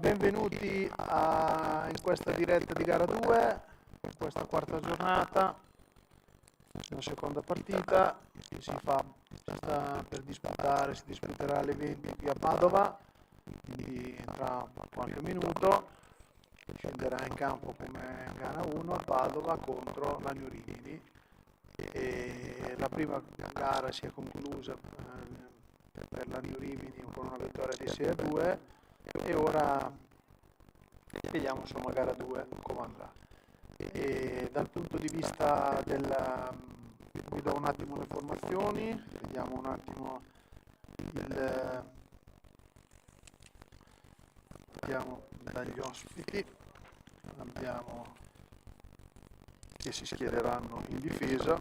Benvenuti in questa diretta di gara 2, in questa quarta giornata, nella seconda partita. Sta per disputare, si disputerà alle 20 qui a Padova, quindi tra qualche minuto scenderà in campo come gara 1 a Padova contro l'Agno Rimini. E la prima gara si è conclusa per l'Agno Rimini con una vittoria di 6-2 e ora vediamo insomma gara 2 come andrà. E dal punto di vista vi do un attimo le formazioni, vediamo un attimo vediamo dagli ospiti, abbiamo che si schiereranno in difesa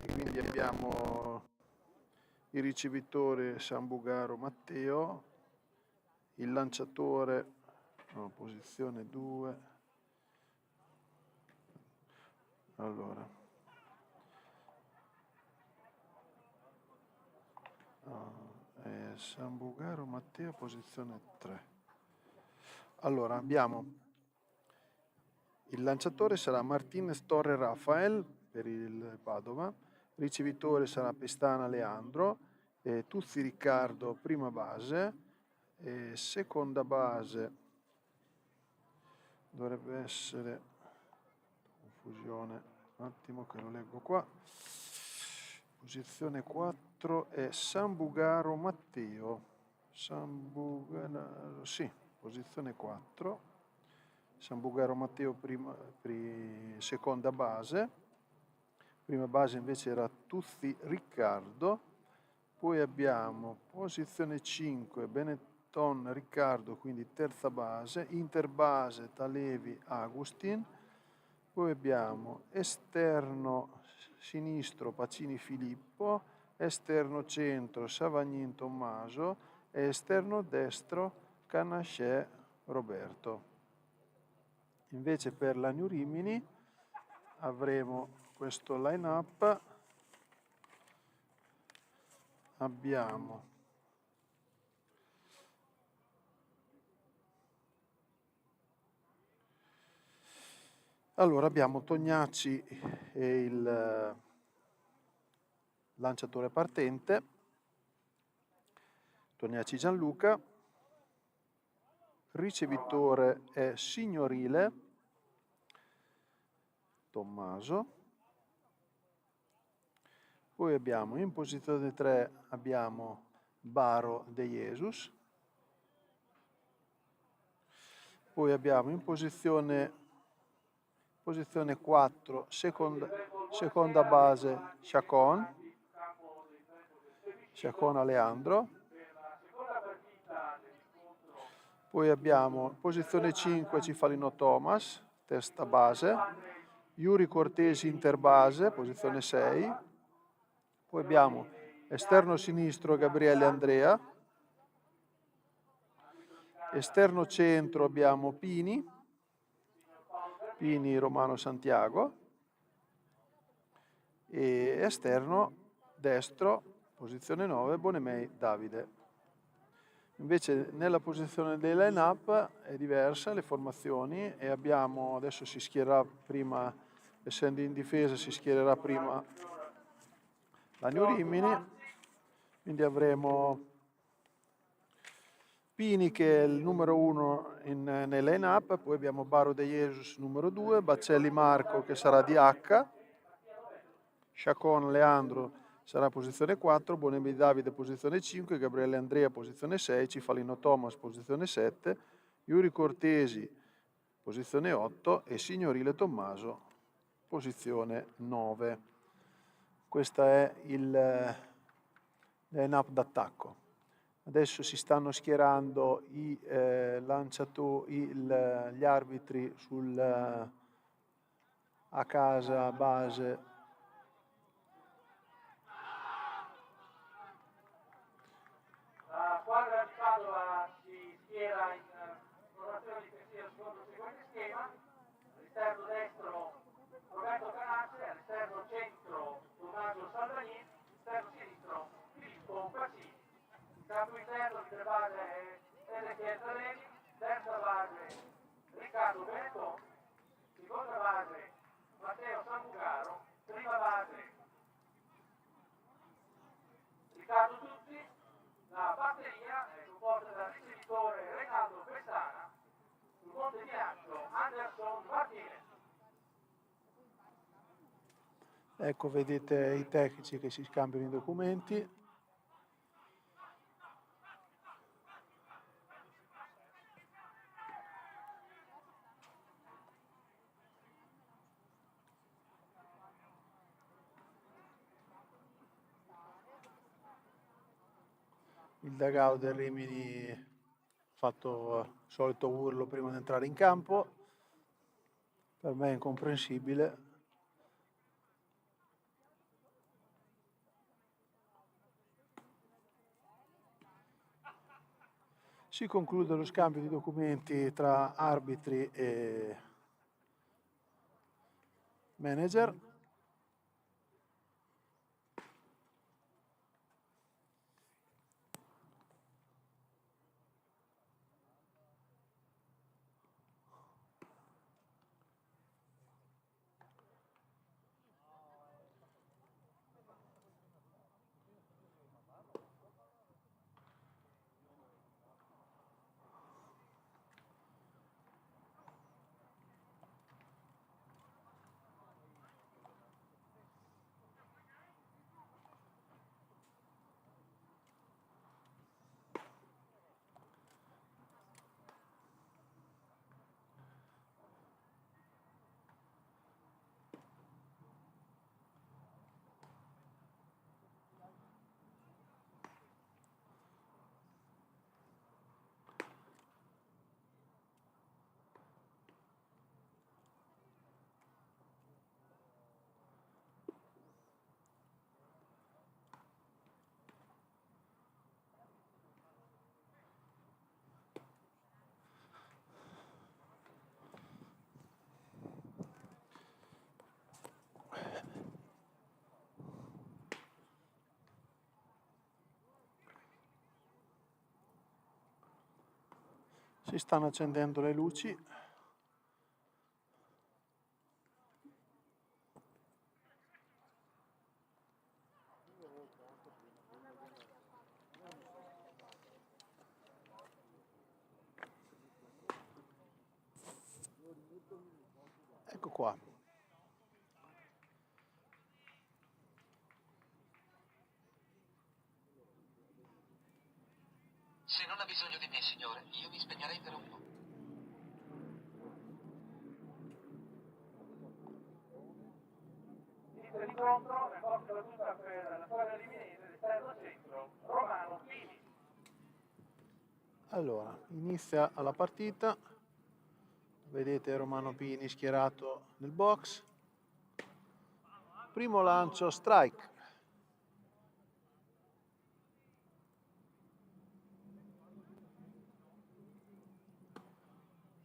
e quindi abbiamo il ricevitore Sambugaro Matteo, il lanciatore posizione 2, allora Sambugaro Matteo posizione 3. Allora abbiamo il lanciatore sarà Martinez Torre Rafael per il Padova, ricevitore sarà Pestana Leandro, Tuzzi Riccardo prima base, seconda base dovrebbe essere, confusione, un attimo che lo leggo qua, posizione 4 è Sambugaro Matteo, sì, posizione 4, Sambugaro Matteo seconda base, prima base invece era Tuzzi Riccardo, poi abbiamo posizione 5 Benetton Riccardo, quindi terza base, interbase Talevi Agustin, poi abbiamo esterno sinistro Pacini Filippo, esterno centro Savagnin Tommaso e esterno destro Canascè Roberto. Invece per l'Agno Rimini avremo questo line-up, abbiamo Tognacci e il lanciatore partente, Tognacci Gianluca, ricevitore è Signorile Tommaso, poi abbiamo in posizione 3 abbiamo Baro De Jesus, poi abbiamo in posizione 4 seconda base Chacon Aleandro, poi abbiamo posizione 5 Cifalino Thomas, testa base, Yuri Cortesi interbase, posizione 6, poi abbiamo esterno sinistro Gabriele Andrea, esterno centro abbiamo Pini Romano Santiago e esterno destro, posizione 9, Bonemei Davide. Invece nella posizione dei line-up è diversa le formazioni e abbiamo, adesso si schiererà prima, essendo in difesa, si schiererà prima l'Agno Rimini, quindi avremo Pini che è il numero 1 nel line-up, poi abbiamo Baro De Jesus numero 2, Baccelli Marco che sarà di H, Chacon Leandro sarà posizione 4, Bonemei Davide posizione 5, Gabriele Andrea posizione 6, Cifalino Thomas posizione 7, Yuri Cortesi posizione 8 e Signorile Tommaso posizione 9. Questo è il line-up d'attacco. Adesso si stanno schierando gli arbitri a casa base. La squadra di Padova si schiera in formazione difensiva secondo il seguente schema: all'esterno destro Roberto Canazze, all'esterno centro Tommaso Salvagnin, all'esterno sinistro Filippo Pacini. Il campo interno di base è Ezechiel Talevi, terza base Riccardo Benetton, seconda base Matteo Sambucaro, prima base Riccardo Tutti, la batteria è composta dal ricevitore Renato Pestana, sul monte di lancio Anderson Martinez. Ecco, vedete i tecnici che si scambiano i documenti. Il dugout del Rimini ha fatto il solito urlo prima di entrare in campo. Per me è incomprensibile. Si conclude lo scambio di documenti tra arbitri e manager. Si stanno accendendo le luci. Ecco qua. Se non ha bisogno di me, signore, io mi spegnerei per un po'. Inizio l'incontro, nel corso della battuta per la squadra liminese, l'esterno centro, Romano Pini. Allora, inizia la partita. Vedete Romano Pini schierato nel box. Primo lancio, strike.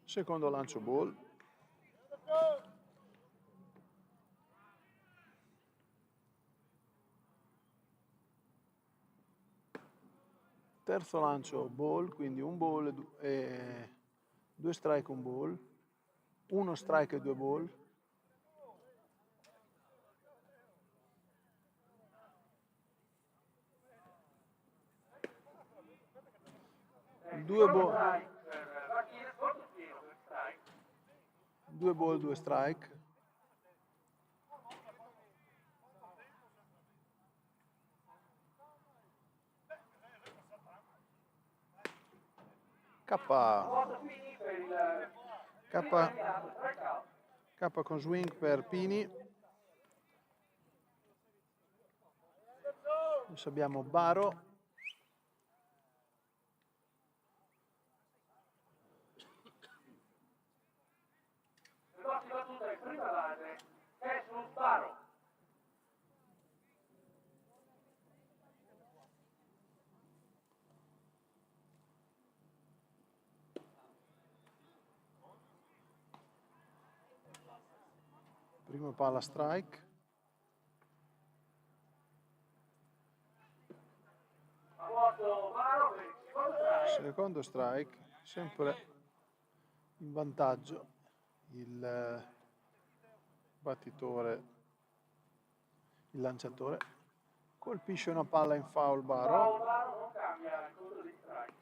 Secondo lancio, ball. Terzo lancio, ball, quindi un ball e due strike, un ball. Uno strike e due ball. Due ball, due strike. K con swing per Pini. Adesso abbiamo Baro. La prossima battuta è prima base, Jesus Baro. Prima palla strike. A vuoto Baro per il secondo strike. Secondo strike, sempre in vantaggio il battitore, il lanciatore, colpisce una palla in foul baro. Non cambia il conto di strike.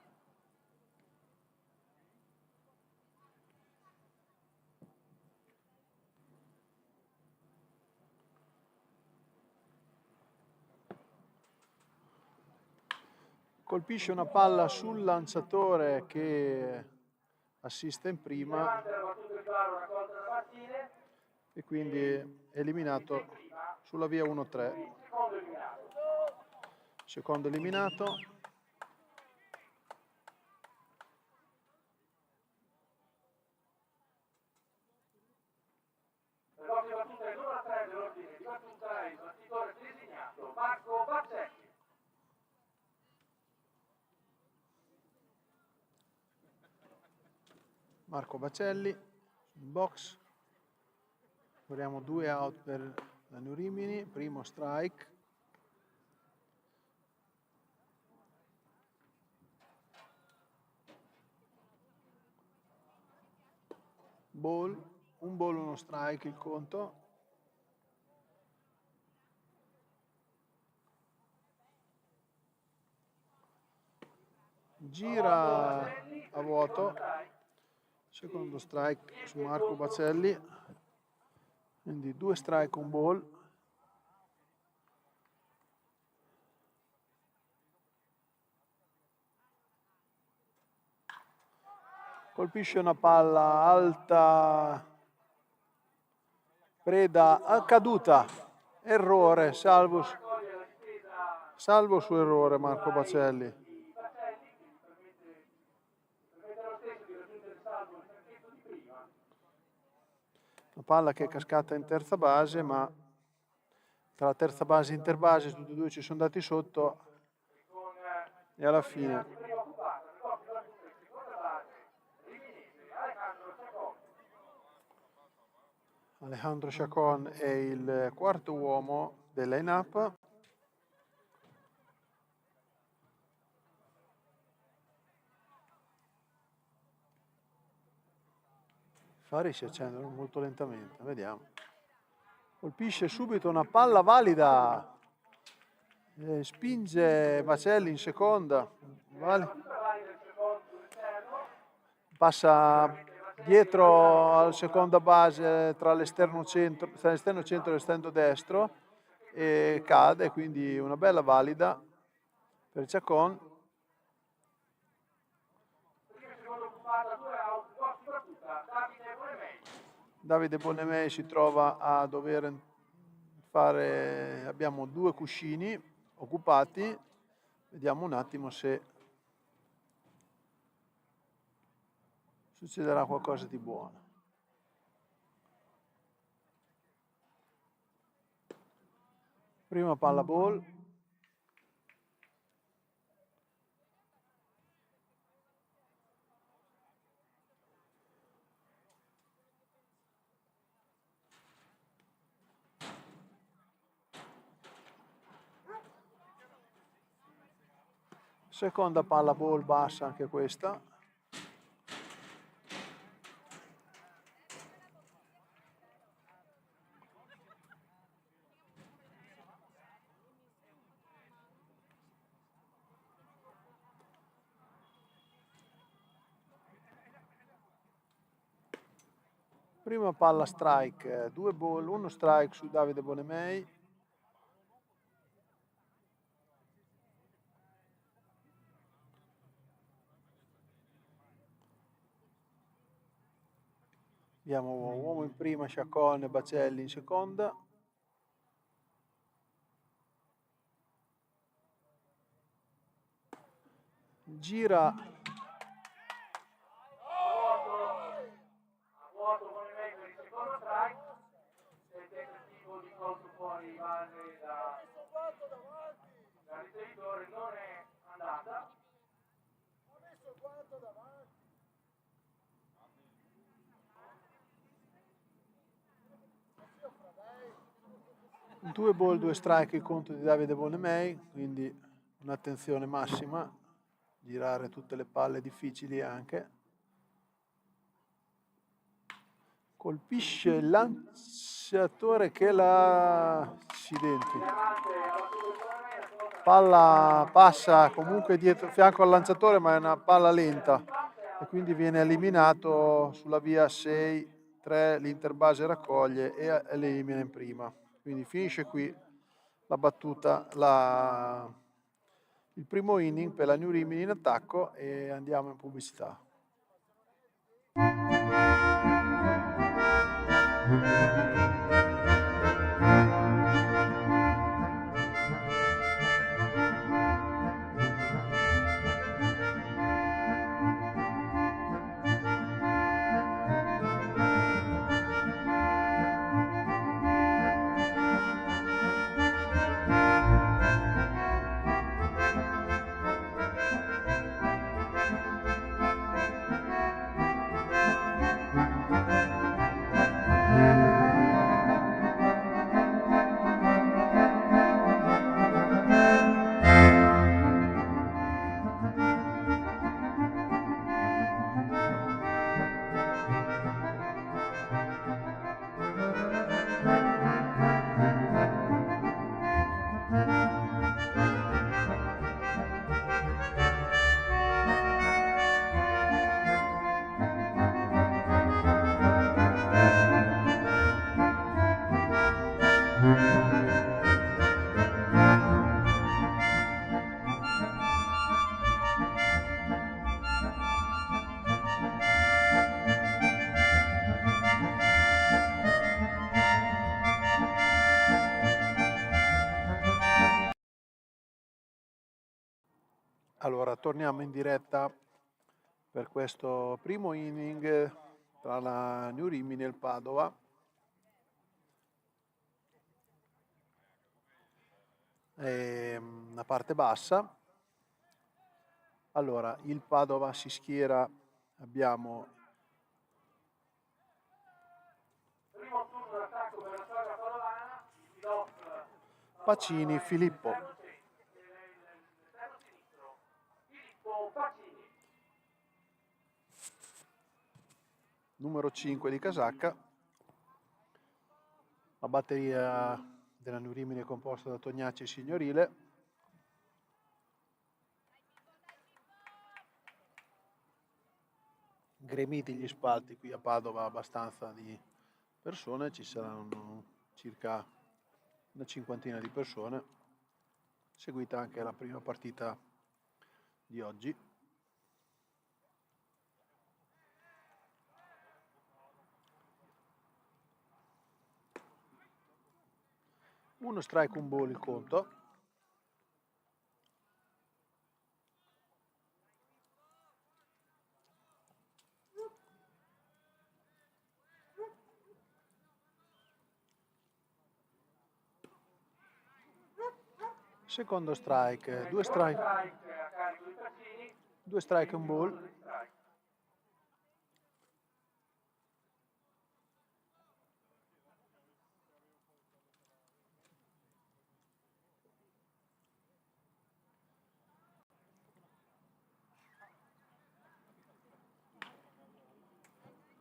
Colpisce una palla sul lanciatore che assiste in prima e quindi eliminato sulla via 1-3. Secondo eliminato. Per l'ordine battuta il numero 3 dell'ordine di battuta è il battitore designato Marco Bazzetti. Marco Bacelli in box, abbiamo 2 out per la New Rimini, primo strike, ball, un ball, uno strike il conto. Gira a vuoto. Secondo strike su Marco Bacelli, quindi 2 strike, un ball. Colpisce una palla alta, preda caduta, errore, salvo su errore Marco Bacelli. Una palla che è cascata in terza base, ma tra terza base e interbase tutti e due ci sono andati sotto e alla fine Alejandro Chacon è il quarto uomo del line-up. I fari si accendono molto lentamente, vediamo. Colpisce subito una palla valida, spinge Bacelli in seconda, passa dietro alla seconda base tra l'esterno centro e l'esterno destro e cade, quindi una bella valida per Chacon. Davide Bonnemei si trova a dover fare, abbiamo 2 cuscini occupati, vediamo un attimo se succederà qualcosa di buono. Prima palla ball. Seconda palla ball bassa anche questa. Prima palla strike, 2 ball, 1 strike su Davide Bonnemei. Abbiamo uomo in prima, Chacon e Bacelli in seconda. Gira a vuoto Bonnemei per il secondo strike, il tentativo di colpo fuori base da ricevitore non è andata. Due ball, 2 strike il conto di Davide Bonnemei, quindi un'attenzione massima, girare tutte le palle difficili anche. colpisce il lanciatore che la accidenti. Palla passa comunque dietro fianco al lanciatore, ma è una palla lenta e quindi viene eliminato sulla via 6-3, l'Interbase raccoglie e elimina in prima. Quindi finisce qui la battuta, il primo inning per la New Rimini in attacco e andiamo in pubblicità. Allora, torniamo in diretta per questo primo inning tra la New Rimini e il Padova. La parte bassa. Allora, il Padova si schiera, abbiamo Primo turno d'attacco per la squadra padovana, il pilot Pacini, Filippo. l'esterno sinistro, Filippo Pacini. Numero 5 di casacca. La batteria della New Rimini è composta da Tognacci e Signorile. Gremiti gli spalti qui a Padova, abbastanza di persone, ci saranno circa una cinquantina di persone, seguita anche la prima partita di oggi. Uno strike, un ball il conto. Secondo strike, due strike e un ball.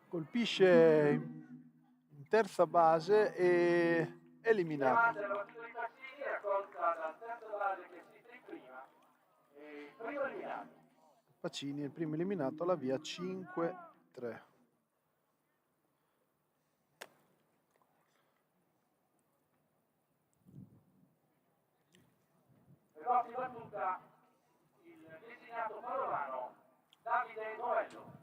Colpisce in terza base e eliminato. La battuta di Pacini raccolta dal terzo base che si in prima, e primo eliminato. Pacini, il primo eliminato alla via 5-3. Per l'ottima battuta il designato padovano Davide Novello.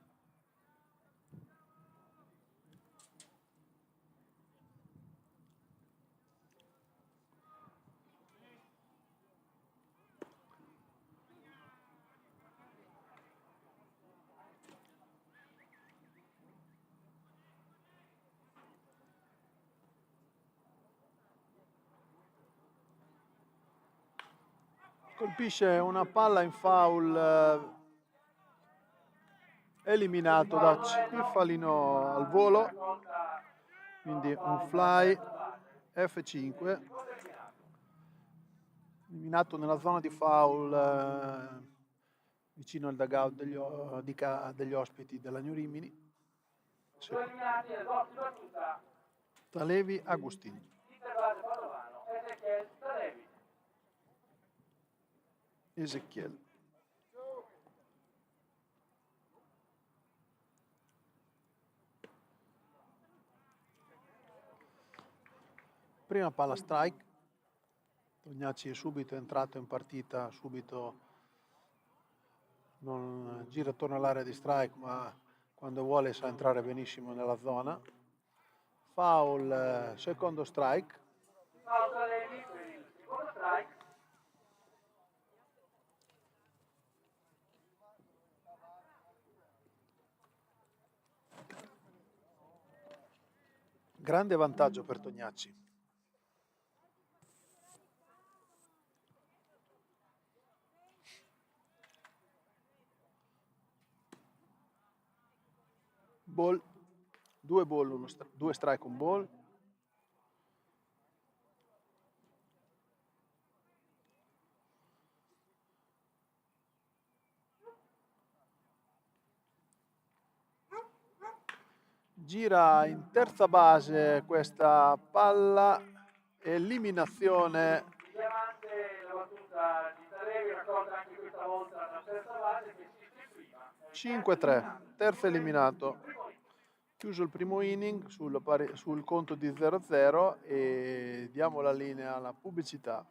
Colpisce una palla in foul, eliminato da Cifalino al volo, quindi un fly F5, eliminato nella zona di foul vicino al dugout degli ospiti della New Rimini. Due eliminati nel box di battuta, Talevi Agustin. Interbase Padovano, Ezechiel Talevi. Ezechiel. Prima palla strike. Tognacci è subito entrato in partita, subito non gira attorno all'area di strike, ma quando vuole sa entrare benissimo nella zona. Foul, secondo strike. Paolo Talevi per il secondo strike. Grande vantaggio per Tognacci. Ball, due ball, due strike, un ball. Gira in terza base questa palla, eliminazione. Il diamante, la battuta di Talevi raccolta anche questa volta la terza base che esiste prima. 5-3, terzo eliminato. Chiuso il primo inning sul conto di 0-0 e diamo la linea alla pubblicità.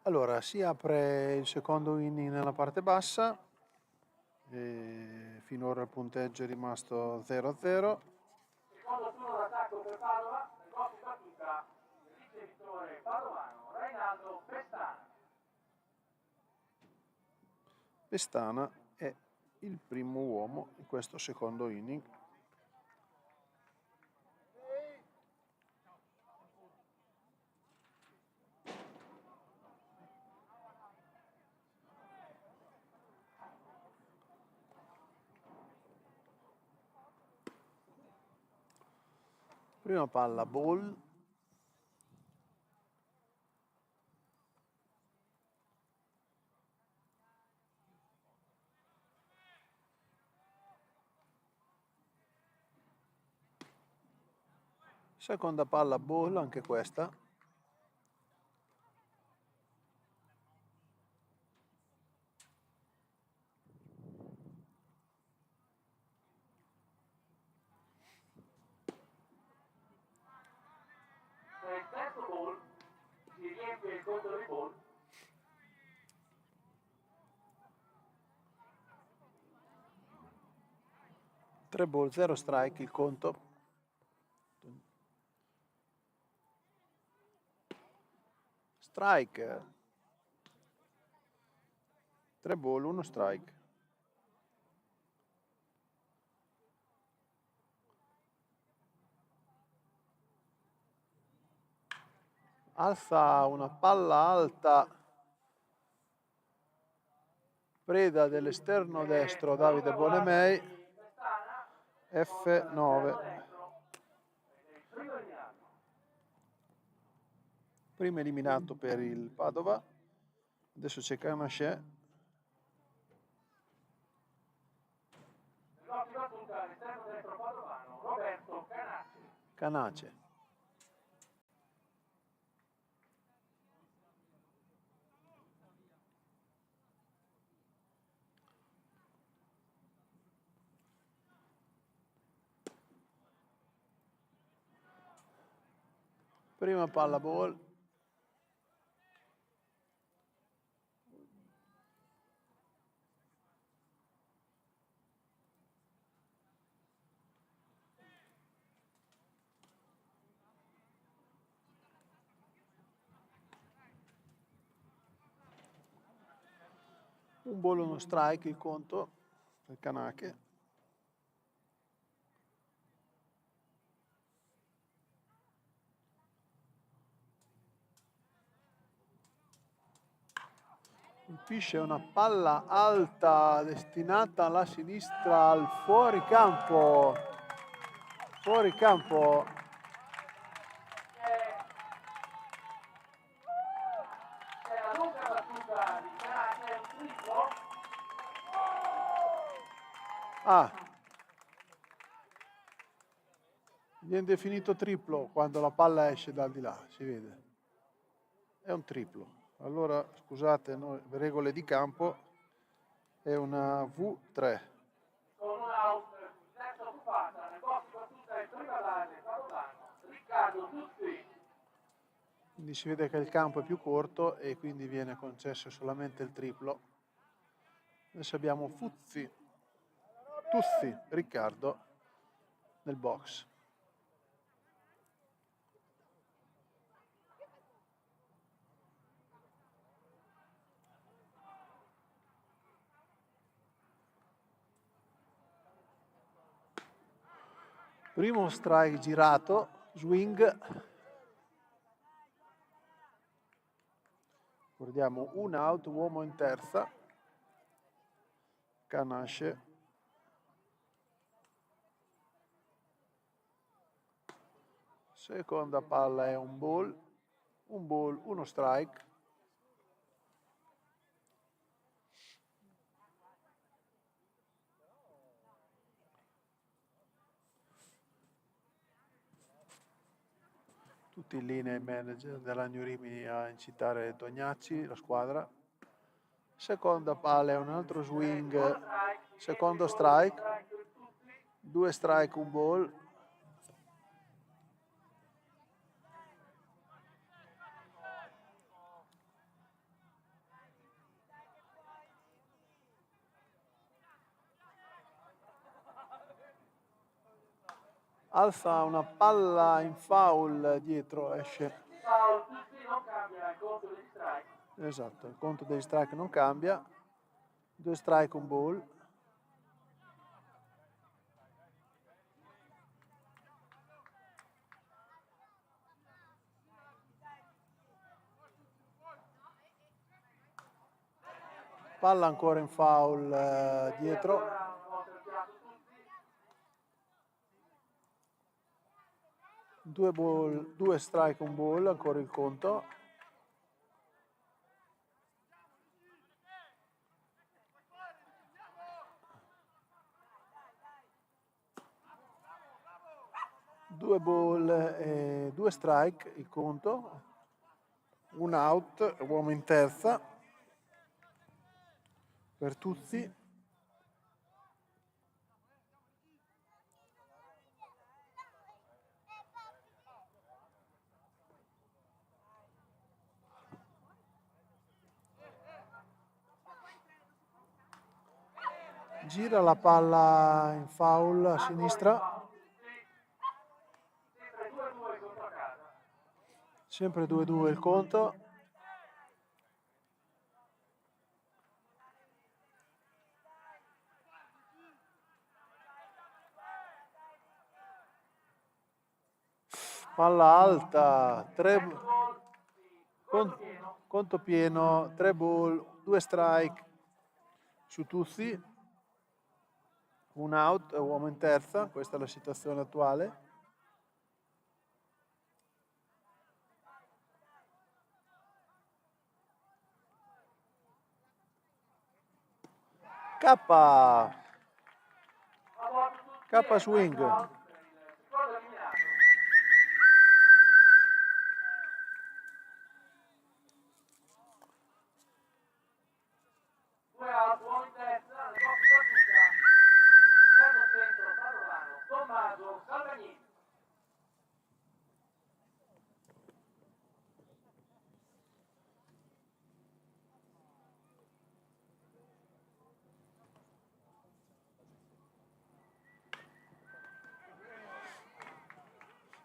Allora, si apre il secondo inning nella parte bassa, e finora il punteggio è rimasto 0-0. Secondo turno d'attacco per Padova, nel gol di battuta il ricevitore padovano Reinaldo Pestana. Pestana è il primo uomo in questo secondo inning. Prima palla ball. Seconda palla ball, anche questa. Nel terzo ball si riempie il conto dei ball. Tre ball, 0 strike il conto. Strike. 3 ball, 1 strike. Alza una palla alta, preda dell'esterno destro Davide Bonemei, F9. Primo eliminato per il Padova, adesso c'è Canachet. Nel gol di battuta l'esterno destro padovano Roberto Canace. Canace. Prima palla ball. Un ball, uno strike il conto per Canache. Colpisce una palla alta destinata alla sinistra al fuoricampo. Fuoricampo. C'è la lunga battuta di Canace, un triplo. Ah, viene definito triplo quando la palla esce dal di là, si vede. È un triplo. Allora, scusate, no, regole di campo, è una V3. Con un out, terza occupata, nel gol di battuta il prima base padovano Riccardo Tuzzi. Quindi si vede che il campo è più corto e quindi viene concesso solamente il triplo. Adesso abbiamo Tuzzi, Riccardo, nel box. Primo strike girato, swing. Guardiamo un out, uomo in terza. Canasce. Seconda palla è un ball, uno strike. Tutti in linea i manager della New Rimini a incitare Tognacci, la squadra. Seconda palla è un altro swing, secondo strike, 2 strike, un ball. alza una palla in foul dietro, esce. Foul, tutti, non cambia il conto degli strike. Esatto, il conto degli strike non cambia. 2 strike, un ball. Palla ancora in foul dietro. Allora un po' cerchiato tutti. 2 ball, 2 strike, un ball, ancora il conto. Due ball e 2 strike, il conto. Un out, uomo in terza per Tuzzi. Gira la palla in foul a sinistra. Sempre 2-2 contro a casa. Sempre 2-2 il conto. Palla alta, conto pieno, 3 ball, 2 strike su Tuzzi, un out, uomo in terza, questa è la situazione attuale. K swing. Buono in testa, le coppie battuta, esterno centro, Padovano, Tommaso, Salvagnin.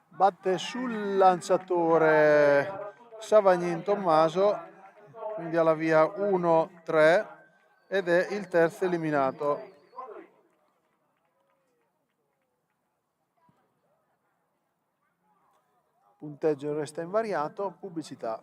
Batte sul lanciatore Savagnin Tommaso, quindi alla via 1-3 ed è il terzo eliminato. Punteggio resta invariato, pubblicità.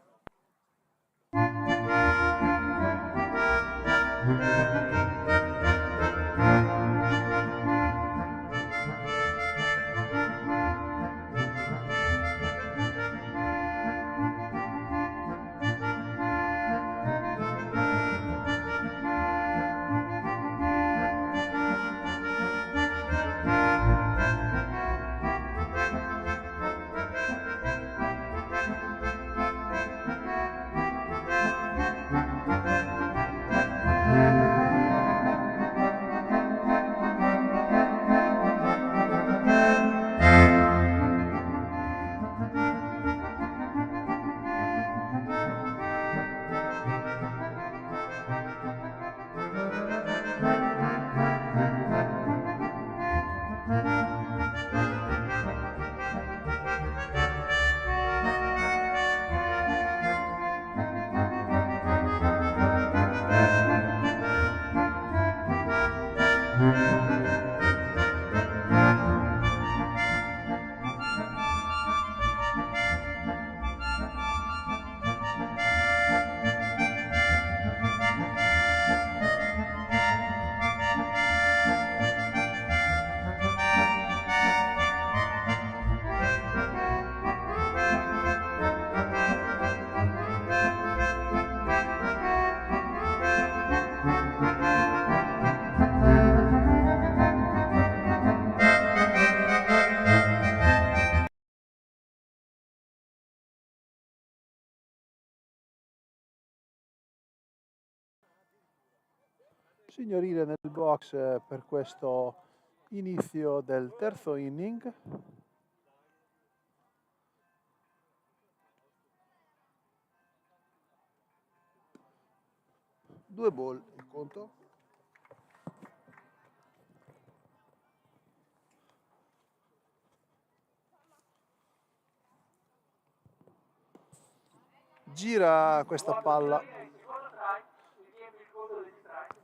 Signorile nel box per questo inizio del terzo inning. Due ball il conto. gira questa palla, il secondo strike, si riempie il conto degli strike.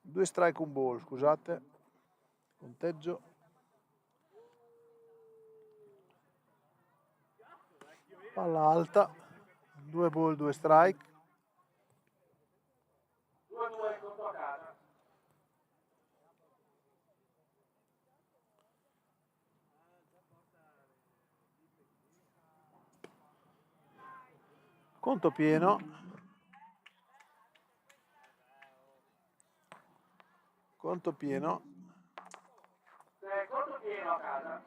2 strike, un ball, scusate, conteggio. Palla alta, 2 ball, 2 strike. 2-2 il conto a casa. Conto pieno. Conto pieno. Conto pieno a casa.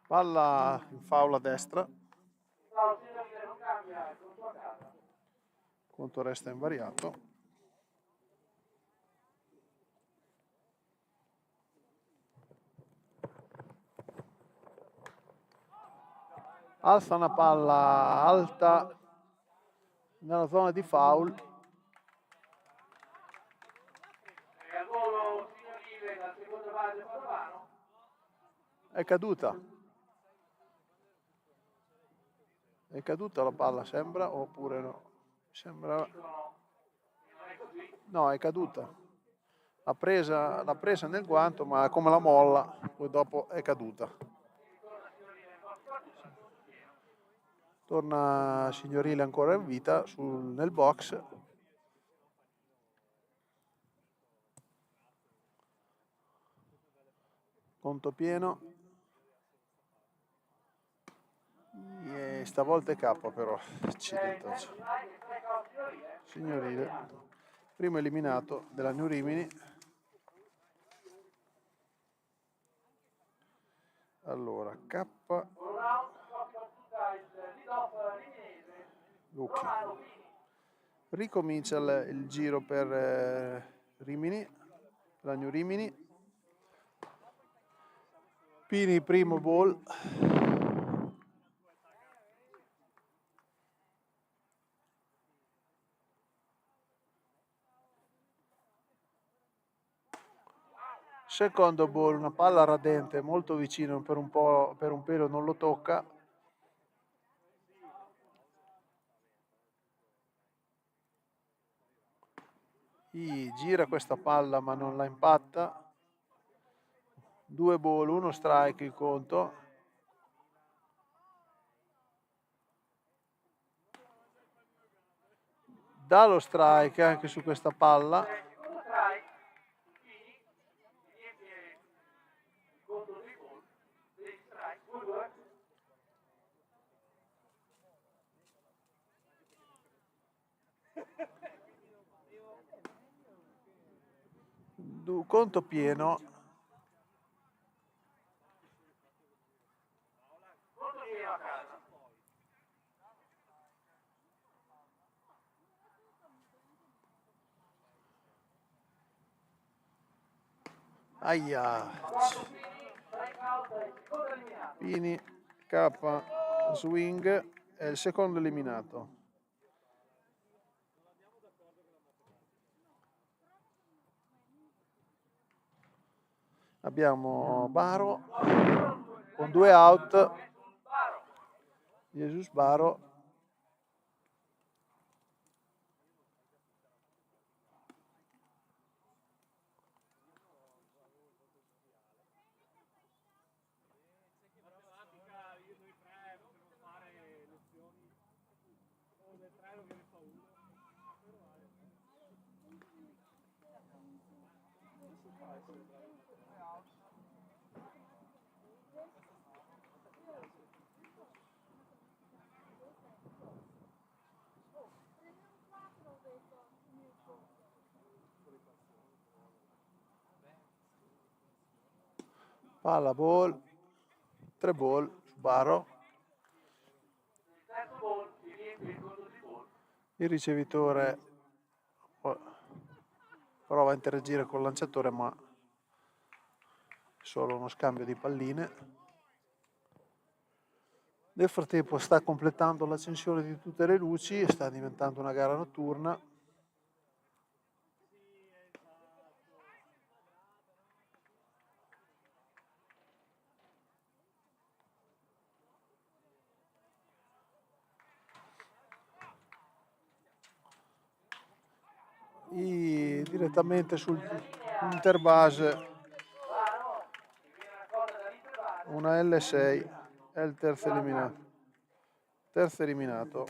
Palla in foul a destra. Paolo Signorile non cambia il conto a casa. Conto resta invariato. Alza una palla alta nella zona di foul. E al volo Signorile dal secondo base Padovano. È caduta. È caduta la palla, sembra, oppure no? Sembra. Dicono che non è così. No, è caduta. L'ha presa nel guanto, ma come la molla, poi dopo è caduta. Ritorna Signorile in box partita al conto pieno. Torna Signorile ancora in vita nel box. Conto pieno. E stavolta è K però. Accidenti. Signorile. Primo eliminato della New Rimini. Allora, K. Con un out, copia battuta il lead-off riminese. Lucchi. Romano Pini. Ricomincia il giro per Rimini, la New Rimini. Pini primo ball. Secondo ball, una palla radente molto vicino, per un pelo non lo tocca. Gira questa palla ma non la impatta. 2 ball, 1 strike il conto. Dà lo strike anche su questa palla. Secondo strike, Pini riempie il conto dei ball, degli strike, 2-2. Conto pieno. Conto pieno a casa. Aia. Quattro Pini, strike out, il secondo eliminato. Pini, K, swing, è il secondo eliminato. Abbiamo Baro con 2 out. Jesus Baro. Palla ball, 3 ball su Baro. Il terzo ball si riempie il conto di ball. Il ricevitore prova a interagire col lanciatore, ma è solo uno scambio di palline. Nel frattempo sta completando l'accensione di tutte le luci e sta diventando una gara notturna. direttamente sul interbase una L6, è il terzo eliminato,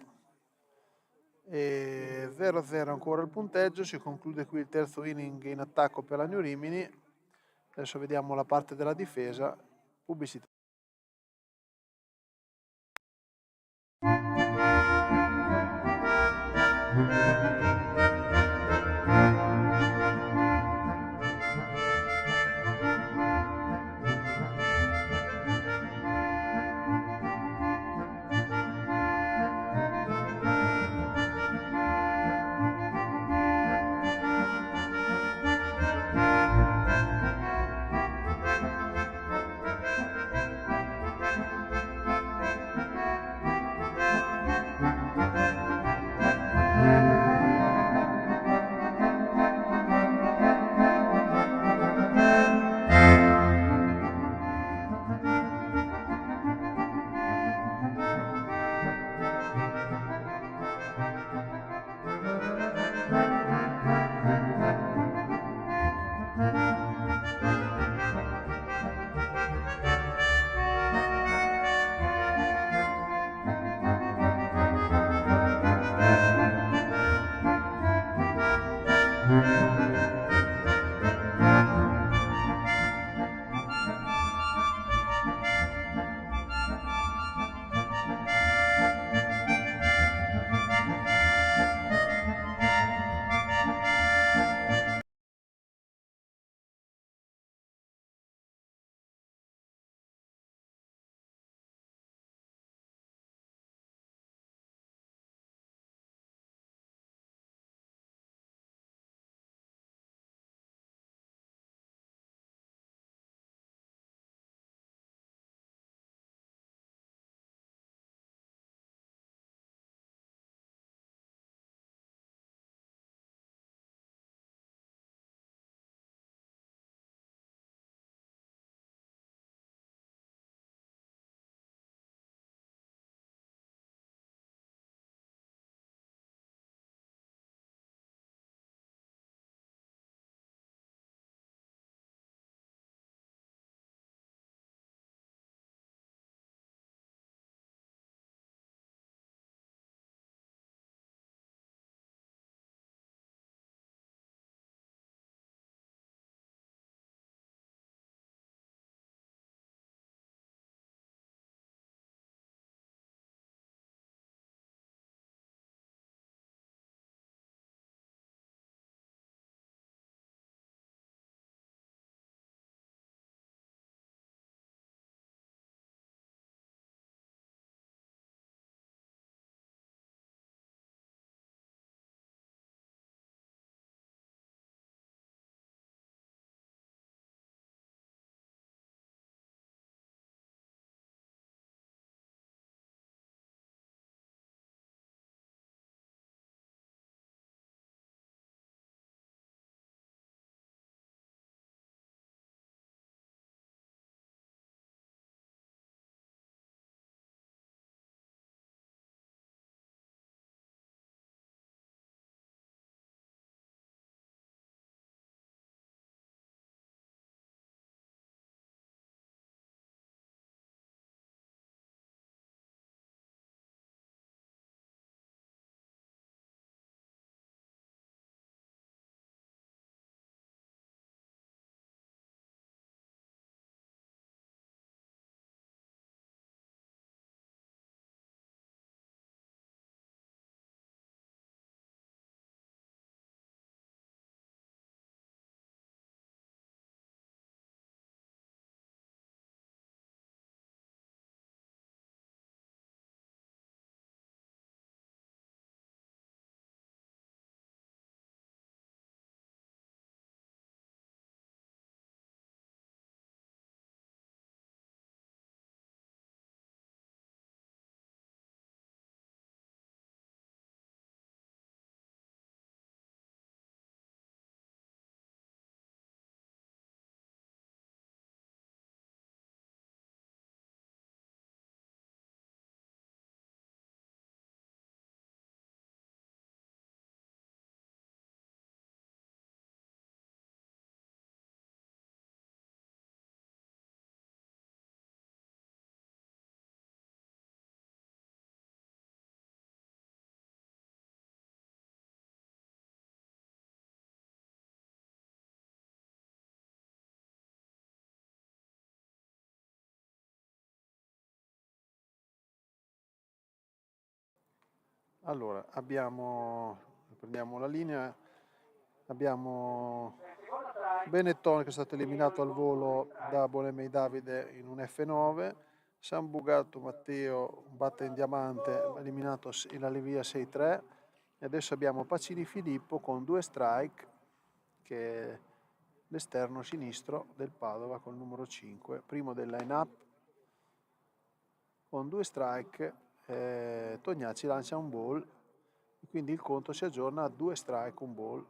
e 0-0 ancora il punteggio. Si conclude qui il terzo inning in attacco per la New Rimini. Adesso vediamo la parte della difesa. Pubblicità. Allora, prendiamo la linea, abbiamo Benetton che è stato eliminato al volo da Bolemei Davide in un F9, Sambugato Matteo batte in diamante, eliminato in allevia 6-3, e adesso abbiamo Pacini Filippo con 2 strike, che è l'esterno sinistro del Padova col numero 5, primo del line-up, con 2 strike. Tognazzi lancia un ball, quindi il conto si aggiorna a 2 strike, un ball.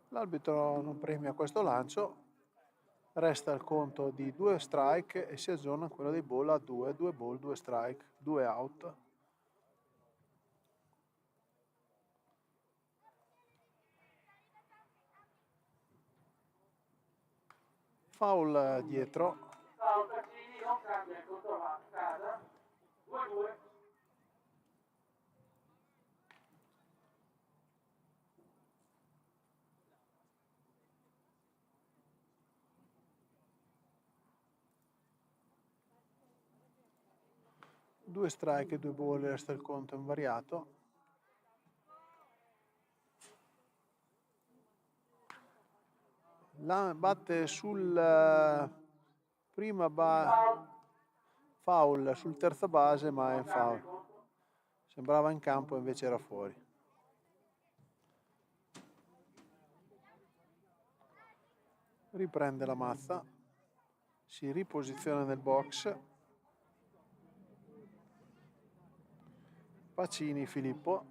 L'arbitro non premia questo lancio, resta il conto di 2 strike e si aggiorna quello dei ball a 2 ball, 2 strike, 2 out. Foul dietro. Foul Pacini, non cambia il conto a casa. 2-2. Due strike e 2 ball, resta il conto invariato. Batte sul foul sul terza base, ma è foul. Sembrava in campo, invece era fuori. Riprende la mazza, si riposiziona nel box. Pacini Filippo.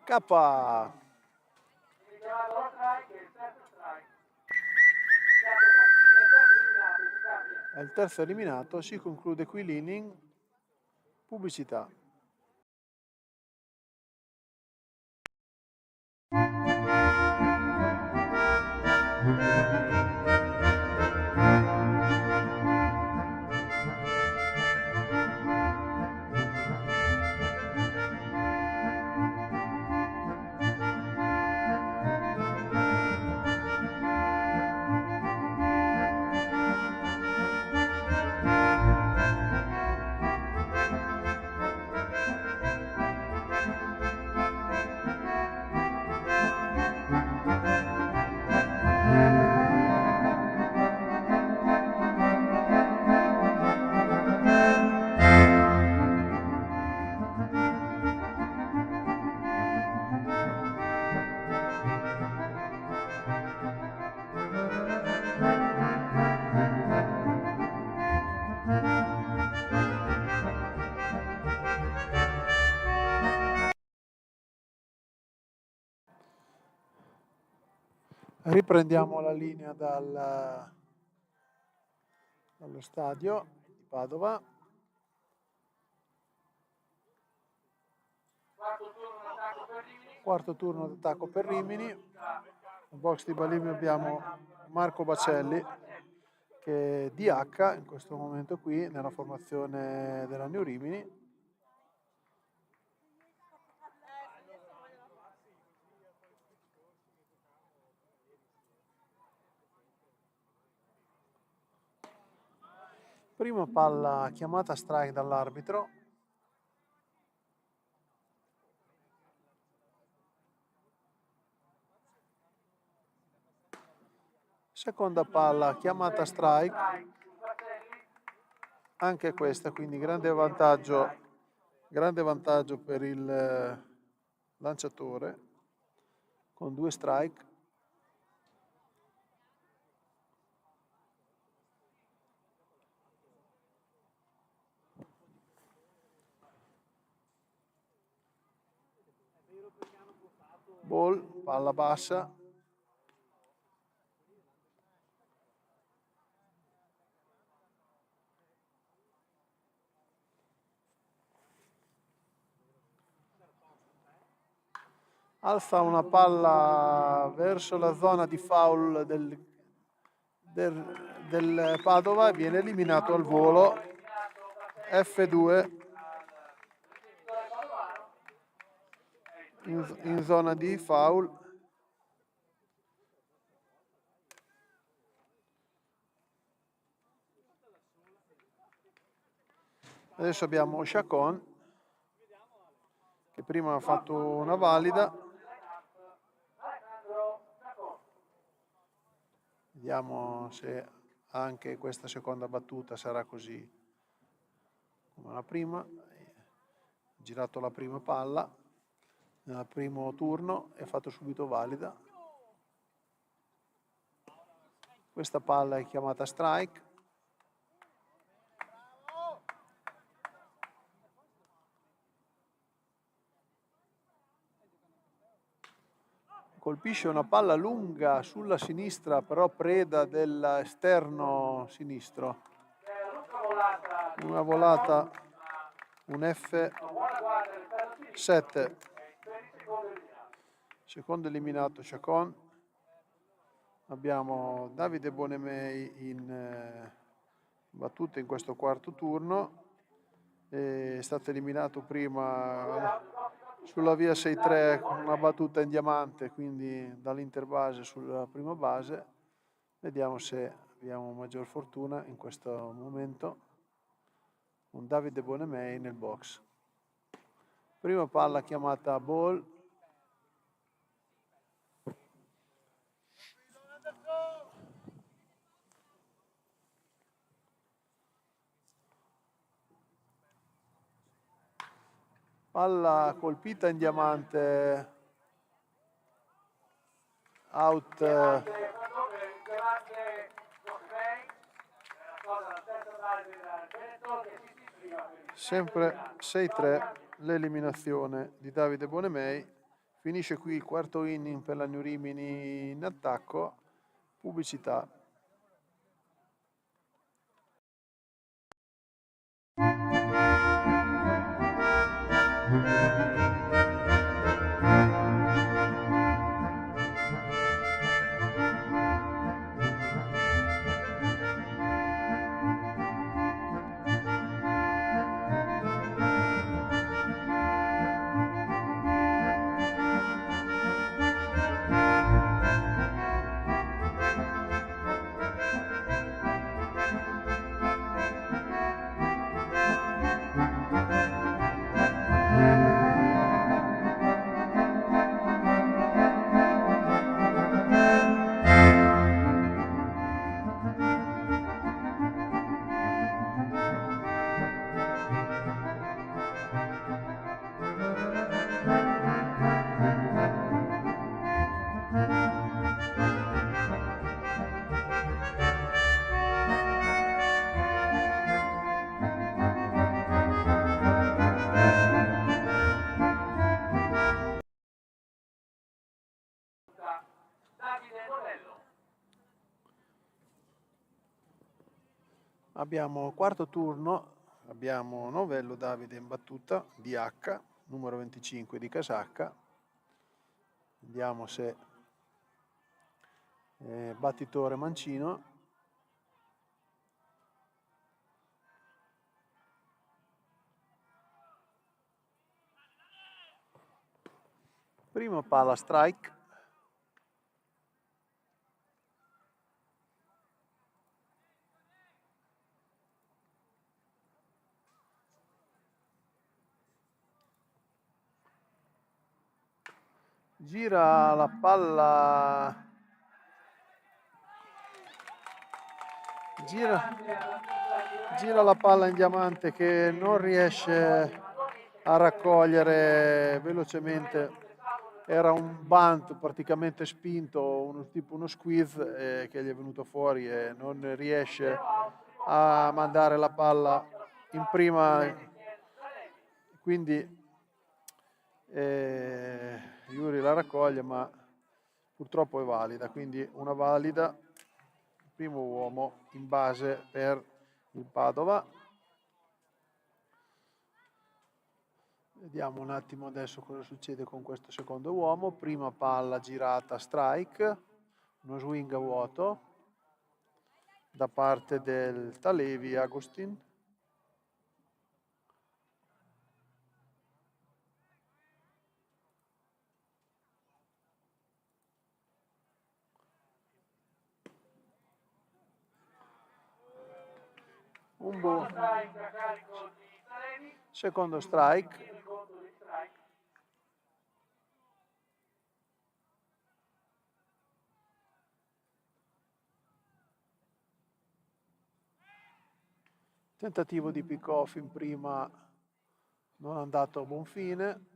K. Richiamato lo strike e il terzo strike. Piazza Pacini, il terzo eliminato, si cambia. È il terzo eliminato, si conclude qui l'inning. Pubblicità. Riprendiamo la linea dallo stadio di Padova. Quarto turno d'attacco per Rimini. Nel box di Balimi abbiamo Marco Bacelli, che è DH in questo momento qui nella formazione della New Rimini. Prima palla chiamata strike dall'arbitro. Seconda palla chiamata strike. Anche questa, quindi grande vantaggio per il lanciatore con 2 strike. Ball, palla bassa. alza una palla verso la zona di foul del Padova e viene eliminato al volo. F2 in zona di foul. Adesso abbiamo Chacon che prima ha fatto una valida. Vediamo se anche questa seconda battuta sarà così come la prima. Ha girato la prima palla nel primo turno e ha fatto subito valida. Questa palla è chiamata strike. Colpisce una palla lunga sulla sinistra, però preda dell'esterno sinistro. Una volata, un F7. Secondo eliminato Chacon. Abbiamo Davide Bonemei in battuta in questo quarto turno. È stato eliminato prima sulla via 6-3 con una battuta in diamante, quindi dall'interbase sulla prima base. Vediamo se abbiamo maggior fortuna in questo momento con Davide Bonemei nel box. Prima palla chiamata ball. Palla colpita in diamante, out. Sempre 6-3 l'eliminazione di Davide Bonemei. Finisce qui il quarto inning per la New Rimini in attacco. Pubblicità. Abbiamo quarto turno, abbiamo Novello Davide in battuta, DH, numero 25 di casacca. Vediamo se battitore mancino. Prima palla strike. Gira la palla, gira la palla in diamante che non riesce a raccogliere velocemente. Era un bunt praticamente spinto, tipo uno squeeze che gli è venuto fuori e non riesce a mandare la palla in prima, quindi Yuri la raccoglie, ma purtroppo è valida, quindi una valida, primo uomo in base per il Padova. Vediamo un attimo adesso cosa succede con questo secondo uomo. Prima palla girata strike, uno swing a vuoto da parte del Talevi Agustin. Un buon secondo strike. Tentativo di pick off in prima non è andato a buon fine.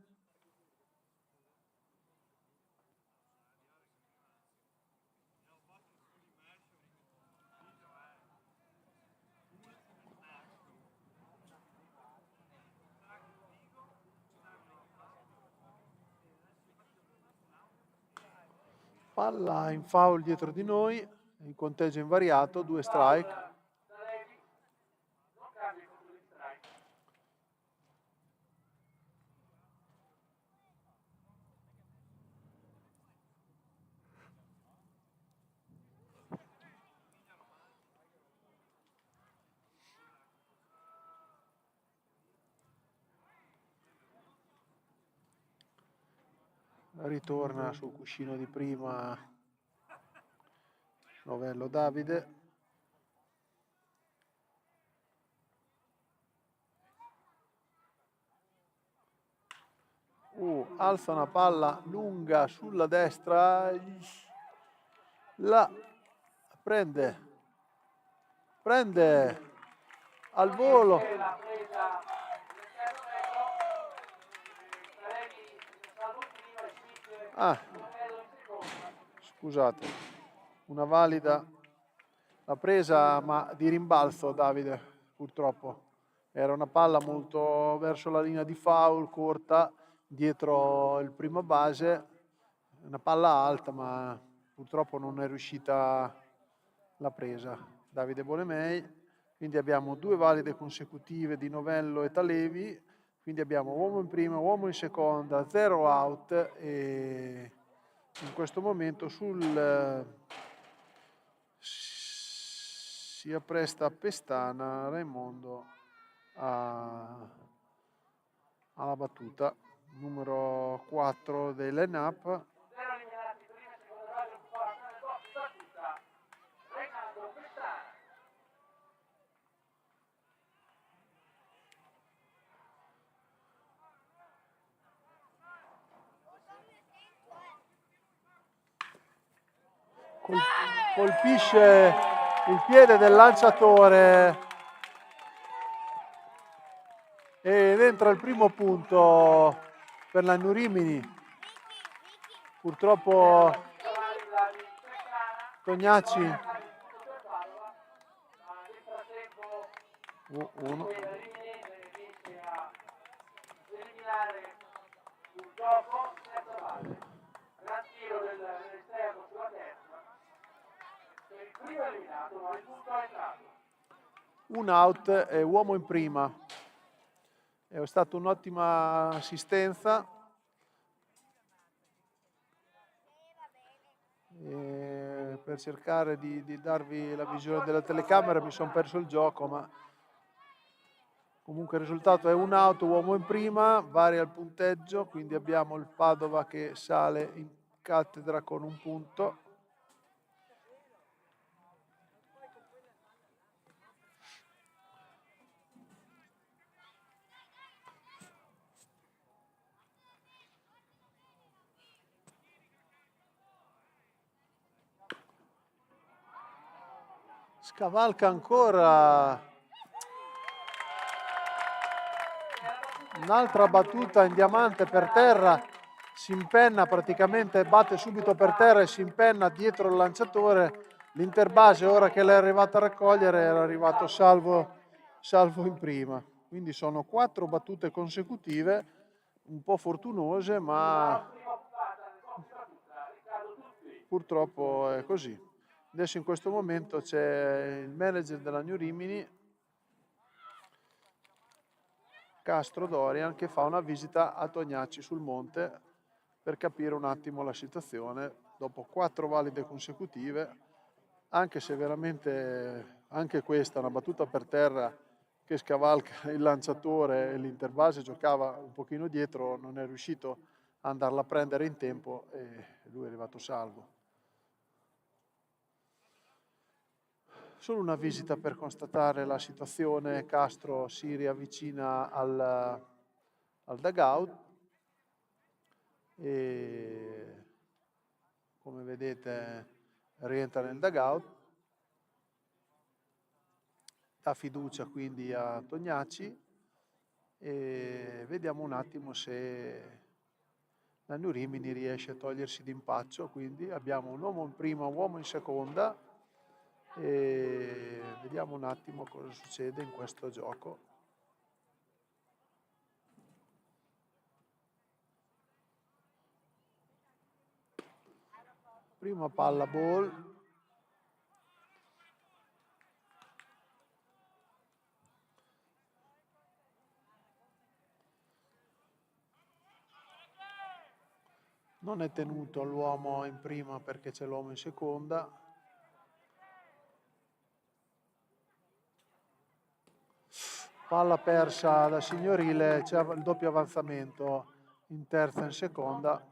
Palla in foul dietro di noi, il conteggio invariato, 2 strike. Ritorna sul cuscino di prima Novello Davide. Alza una palla lunga sulla destra, la prende al volo. Scusate, una valida, l'ha presa ma di rimbalzo Davide, purtroppo. Era una palla molto verso la linea di foul, corta, dietro il primo base, una palla alta ma purtroppo non è riuscita la presa. Davide Bolemei, quindi abbiamo 2 valide consecutive di Novello e Talevi, quindi abbiamo uomo in prima, uomo in seconda, 0 out e in questo momento si appresta Pestana Raimondo alla battuta numero 4 del line-up. Colpisce il piede del lanciatore ed entra il primo punto per la New Rimini. Purtroppo Tognacci 1 un out e uomo in prima. È stata un'ottima assistenza per cercare di darvi la visione della telecamera. Mi sono perso il gioco, ma comunque il risultato è un out, uomo in prima, varia il punteggio, quindi abbiamo il Padova che sale in cattedra con un punto. Scavalca ancora un'altra battuta in diamante per terra, si impenna praticamente, batte subito per terra e si impenna dietro il lanciatore. L'interbase, ora che l'è arrivato a raccogliere, era arrivato salvo in prima. Quindi sono 4 battute consecutive, un po' fortunose, ma purtroppo è così. Adesso in questo momento c'è il manager della New Rimini Castro Dorian che fa una visita a Tognacci sul monte per capire un attimo la situazione dopo 4 valide consecutive, anche se veramente anche questa è una battuta per terra che scavalca il lanciatore e l'interbase giocava un pochino dietro, non è riuscito ad andarla a prendere in tempo e lui è arrivato salvo. Solo una visita per constatare la situazione. Castro si riavvicina al dugout e come vedete rientra nel dugout, dà fiducia quindi a Tognacci e vediamo un attimo se Nanni Rimini riesce a togliersi d'impaccio. Quindi abbiamo un uomo in prima, un uomo in seconda e vediamo un attimo cosa succede in questo gioco. Prima palla ball. Non è tenuto l'uomo in prima perché c'è l'uomo in seconda. Palla persa da Signorile, c'è il doppio avanzamento in terza e in seconda.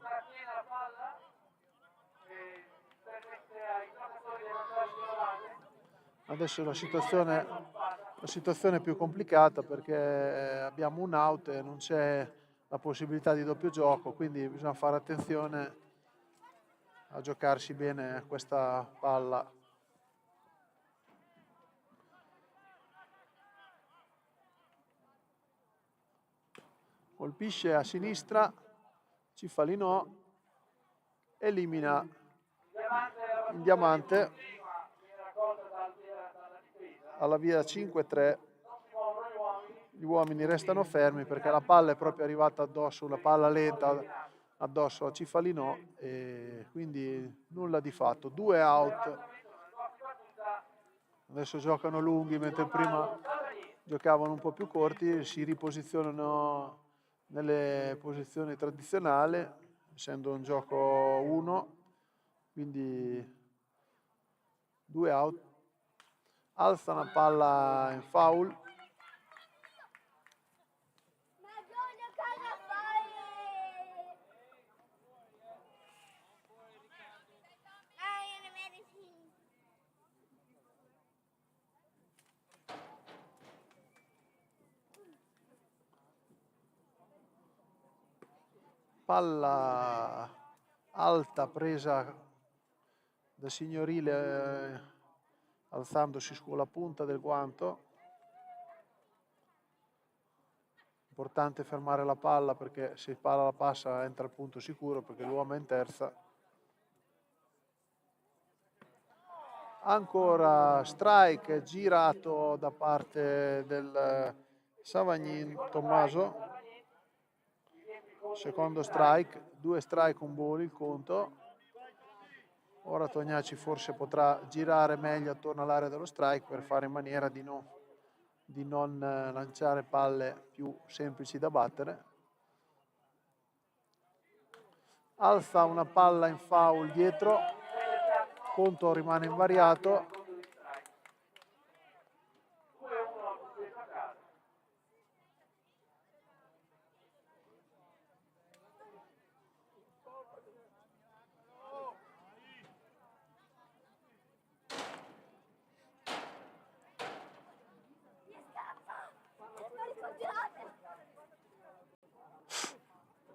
Adesso la situazione è più complicata perché abbiamo un out e non c'è la possibilità di doppio gioco, quindi bisogna fare attenzione a giocarsi bene questa palla. Colpisce a sinistra, Cifalinò, elimina il diamante alla via 5-3. Gli uomini restano fermi perché la palla è proprio arrivata addosso, una palla lenta addosso a Cifalinò e quindi nulla di fatto. 2 out. Adesso giocano lunghi mentre prima giocavano un po' più corti, si riposizionano nelle posizioni tradizionali, essendo un gioco 1, quindi 2 out. Alza una palla in foul. Palla alta presa da Signorile alzandosi sulla punta del guanto. Importante fermare la palla perché se il palla la passa entra al punto sicuro perché l'uomo è in terza. Ancora strike girato da parte del Savagnin Tommaso. Secondo strike, 2 strike, un ball il conto. Ora Tognacci forse potrà girare meglio attorno all'area dello strike per fare in maniera di non lanciare palle più semplici da battere. Alza una palla in foul dietro, conto rimane invariato.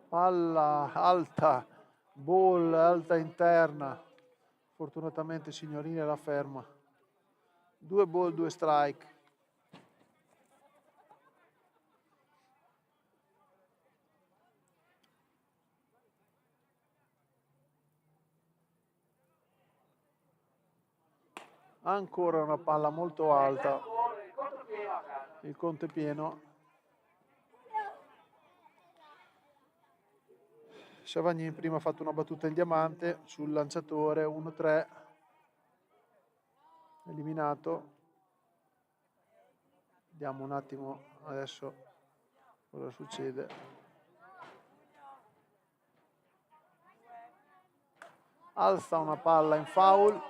Palla alta, ball alta interna. Fortunatamente Signorile la ferma. 2 ball, 2 strike. Ancora una palla molto alta. Il conto è pieno. Savagnin prima ha fatto una battuta in diamante sul lanciatore, 1-3, eliminato. Vediamo un attimo adesso Cosa succede? Alza una palla in foul,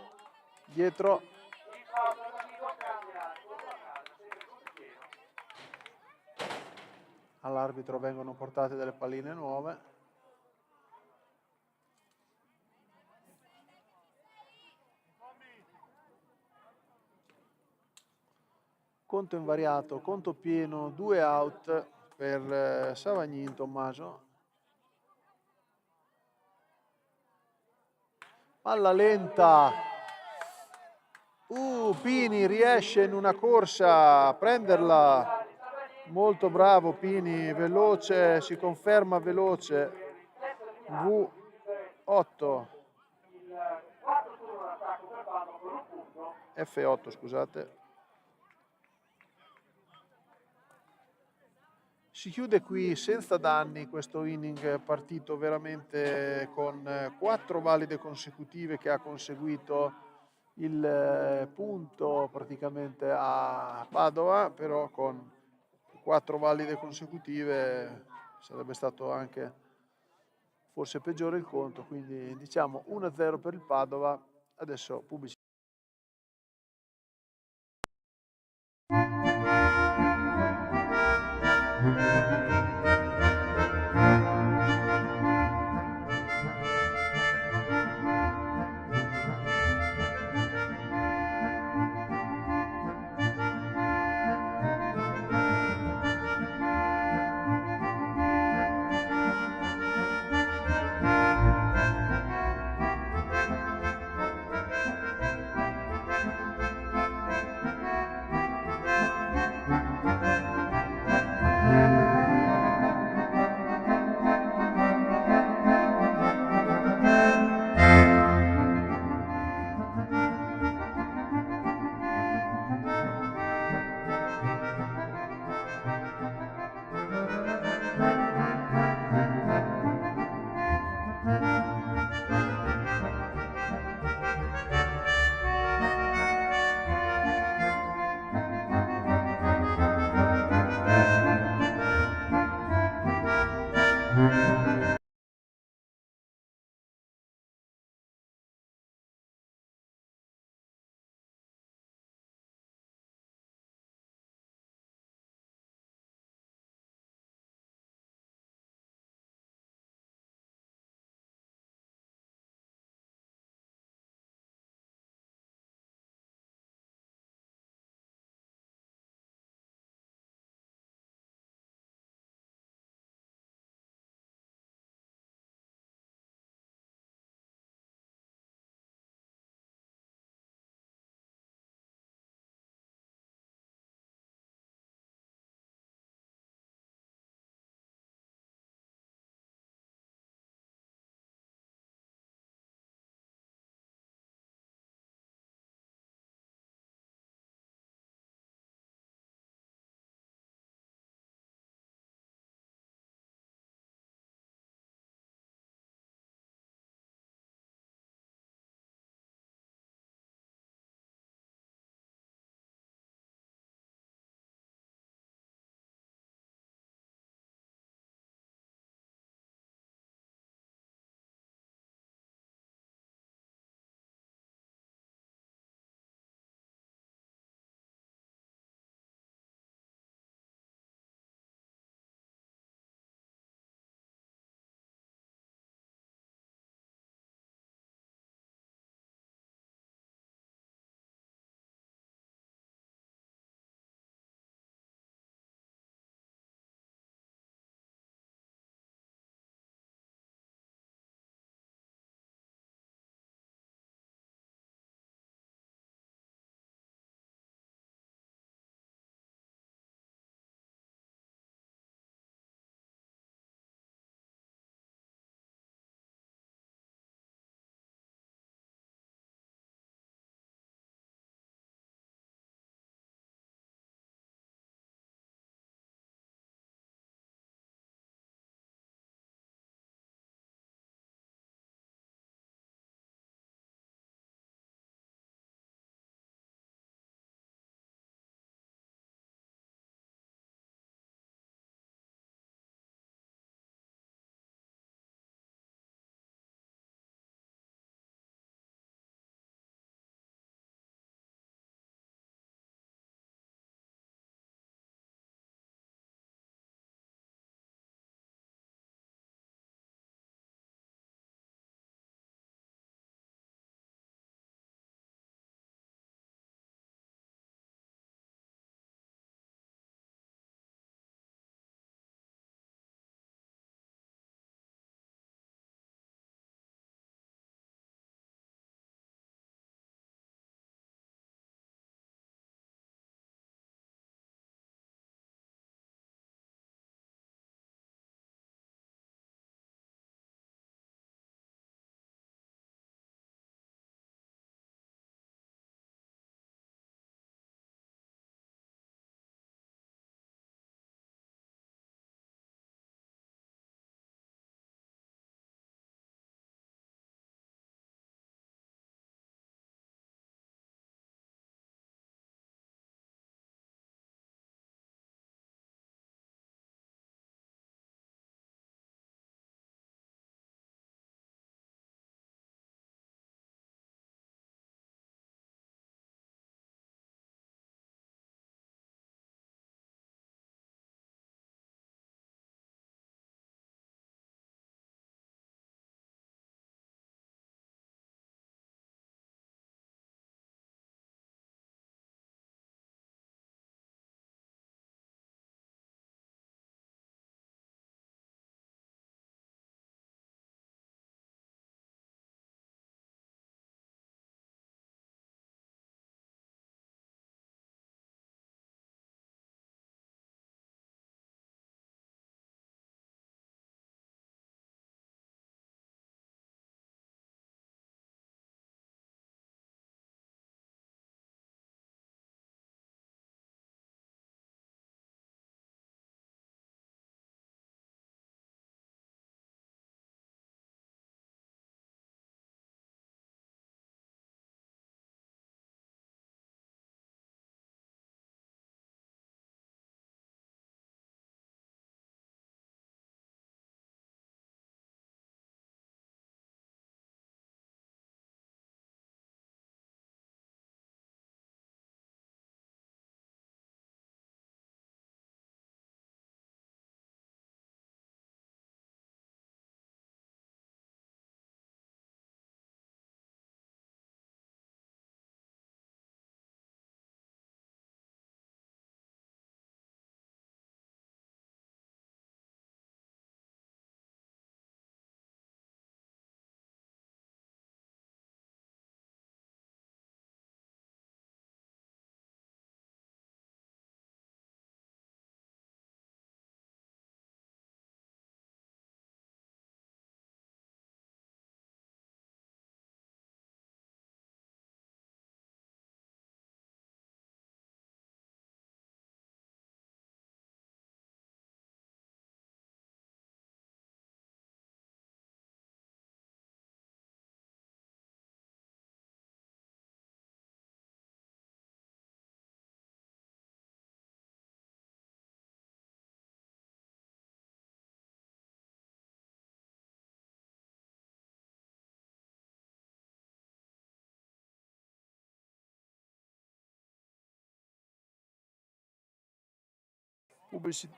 dietro. Il fallo dell'amico cambia corso a casa, sempre tutto pieno. All'arbitro vengono portate delle palline nuove. Conto invariato, conto pieno, 2 out per Savagnin Tommaso. Palla lenta. Pini riesce in una corsa a prenderla. Molto bravo Pini, veloce, si conferma veloce. V8. Il 4 turno d'attacco per Padova con un punto. F8, scusate. Si chiude qui senza danni questo inning, partito veramente con 4 valide consecutive che ha conseguito il punto praticamente a Padova, però con 4 valide consecutive sarebbe stato anche forse peggiore il conto, quindi diciamo 1-0 per il Padova. Adesso pubblicità.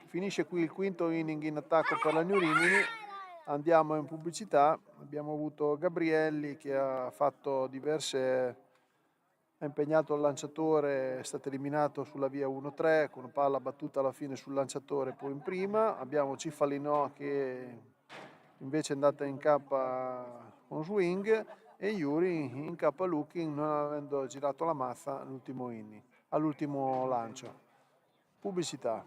Finisce qui il quinto inning in attacco per la New Rimini. Andiamo in pubblicità. Abbiamo avuto Gabrielli che ha fatto ha impegnato il lanciatore, è stato eliminato sulla via 1-3 con una palla battuta alla fine sul lanciatore, poi in prima. Abbiamo Cifalino che invece è andata in cappa con swing e Yuri in cappa looking non avendo girato la mazza all'ultimo lancio. Pubblicità.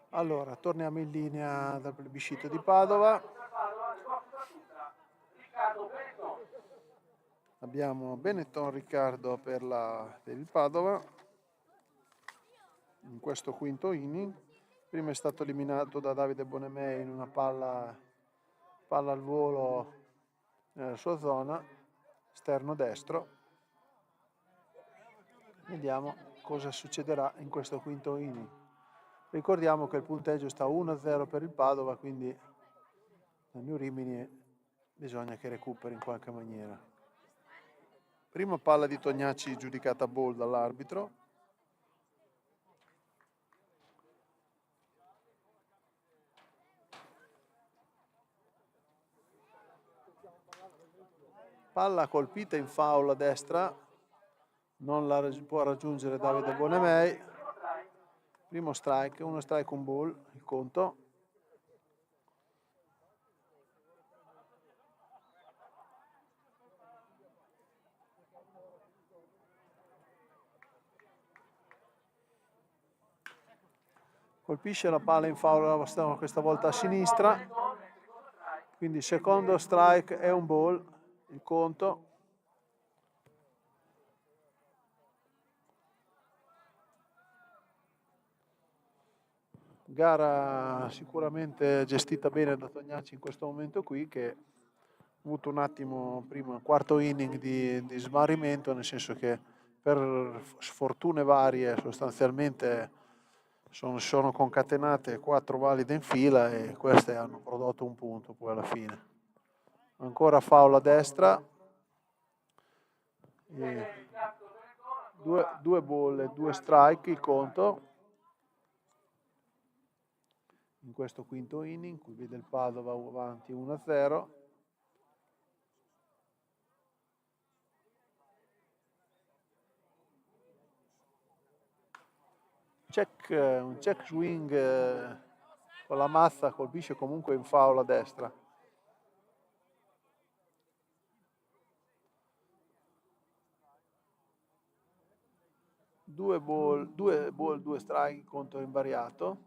Allora, torniamo in linea dal plebiscito di Padova. Abbiamo Benetton Riccardo per il Padova in questo quinto inning. Prima è stato eliminato da Davide Bonemei in una palla al volo nella sua zona, esterno destro. Vediamo cosa succederà in questo quinto inning. Ricordiamo che il punteggio sta 1-0 per il Padova, quindi la New Rimini bisogna che recuperi in qualche maniera. Prima palla di Tognacci giudicata ball dall'arbitro. Palla colpita in foul a destra, non la può raggiungere Davide Bonemei. Primo strike, uno strike, un ball, il conto. Colpisce la palla in foul questa volta a sinistra, quindi secondo strike è un ball, il conto. Gara sicuramente gestita bene da Tognacci in questo momento qui, che ha avuto un attimo prima, quarto inning di smarrimento, nel senso che per sfortune varie sostanzialmente sono concatenate 4 valide in fila e queste hanno prodotto un punto poi alla fine. Ancora foul a destra, due bolle, 2 strike il conto in questo quinto inning, qui vede il Padova avanti 1-0. Un check swing con la mazza, colpisce comunque in foul a destra. Due ball, due strike, conto invariato.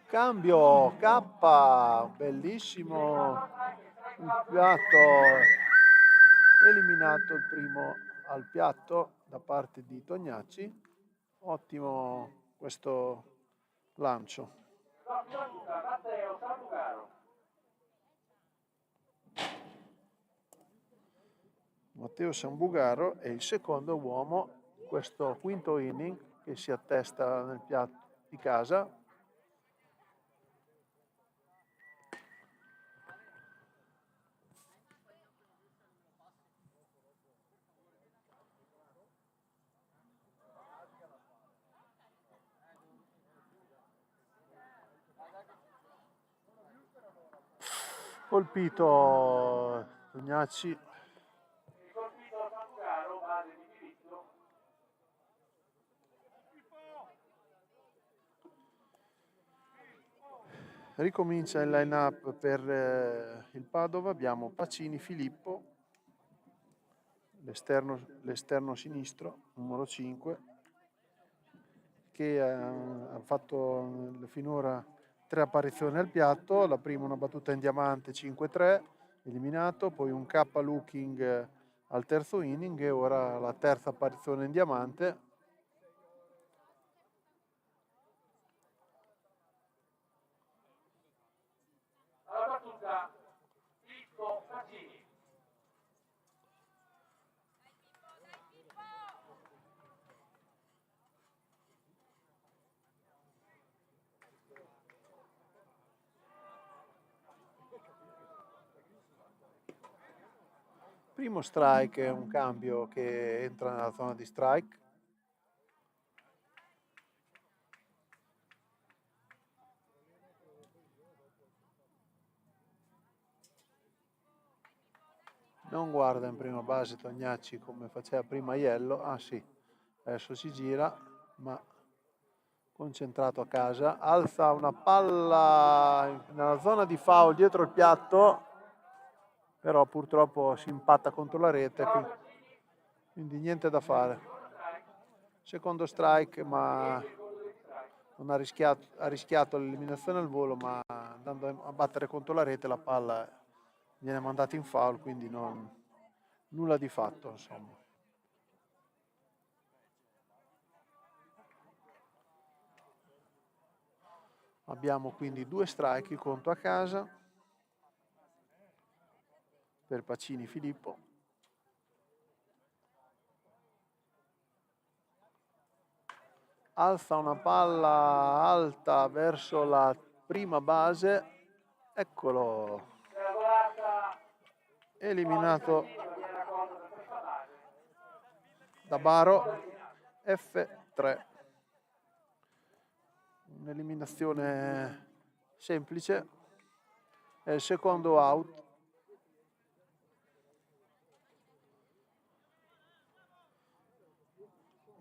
Cambio K, bellissimo il piatto, eliminato il primo al piatto da parte di Tognacci. Ottimo questo lancio. Matteo Sambugaro è il secondo uomo in questo quinto inning che si attesta nel piatto di casa. Colpito Tognacci. E colpito Samugaro, base di diritto. Ricomincia il line up per il Padova. Abbiamo Pacini Filippo, l'esterno sinistro, numero 5, che ha fatto finora 3 apparizioni al piatto. La prima una battuta in diamante 5-3, eliminato, poi un K looking al terzo inning e ora la terza apparizione in diamante. Alla battuta Filippo Pacini. Primo strike è un cambio che entra nella zona di strike. Non guarda in prima base Tognacci come faceva prima Iello. Ah sì, adesso si gira, ma concentrato a casa. Alza una palla nella zona di foul dietro il piatto, però purtroppo si impatta contro la rete, quindi niente da fare. Secondo strike, ma non ha rischiato l'eliminazione al volo, ma andando a battere contro la rete la palla viene mandata in foul, quindi nulla di fatto, insomma. Abbiamo quindi 2 strike, il conto a casa per Pacini Filippo. Alza una palla alta verso la prima base, eccolo, eliminato da Baro, F3. Un'eliminazione semplice, è il secondo out.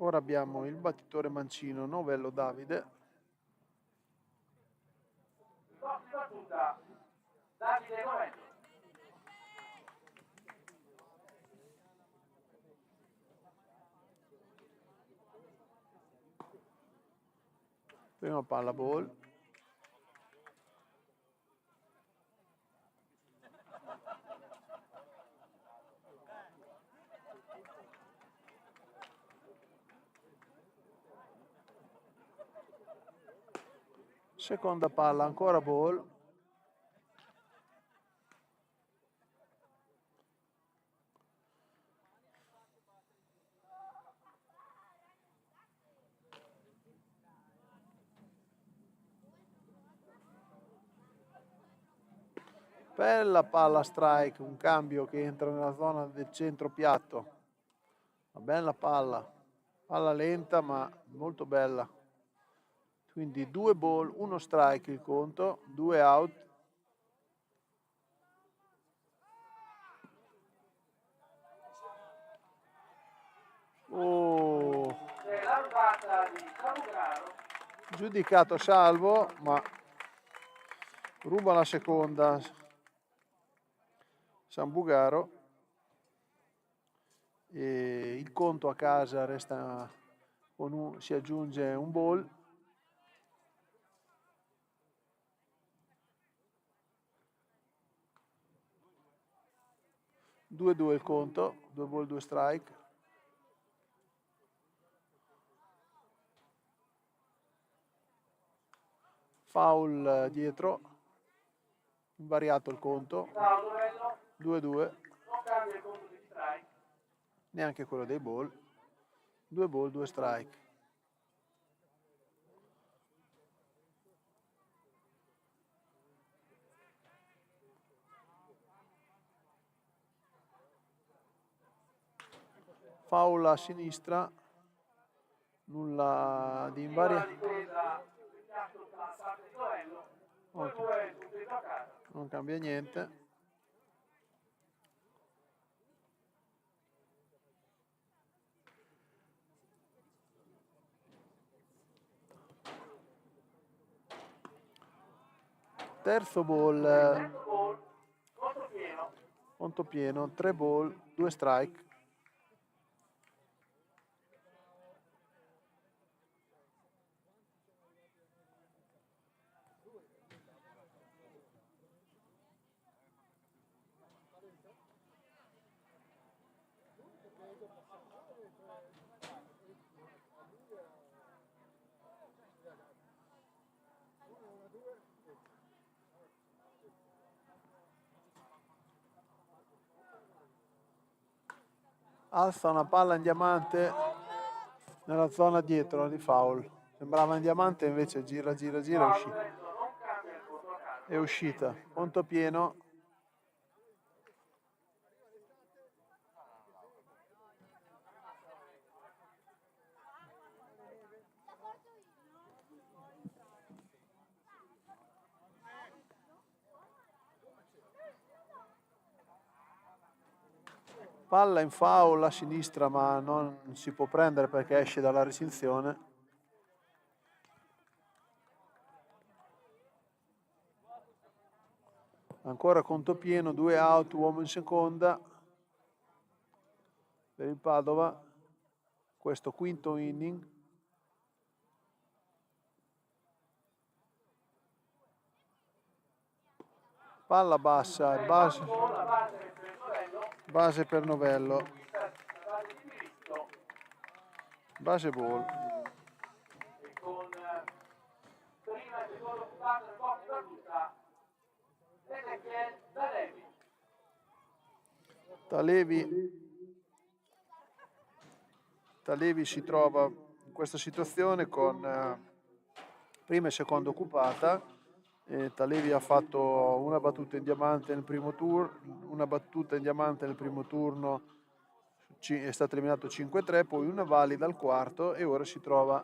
Ora abbiamo il battitore mancino Novello Davide. Battuta Davide Novello. Prima palla ball. Seconda palla ancora ball. Bella palla strike, un cambio che entra nella zona del centro piatto. Una bella palla lenta ma molto bella. Quindi 2 ball, 1 strike il conto, 2 out. Oh. La rubata di Samugaro. Giudicato salvo, ma ruba la seconda Sambugaro. E il conto a casa resta con si aggiunge un ball. Due il conto, 2 ball, 2 strike. Foul dietro, invariato il conto, 2-2. Non cambia il conto di strike. Neanche quello dei ball, 2 ball, 2 strike. Foul a sinistra, nulla di invariato. Difesa del piatto da parte di Novello. 2-2 subito a casa. non cambia niente. Terzo ball, Terzo ball, conto pieno, 3 ball, 2 strike. Alza una palla in diamante nella zona dietro di foul. Sembrava in diamante, invece gira, gira, gira, no, Lorenzo, non cambia il voto a caso. è uscita. Conto pieno. Palla in foul a sinistra, ma non si può prendere perché esce dalla recinzione. Ancora conto pieno, 2 out, uomo in seconda per il Padova. Questo quinto inning. Palla bassa, base per Novello. Base ball. E con prima e secondo occupato nel box battuta Ezechiel Talevi. Talevi si trova in questa situazione con prima e seconda occupata. Talevi ha fatto una battuta in diamante nel primo turno, una battuta in diamante nel primo turno, è stato eliminato 5-3, poi una valida al quarto e ora si trova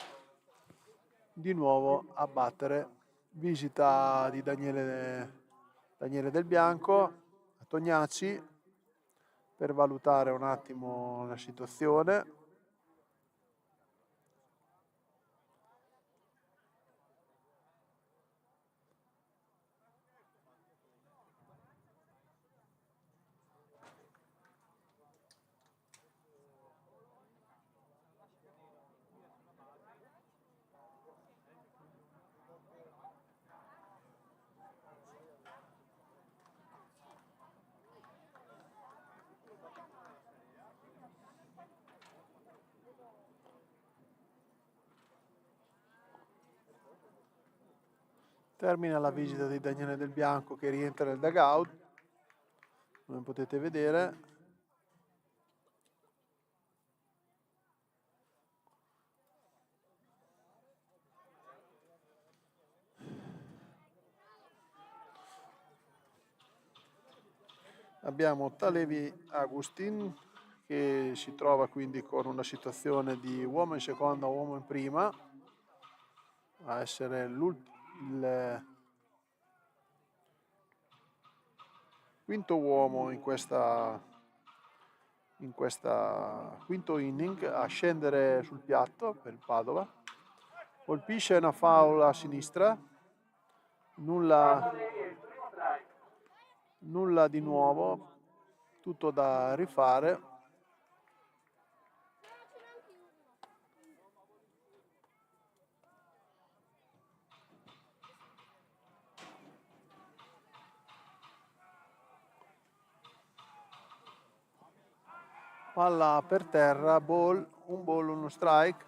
di nuovo a battere. Visita di Daniele Del Bianco a Tognacci per valutare un attimo la situazione. Termina la visita di Daniele Del Bianco che rientra nel dugout, come potete vedere. Abbiamo Talevi Agustin che si trova quindi con una situazione di uomo in seconda, uomo in prima, a essere il quinto uomo in questa quinto inning, a scendere sul piatto per il Padova. Colpisce una foul a sinistra, nulla di nuovo, tutto da rifare. Palla per terra, ball, un ball, uno strike.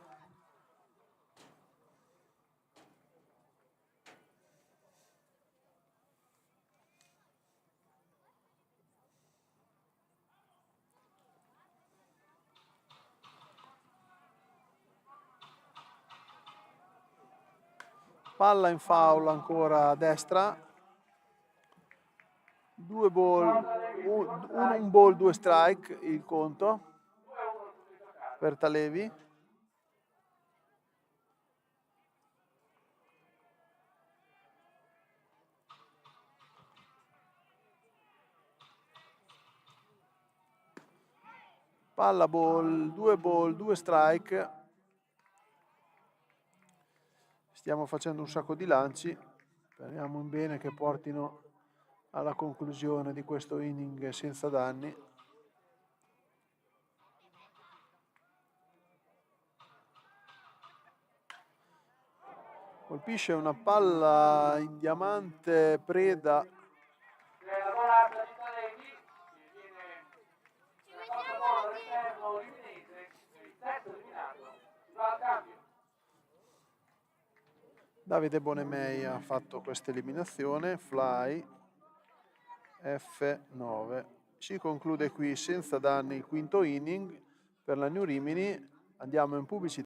Palla in foul ancora a destra. Due ball, un ball, due strike il conto per Talevi. Palla ball, 2 strike. Stiamo facendo un sacco di lanci. Speriamo in bene che portino alla conclusione di questo inning senza danni. Colpisce una palla in diamante preda. La volata di Talevi, che viene raccolta all'esterno liminese, il terzo eliminato, si va al cambio. Davide Bonemei ha fatto questa eliminazione, fly, F9. Si conclude qui senza danni il quinto inning per la New Rimini. Andiamo in pubblicità.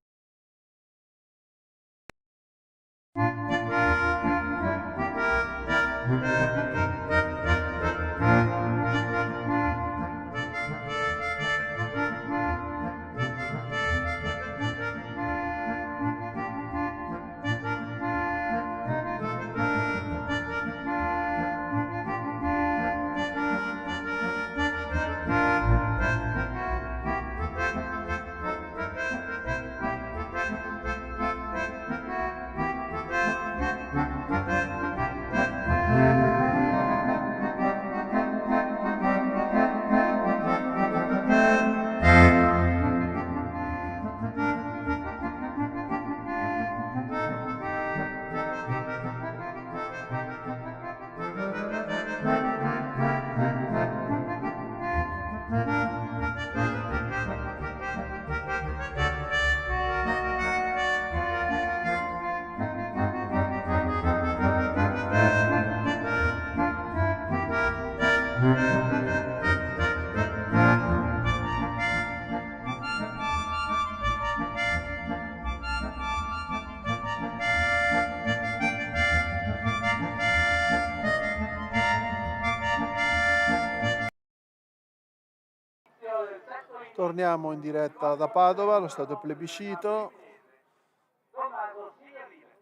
Torniamo in diretta da Padova, allo stadio plebiscito.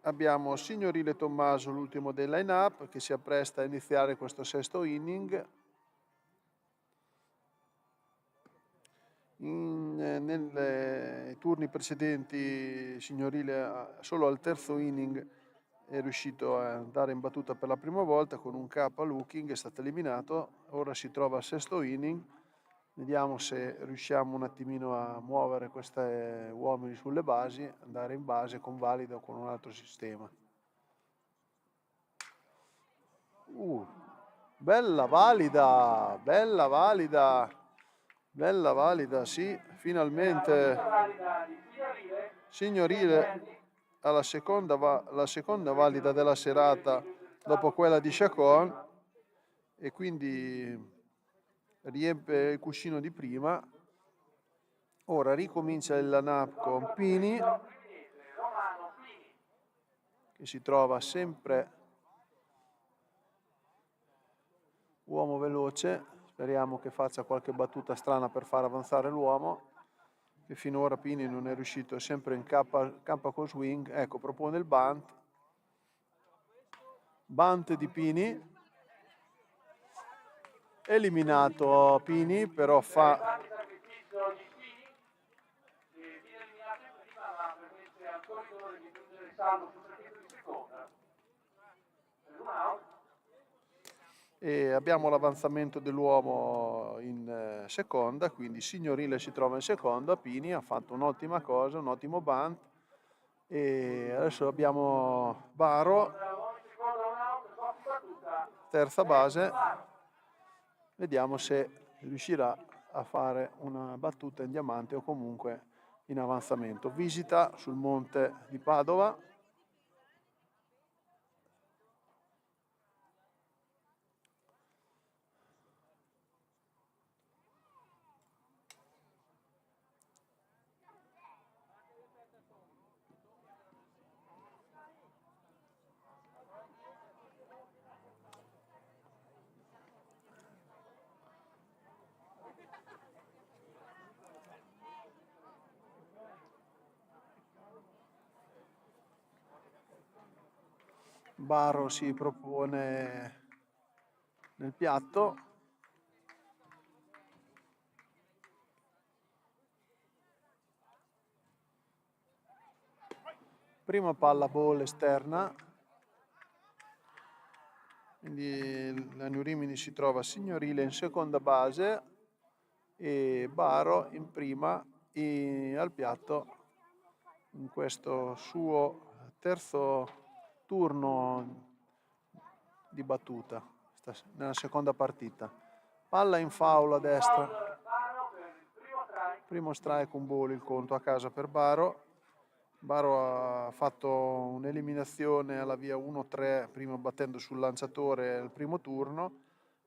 Abbiamo Signorile Tommaso, l'ultimo del line-up, che si appresta a iniziare questo sesto inning. Nei turni precedenti Signorile solo al terzo inning è riuscito a andare in battuta per la prima volta con un K looking, è stato eliminato. Ora si trova al sesto inning. Vediamo se riusciamo un attimino a muovere questi uomini sulle basi, andare in base con valida o con un altro sistema. Bella valida, bella valida, bella valida, sì, finalmente Signorile alla la seconda valida della serata dopo quella di Chacon, e quindi riempie il cuscino di prima. Ora ricomincia il line-up con Pini, che si trova sempre uomo veloce. Speriamo che faccia qualche battuta strana per far avanzare l'uomo, che finora Pini non è riuscito, è sempre in campa con swing. Ecco, propone il bunt di Pini, eliminato Pini, però fa e abbiamo l'avanzamento dell'uomo in seconda, quindi Signorile si trova in seconda. Pini ha fatto un'ottima cosa, un ottimo bunt, e adesso abbiamo Baro, terza base. Vediamo se riuscirà a fare una battuta in diamante o comunque in avanzamento. Visita sul monte di Padova. Baro si propone nel piatto. Prima palla ball esterna, quindi la New Rimini si trova Signorile in seconda base e Baro in prima al piatto in questo suo terzo turno di battuta nella seconda partita. Palla in foul a destra, primo strike, un ball, il conto a casa per Baro. Baro ha fatto un'eliminazione alla via 1-3 prima battendo sul lanciatore il primo turno.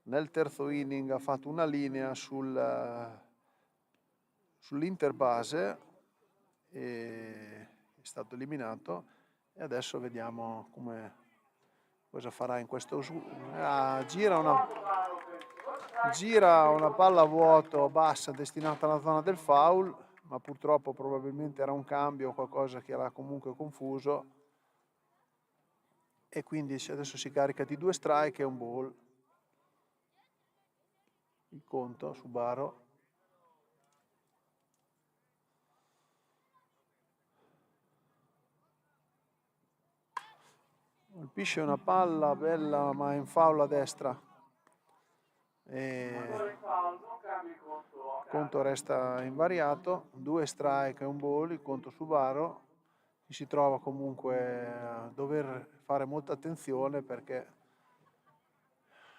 Nel terzo inning ha fatto una linea sull'interbase e è stato eliminato, e adesso vediamo cosa farà in questo gira una palla a vuoto bassa destinata alla zona del foul, ma purtroppo probabilmente era un cambio o qualcosa che l'ha comunque confuso, e quindi adesso si carica di 2 strike e un ball, il conto su Baro. Colpisce una palla bella ma in foul a destra e il conto resta invariato, 2 strike e un ball, il conto su Baro, che si trova comunque a dover fare molta attenzione perché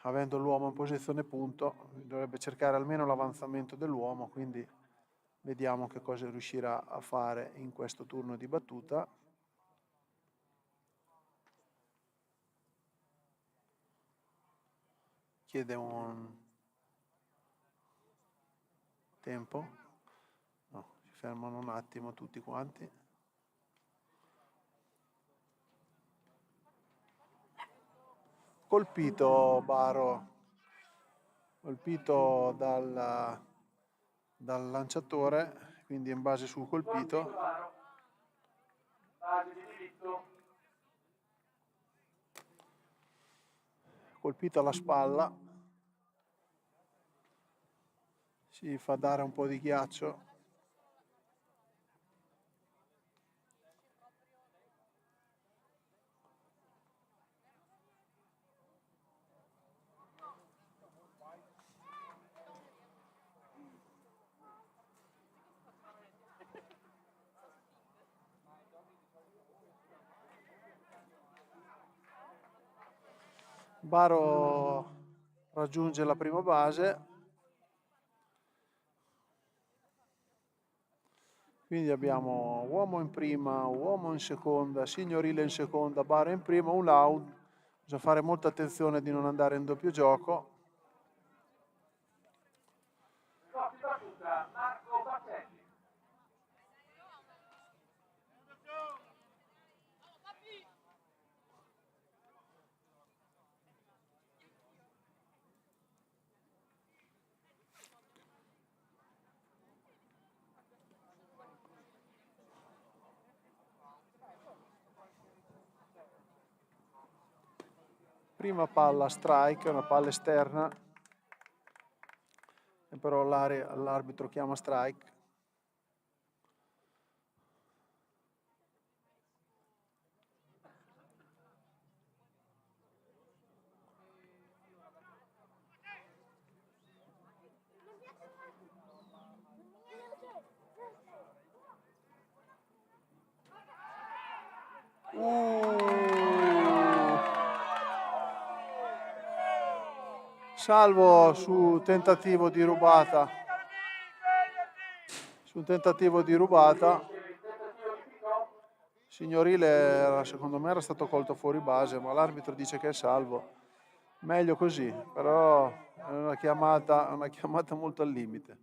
avendo l'uomo in posizione punto dovrebbe cercare almeno l'avanzamento dell'uomo, quindi vediamo che cosa riuscirà a fare in questo turno di battuta. Chiede un tempo, no, si fermano un attimo tutti quanti. Colpito Baro, colpito dal lanciatore, quindi in base sul colpito. Colpito alla spalla, si fa dare un po' di ghiaccio. Baro raggiunge la prima base, quindi abbiamo uomo in prima, uomo in seconda, Signorile in seconda, Baro in prima, un out. Bisogna fare molta attenzione di non andare in doppio gioco. Prima palla strike, una palla esterna, e però l'arbitro chiama strike. Salvo su tentativo di rubata. Signorile secondo me era stato colto fuori base, ma l'arbitro dice che è salvo. Meglio così, però è una chiamata molto al limite.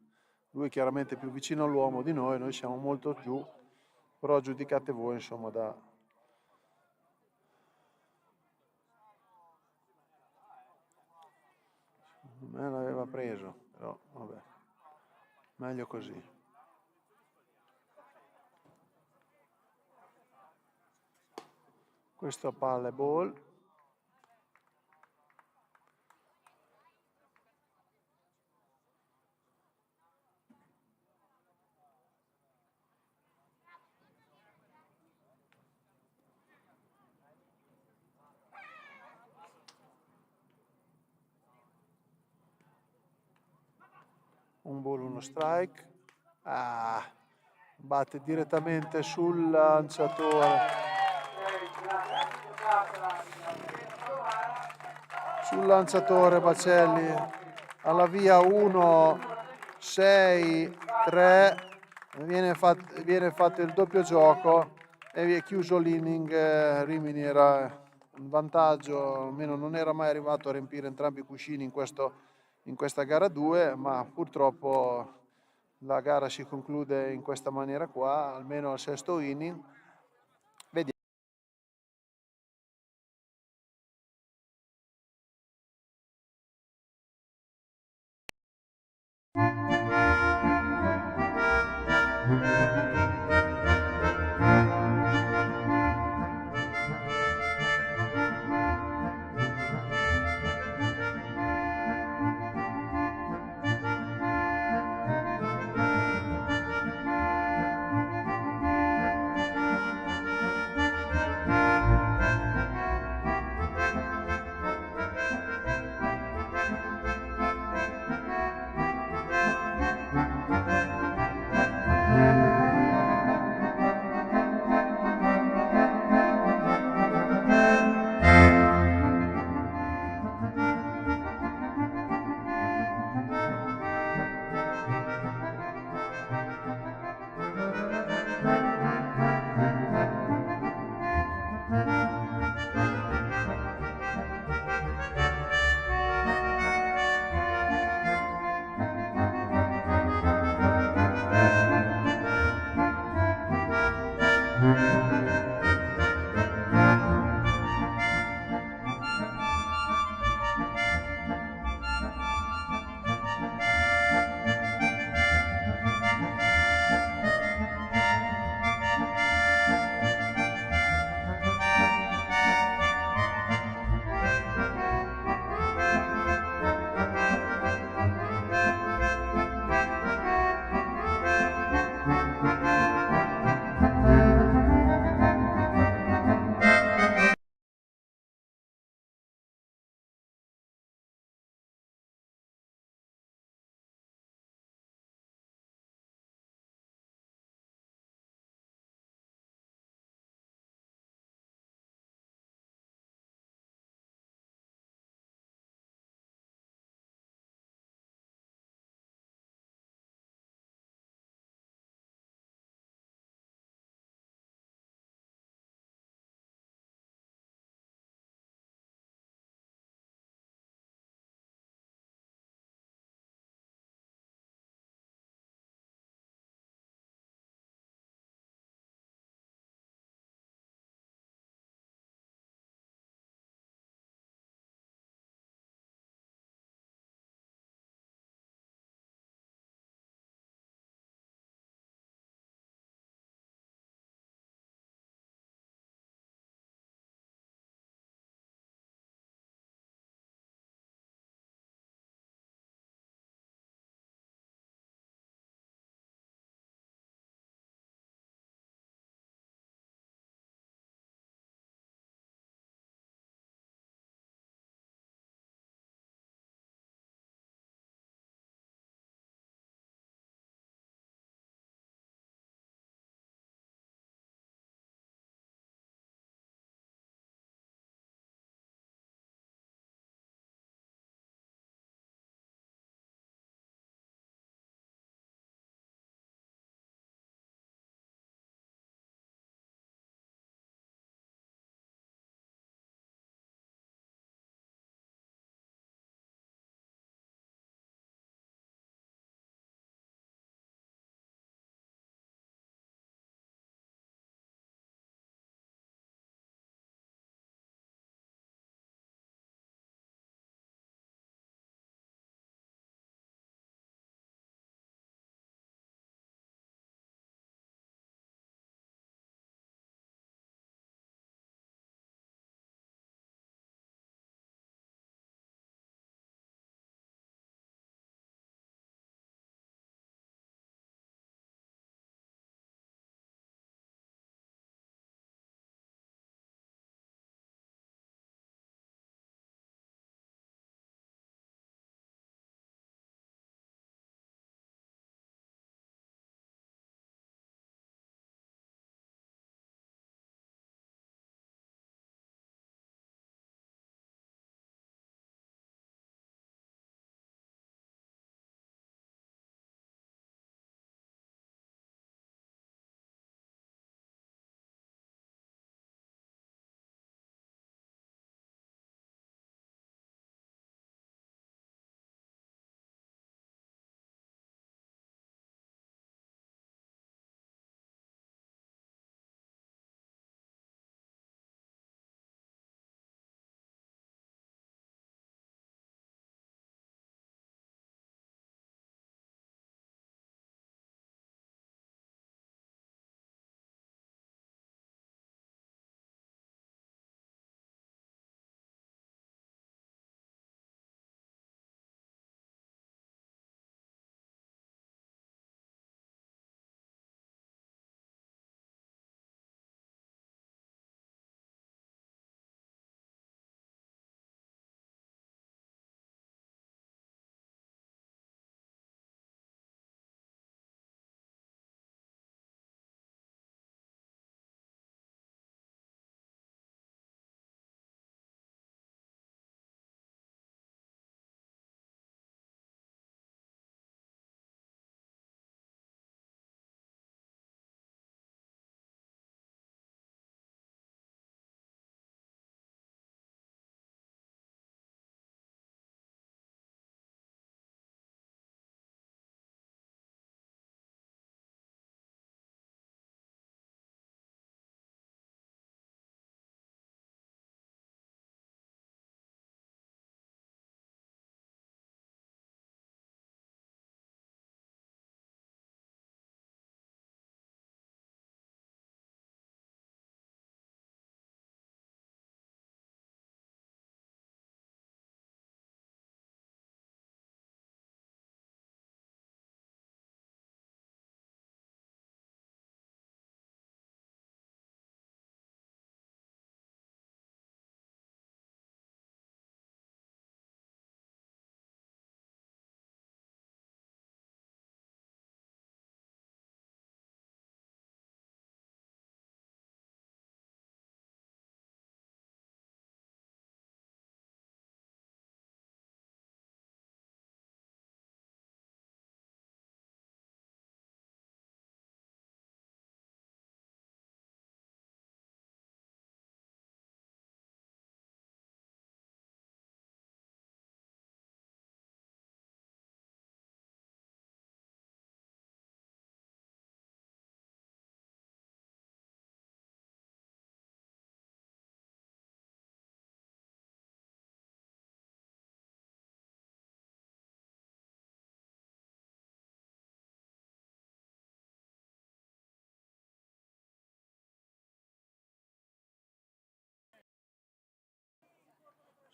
Lui è chiaramente più vicino all'uomo di noi siamo molto giù, però giudicate voi, insomma, me l'aveva preso, però vabbè, meglio così. Questo palla è ball. un ball, uno strike. Batte direttamente sul lanciatore. Sul lanciatore Bacelli alla via 1-6-3. Viene fatto il doppio gioco e vi è chiuso l'inning. Rimini era in vantaggio, almeno non era mai arrivato a riempire entrambi i cuscini in questa gara 2, ma purtroppo la gara si conclude in questa maniera qua, almeno al sesto inning. Vediamo.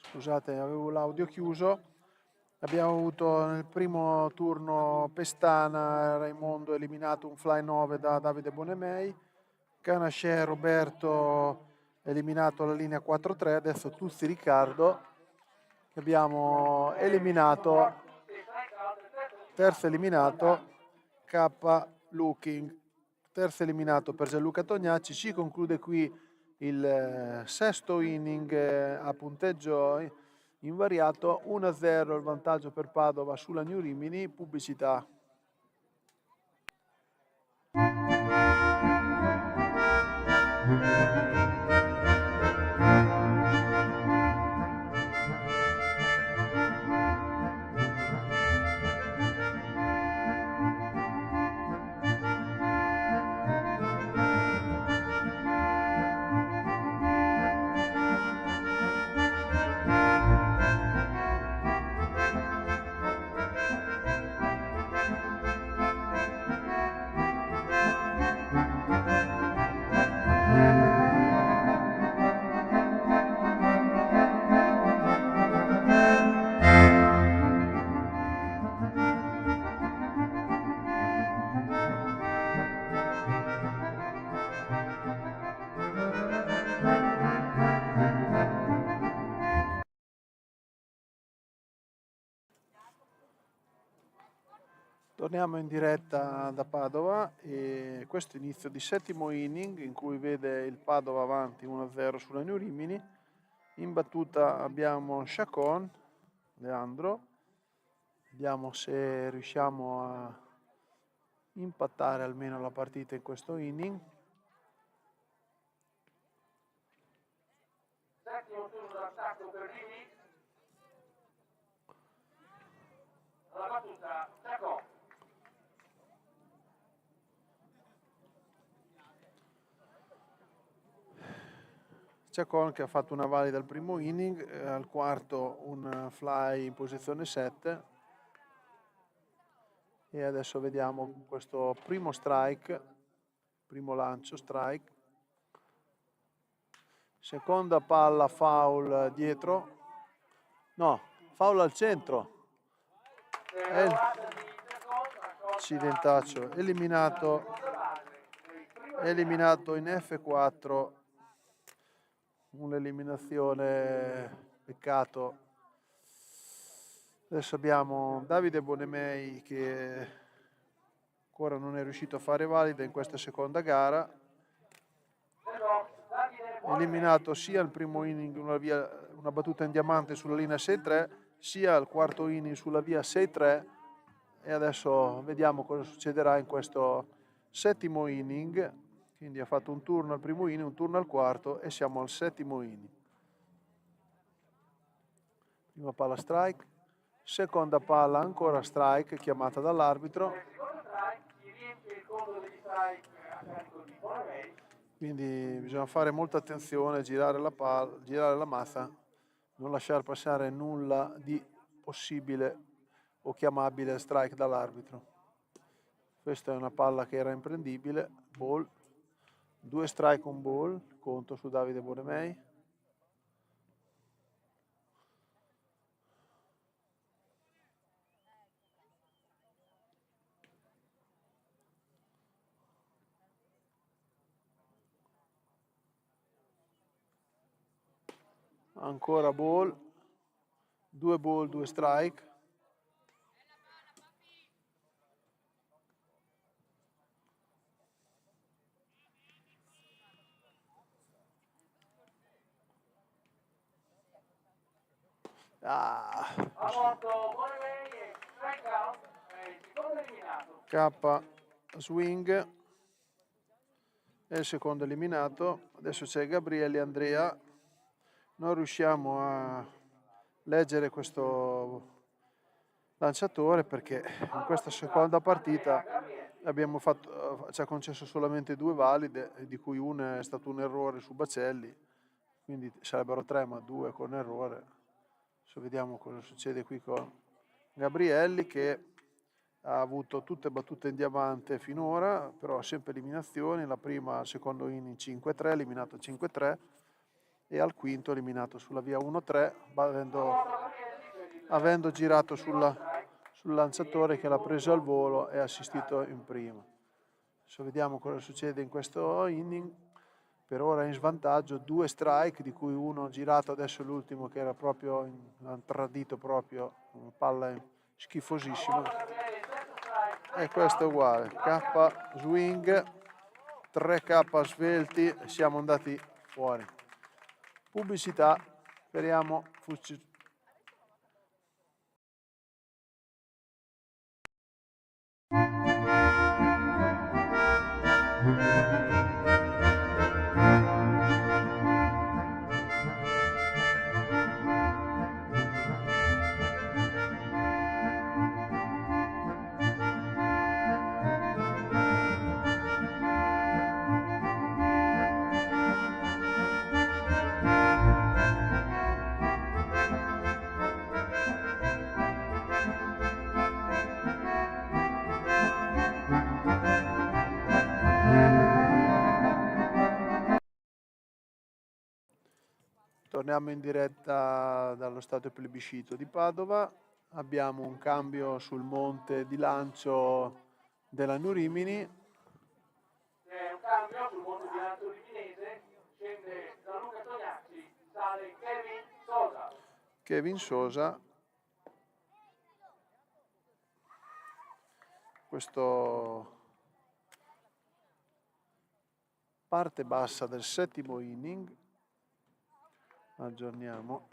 Scusate, avevo l'audio chiuso. Abbiamo avuto nel primo turno Pestana, Raimondo eliminato un fly 9 da Davide Bonemei, Canasce Roberto eliminato alla linea 4-3, adesso Tuzzi Riccardo che abbiamo eliminato, terzo eliminato K Looking, terzo eliminato per Gianluca Tognacci. Si conclude qui il sesto inning a punteggio invariato, 1-0 il vantaggio per Padova sulla New Rimini. Pubblicità. Torniamo in diretta da Padova e questo è inizio di settimo inning in cui vede il Padova avanti 1-0 sulla New Rimini. In battuta abbiamo Chacon, Leandro. Vediamo se riusciamo a impattare almeno la partita in questo inning. Settimo turno d'attacco per Rini. Alla battuta Giacomo. Chacon che ha fatto una valida al primo inning, al quarto un fly in posizione 7 e adesso vediamo questo primo strike, primo lancio strike, seconda palla foul dietro, no, foul al centro, accidentaccio, eliminato in F4, un'eliminazione, peccato. Adesso abbiamo Davide Bonemei che ancora non è riuscito a fare valida in questa seconda gara, eliminato sia al primo inning una battuta in diamante sulla linea 6-3, sia al quarto inning sulla via 6-3 e adesso vediamo cosa succederà in questo settimo inning. Quindi ha fatto un turno al primo inning, un turno al quarto e siamo al settimo inning. Prima palla strike, seconda palla ancora strike chiamata dall'arbitro. Quindi bisogna fare molta attenzione, girare la palla, girare la mazza, non lasciare passare nulla di possibile o chiamabile strike dall'arbitro. Questa è una palla che era imprendibile, ball, 2 strike un ball, conto su Davide Bonemei. Ancora ball, 2 strike. K swing è il secondo eliminato. Adesso c'è Gabriele Andrea. Non riusciamo a leggere questo lanciatore perché in questa seconda partita ci ha concesso solamente 2 valide, di cui una è stato un errore su Bacelli, quindi sarebbero 3 ma 2 con errore. Adesso vediamo cosa succede qui con Gabrielli che ha avuto tutte battute in diamante finora, però sempre eliminazioni, la prima al secondo inning 5-3, eliminato 5-3. e al quinto eliminato sulla via 1-3, avendo girato sul lanciatore che l'ha preso al volo e assistito in prima. Adesso vediamo cosa succede in questo inning. Per ora in svantaggio, 2 strike, di cui uno girato, adesso l'ultimo che era proprio, ha tradito proprio, una palla schifosissima. E questo è uguale, K swing, 3K svelti, e siamo andati fuori. Pubblicità, speriamo Torniamo in diretta dallo stadio plebiscito di Padova. Abbiamo un cambio sul monte di lancio della New Rimini. C'è un cambio sul monte di lancio riminese, scende Gianluca Tognacci, sale Kevin Sosa. Kevin Sosa, questo parte bassa del settimo inning. Aggiorniamo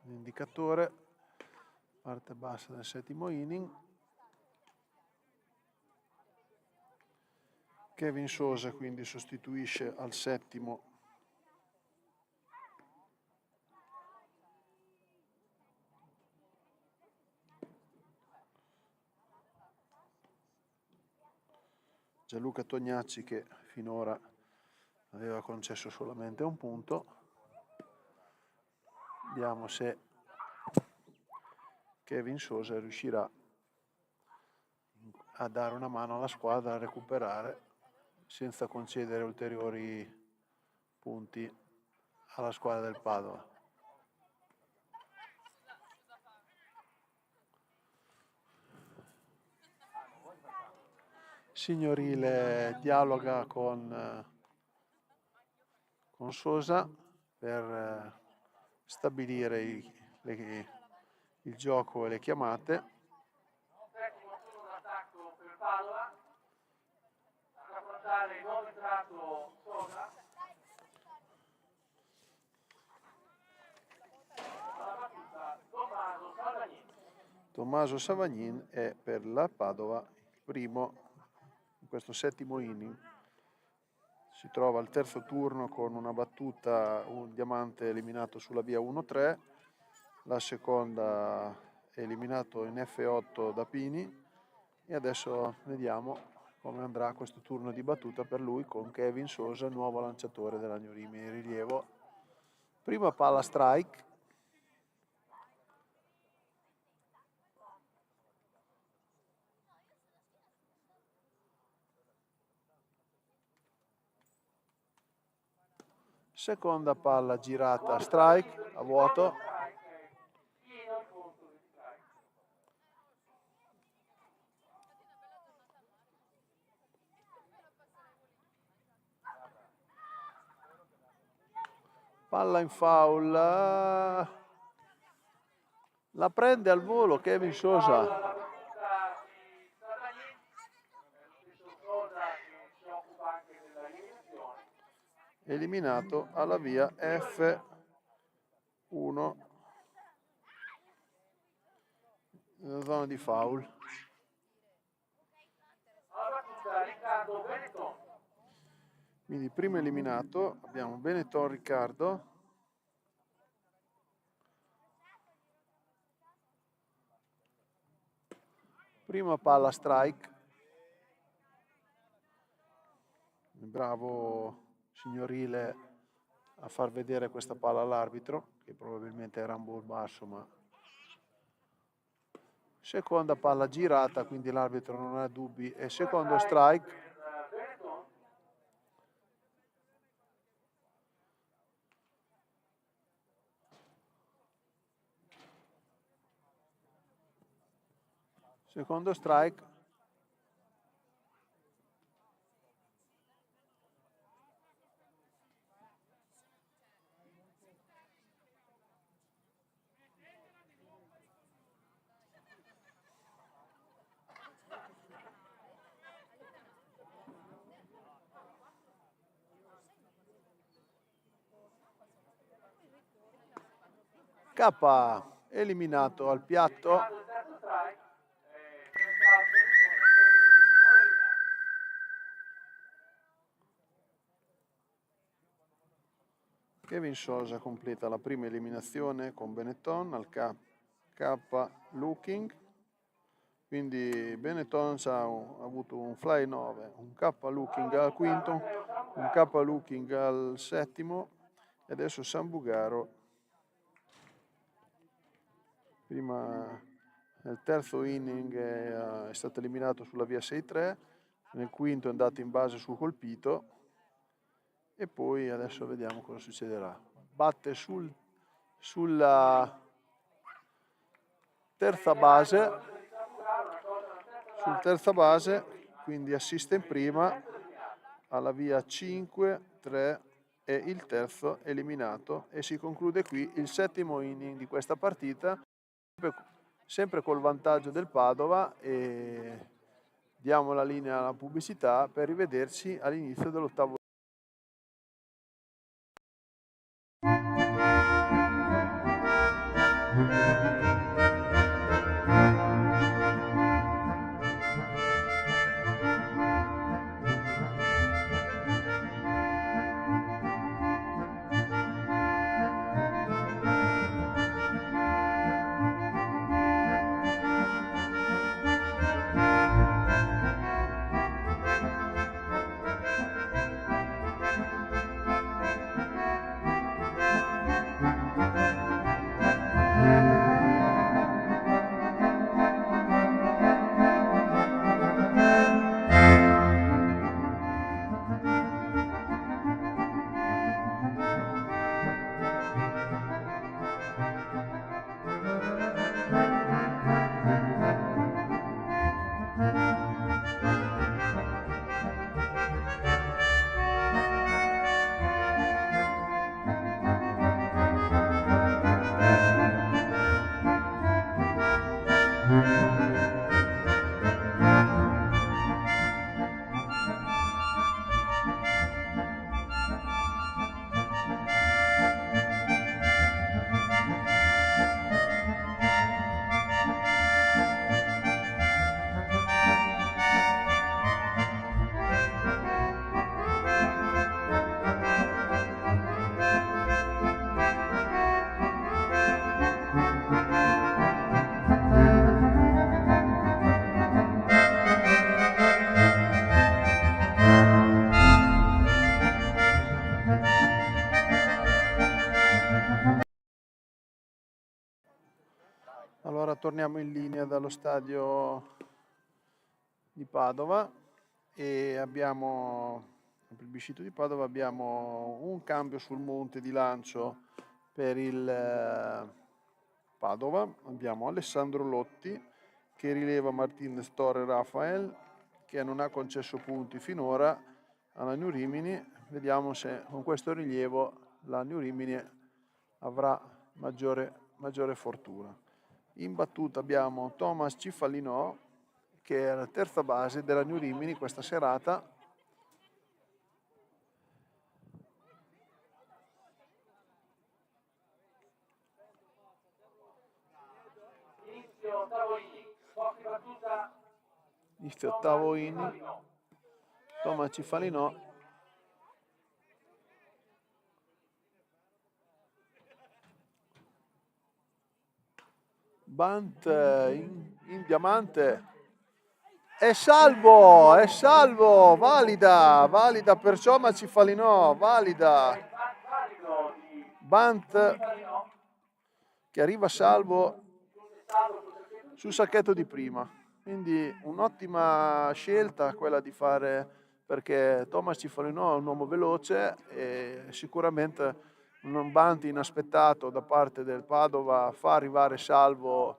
l'indicatore, parte bassa del settimo inning. Kevin Sosa quindi sostituisce al settimo Gianluca Tognacci, che finora aveva concesso solamente un punto. Vediamo se Kevin Sosa riuscirà a dare una mano alla squadra a recuperare senza concedere ulteriori punti alla squadra del Padova. Signorile dialoga con Sosa per stabilire il gioco e le chiamate. Settimo turno d'attacco per Padova, ad affrontare il nuovo entrato Sosa. Alla battuta Tommaso Savagnin. Tommaso Savagnin è per la Padova il primo in questo settimo inning. Si trova al terzo turno con una battuta, un diamante eliminato sulla via 1-3, la seconda è eliminato in F8 da Pini, e adesso vediamo come andrà questo turno di battuta per lui con Kevin Sosa, nuovo lanciatore della New Rimini. Rilievo, prima palla strike, seconda palla girata strike a vuoto. Palla in foul, la prende al volo Kevin Sosa. Eliminato alla via F1 nella zona di foul. Quindi primo eliminato abbiamo Benetton Riccardo, prima palla strike, bravo Signorile a far vedere questa palla all'arbitro, che probabilmente era un ball basso, ma seconda palla girata, quindi l'arbitro non ha dubbi, e secondo strike. Secondo strike. K eliminato al piatto. Il terzo strike, Benetton sono eliminati. Kevin Sosa completa la prima eliminazione con Benetton al K looking. Quindi Benetton ha avuto un fly 9, un K looking al quinto, un K looking al settimo e adesso Sambugaro. Prima nel terzo inning è stato eliminato sulla via 6-3, nel quinto è andato in base sul colpito e poi adesso vediamo cosa succederà. Batte sulla terza base, quindi assiste in prima alla via 5-3 e il terzo eliminato e si conclude qui il settimo inning di questa partita, sempre col vantaggio del Padova, e diamo la linea alla pubblicità per rivederci all'inizio dell'ottavo. Allora torniamo in linea dallo stadio di Padova e abbiamo, al plebiscito di Padova, abbiamo un cambio sul monte di lancio per il Padova. Abbiamo Alessandro Lotti che rileva Martinez Torre Rafael, che non ha concesso punti finora alla New Rimini. Vediamo se con questo rilievo la New Rimini avrà maggiore fortuna. In battuta abbiamo Thomas Cifallinò, che è la terza base della New Rimini questa serata. Inizio ottavo inning. Thomas Cifallinò. Bunt in diamante. È salvo, valida per Thomas Cifallinò, valida. Bunt che arriva salvo sul sacchetto di prima. Quindi un'ottima scelta quella di fare, perché Thomas Cifallinò è un uomo veloce e sicuramente un bunt inaspettato da parte del Padova fa arrivare salvo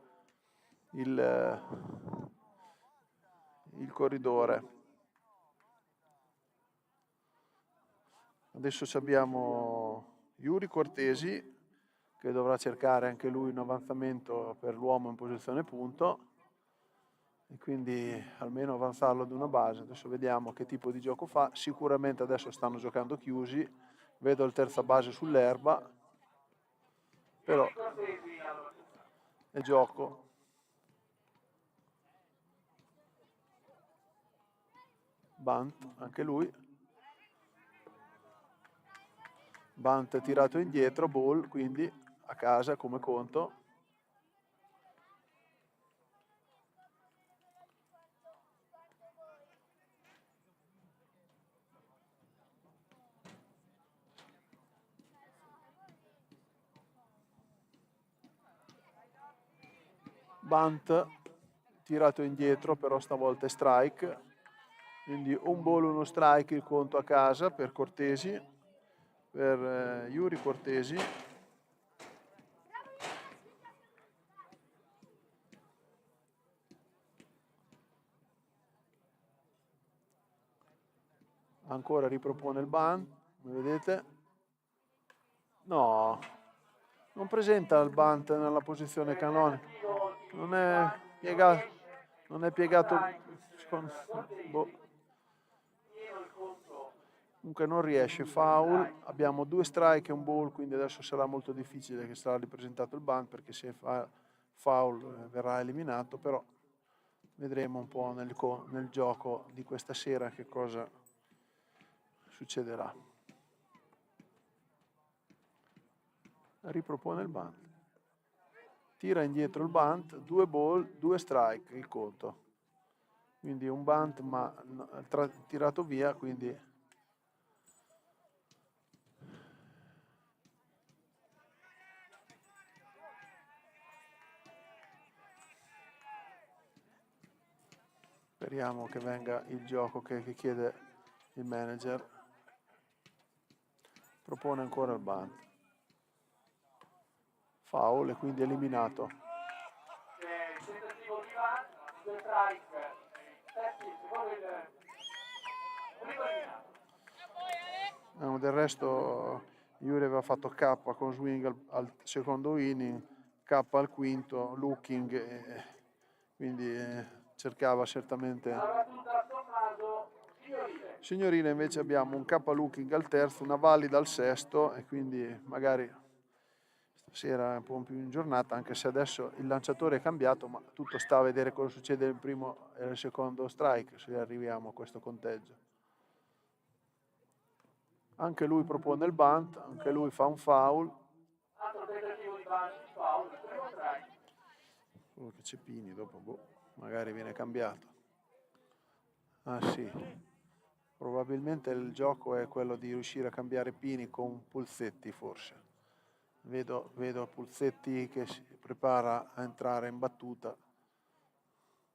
il corridore. Adesso abbiamo Yuri Cortesi che dovrà cercare anche lui un avanzamento per l'uomo in posizione punto e quindi almeno avanzarlo ad una base. Adesso vediamo che tipo di gioco fa. Sicuramente adesso stanno giocando chiusi, vedo il terza base sull'erba, però è gioco. Bunt, anche lui. Bunt tirato indietro, ball, quindi a casa come conto. Bunt tirato indietro, però stavolta è strike, quindi un ball, uno strike, il conto a casa per Cortesi, per Yuri Cortesi. Ancora ripropone il bunt, come vedete. No, non presenta il bunt nella posizione canonica, non è piegato, boh. Comunque non riesce, foul, abbiamo 2 strike e un ball, quindi adesso sarà molto difficile che sarà ripresentato il bunt perché se fa foul verrà eliminato, però vedremo un po' nel gioco di questa sera che cosa succederà. Ripropone il bunt, tira indietro il bunt, 2 ball, 2 strike il conto, quindi un bunt ma tirato via, quindi speriamo che venga il gioco che chiede il manager. Propone ancora il bunt, foul e quindi eliminato. Tentativo di bunt, 2 strike, secondo il primo eliminato. Del resto Yuri aveva fatto K con swing al secondo inning, K al quinto, looking, quindi cercava certamente. Signorile invece abbiamo un K looking al terzo, una valida al sesto e quindi magari stasera è un po' più in giornata, anche se adesso il lanciatore è cambiato, ma tutto sta a vedere cosa succede nel primo e nel secondo strike se arriviamo a questo conteggio. Anche lui propone il bunt, anche lui fa un foul. Altro tentativo di bunt, foul, primo strike. Solo che c'è Pini dopo, magari viene cambiato. Ah sì, probabilmente il gioco è quello di riuscire a cambiare Pini con Pulsetti forse. Vedo Pulsetti che si prepara a entrare in battuta.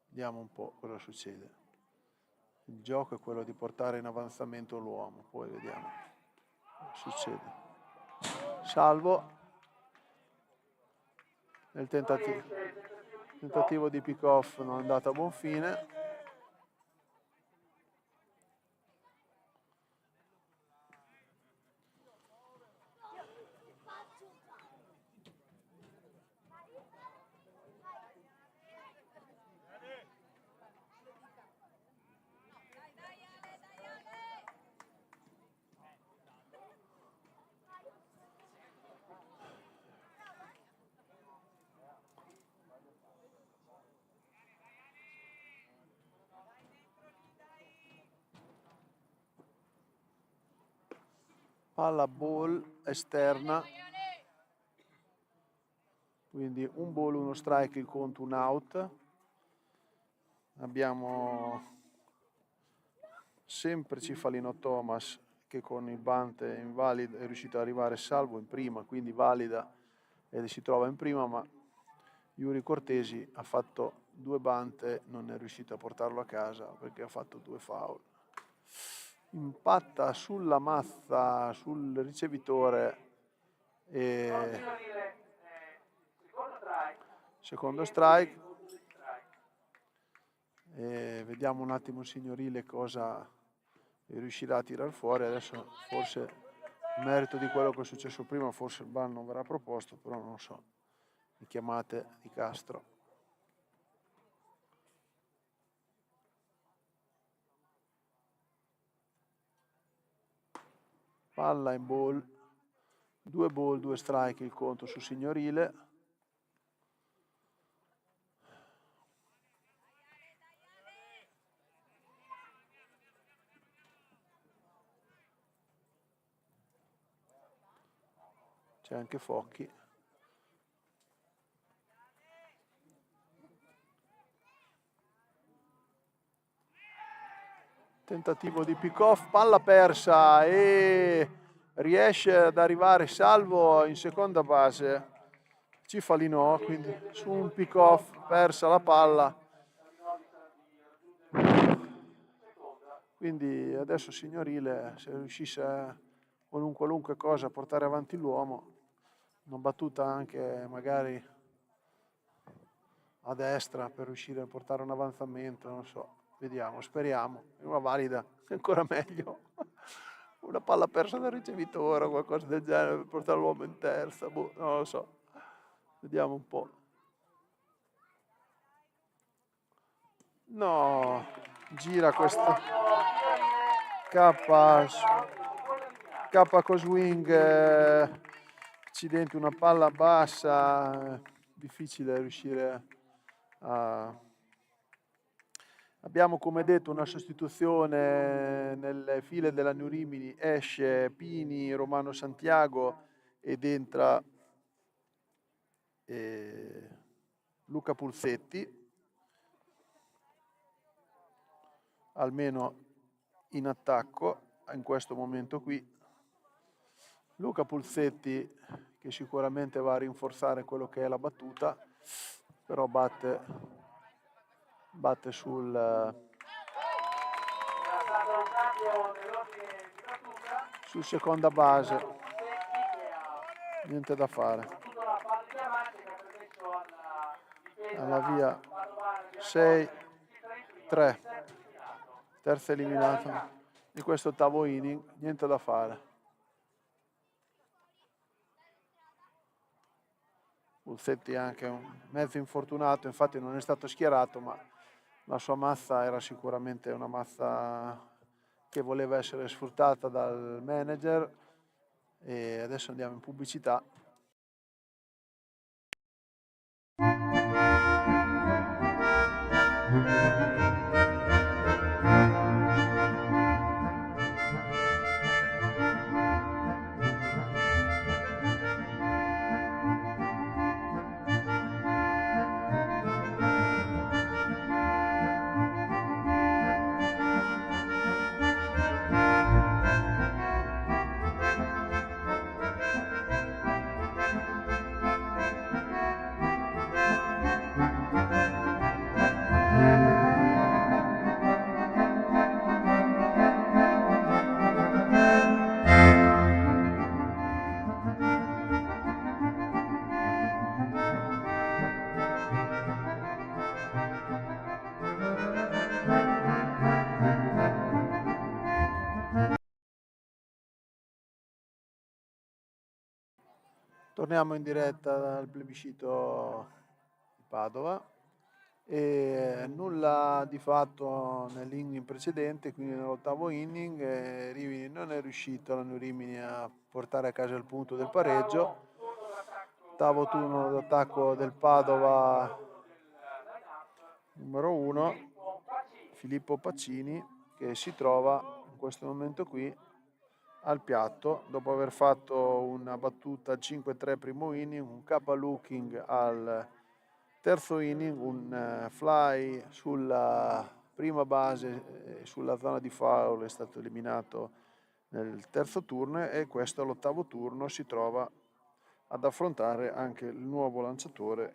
Vediamo un po' cosa succede. Il gioco è quello di portare in avanzamento l'uomo, poi vediamo cosa succede. Salvo nel tentativo di pick-off non è andato a buon fine. Palla ball esterna, quindi un ball, uno strike, il conto, un out. Abbiamo sempre Cifalino Thomas che con il bunt invalido è riuscito ad arrivare salvo in prima, quindi valida ed si trova in prima, ma Yuri Cortesi ha fatto 2 bunt e non è riuscito a portarlo a casa perché ha fatto 2 foul. Impatta sulla mazza, sul ricevitore e secondo strike. E vediamo un attimo il signorile cosa riuscirà a tirar fuori. Adesso forse in merito di quello che è successo prima, forse il ban non verrà proposto, però non so, mi chiamate di Castro. Palla in ball, 2 strike il conto su signorile. C'è anche Focchi. Tentativo di pick-off, palla persa e riesce ad arrivare salvo in seconda base. Cifalino, quindi su un pick-off persa la palla. Quindi adesso signorile, se riuscisse con un qualunque cosa a portare avanti l'uomo, una battuta anche magari a destra per riuscire a portare un avanzamento, non so, vediamo, speriamo. Una valida, ancora meglio. Una palla persa dal ricevitore o qualcosa del genere per portare l'uomo in terza, boh, non lo so. Vediamo un po'. No, gira questo K coswing, accidenti, una palla bassa, difficile riuscire a... Abbiamo come detto una sostituzione nelle file della New Rimini, esce Pini, Romano Santiago ed entra Luca Pulsetti, almeno in attacco in questo momento qui. Luca Pulsetti che sicuramente va a rinforzare quello che è la battuta, però batte sul seconda base, niente da fare. Alla via 6-3, terza eliminata di questo ottavo inning, niente da fare. Pulsetti anche un mezzo infortunato, infatti non è stato schierato, ma la sua mazza era sicuramente una mazza che voleva essere sfruttata dal manager. E adesso andiamo in pubblicità. Torniamo in diretta dal plebiscito di Padova e nulla di fatto nell'inning precedente, quindi nell'ottavo inning Rimini non è riuscito, la New Rimini, a portare a casa il punto del pareggio. Ottavo turno d'attacco del Padova numero 1, Filippo Pacini, che si trova in questo momento qui al piatto dopo aver fatto una battuta al 5-3 primo inning, un kappa looking al terzo inning, un fly sulla prima base, sulla zona di foul, è stato eliminato nel terzo turno e questo all'ottavo turno si trova ad affrontare anche il nuovo lanciatore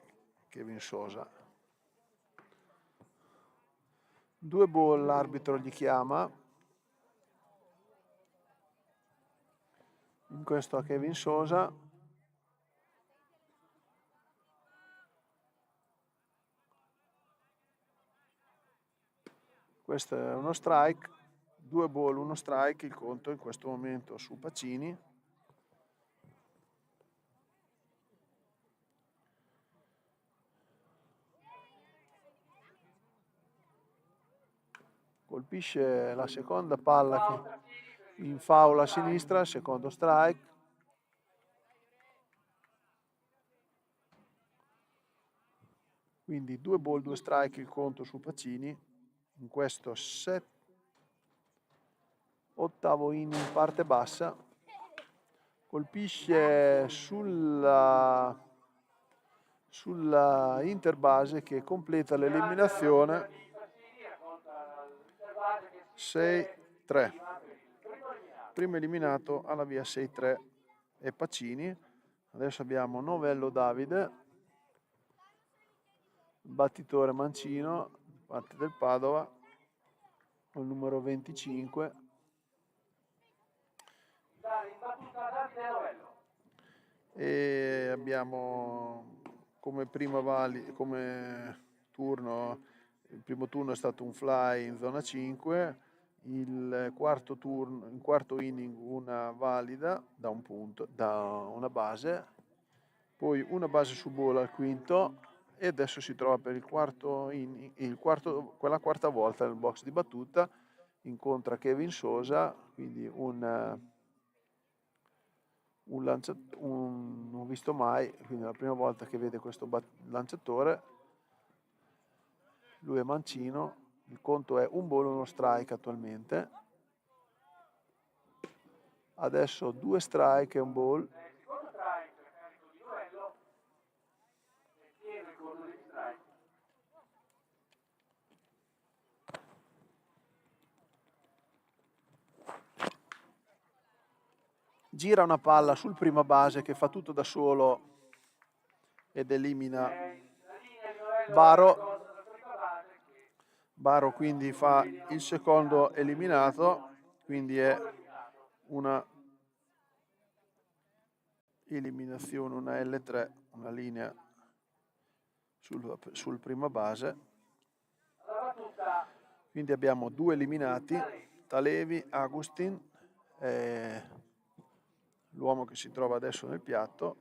Kevin Sosa. 2 ball, l'arbitro gli chiama. In questo a Kevin Sosa. Questo è uno strike, 2 ball, 1 strike, il conto in questo momento su Pacini. Colpisce la seconda palla che in foul a sinistra, secondo strike. Quindi 2 ball, 2 strike il conto su Pacini in questo ottavo inning parte bassa. Colpisce sulla interbase che completa l'eliminazione 6-3. Primo eliminato alla via 6-3 è Pacini. Adesso abbiamo Novello Davide, battitore mancino, parte del Padova, col numero 25. E abbiamo come turno, il primo turno è stato un fly in zona 5, in quarto inning una valida da un punto, da una base, poi una base su bola al quinto e adesso si trova per il quarto inning, quella quarta volta nel box di battuta, incontra Kevin Sosa, quindi non visto mai, quindi è la prima volta che vede questo lanciatore. Lui è mancino, il conto è un ball, uno strike attualmente. Adesso 2 strike e un ball. Gira una palla sul prima base che fa tutto da solo ed elimina Baro. Baro quindi fa il secondo eliminato, quindi è una eliminazione, una L3, una linea sul prima base. Quindi abbiamo 2 eliminati, Talevi, Agustin, l'uomo che si trova adesso nel piatto.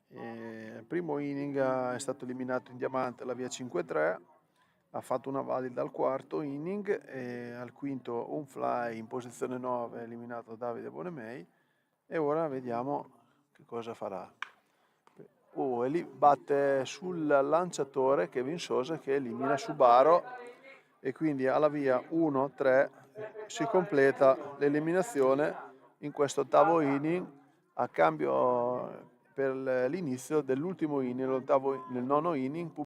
Il primo inning è stato eliminato in diamante alla via 5-3, ha fatto una valida al quarto inning e al quinto un fly in posizione 9 eliminato Davide Bonemei e ora vediamo che cosa farà. E lì batte sul lanciatore Kevin Sosa che elimina Subaro e quindi alla via 1-3 si completa l'eliminazione in questo ottavo inning a cambio per l'inizio dell'ultimo inning, nel nono inning.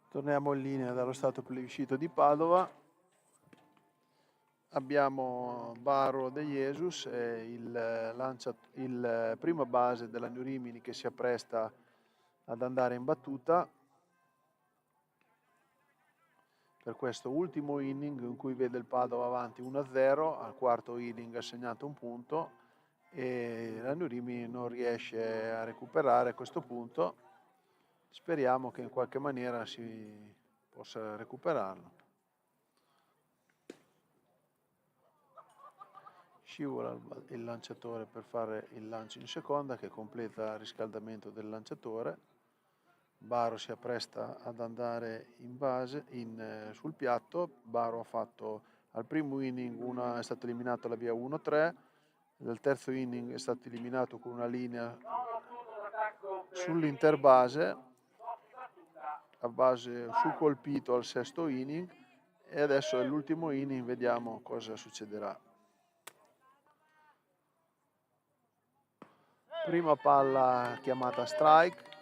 Torniamo in linea dallo stato plebiscito di Padova. Abbiamo Baro De Jesus, il prima base della New Rimini che si appresta ad andare in battuta per questo ultimo inning in cui vede il Padova avanti 1-0, al quarto inning ha segnato un punto e la New Rimini non riesce a recuperare questo punto. Speriamo che in qualche maniera si possa recuperarlo. Scivola il lanciatore per fare il lancio in seconda che completa il riscaldamento del lanciatore. Baro si appresta ad andare in base sul piatto. Baro ha fatto al primo inning è stato eliminato alla via 1-3, nel terzo inning è stato eliminato con una linea sull'interbase a base su colpito al sesto inning e adesso è l'ultimo inning, vediamo cosa succederà. Prima palla chiamata strike.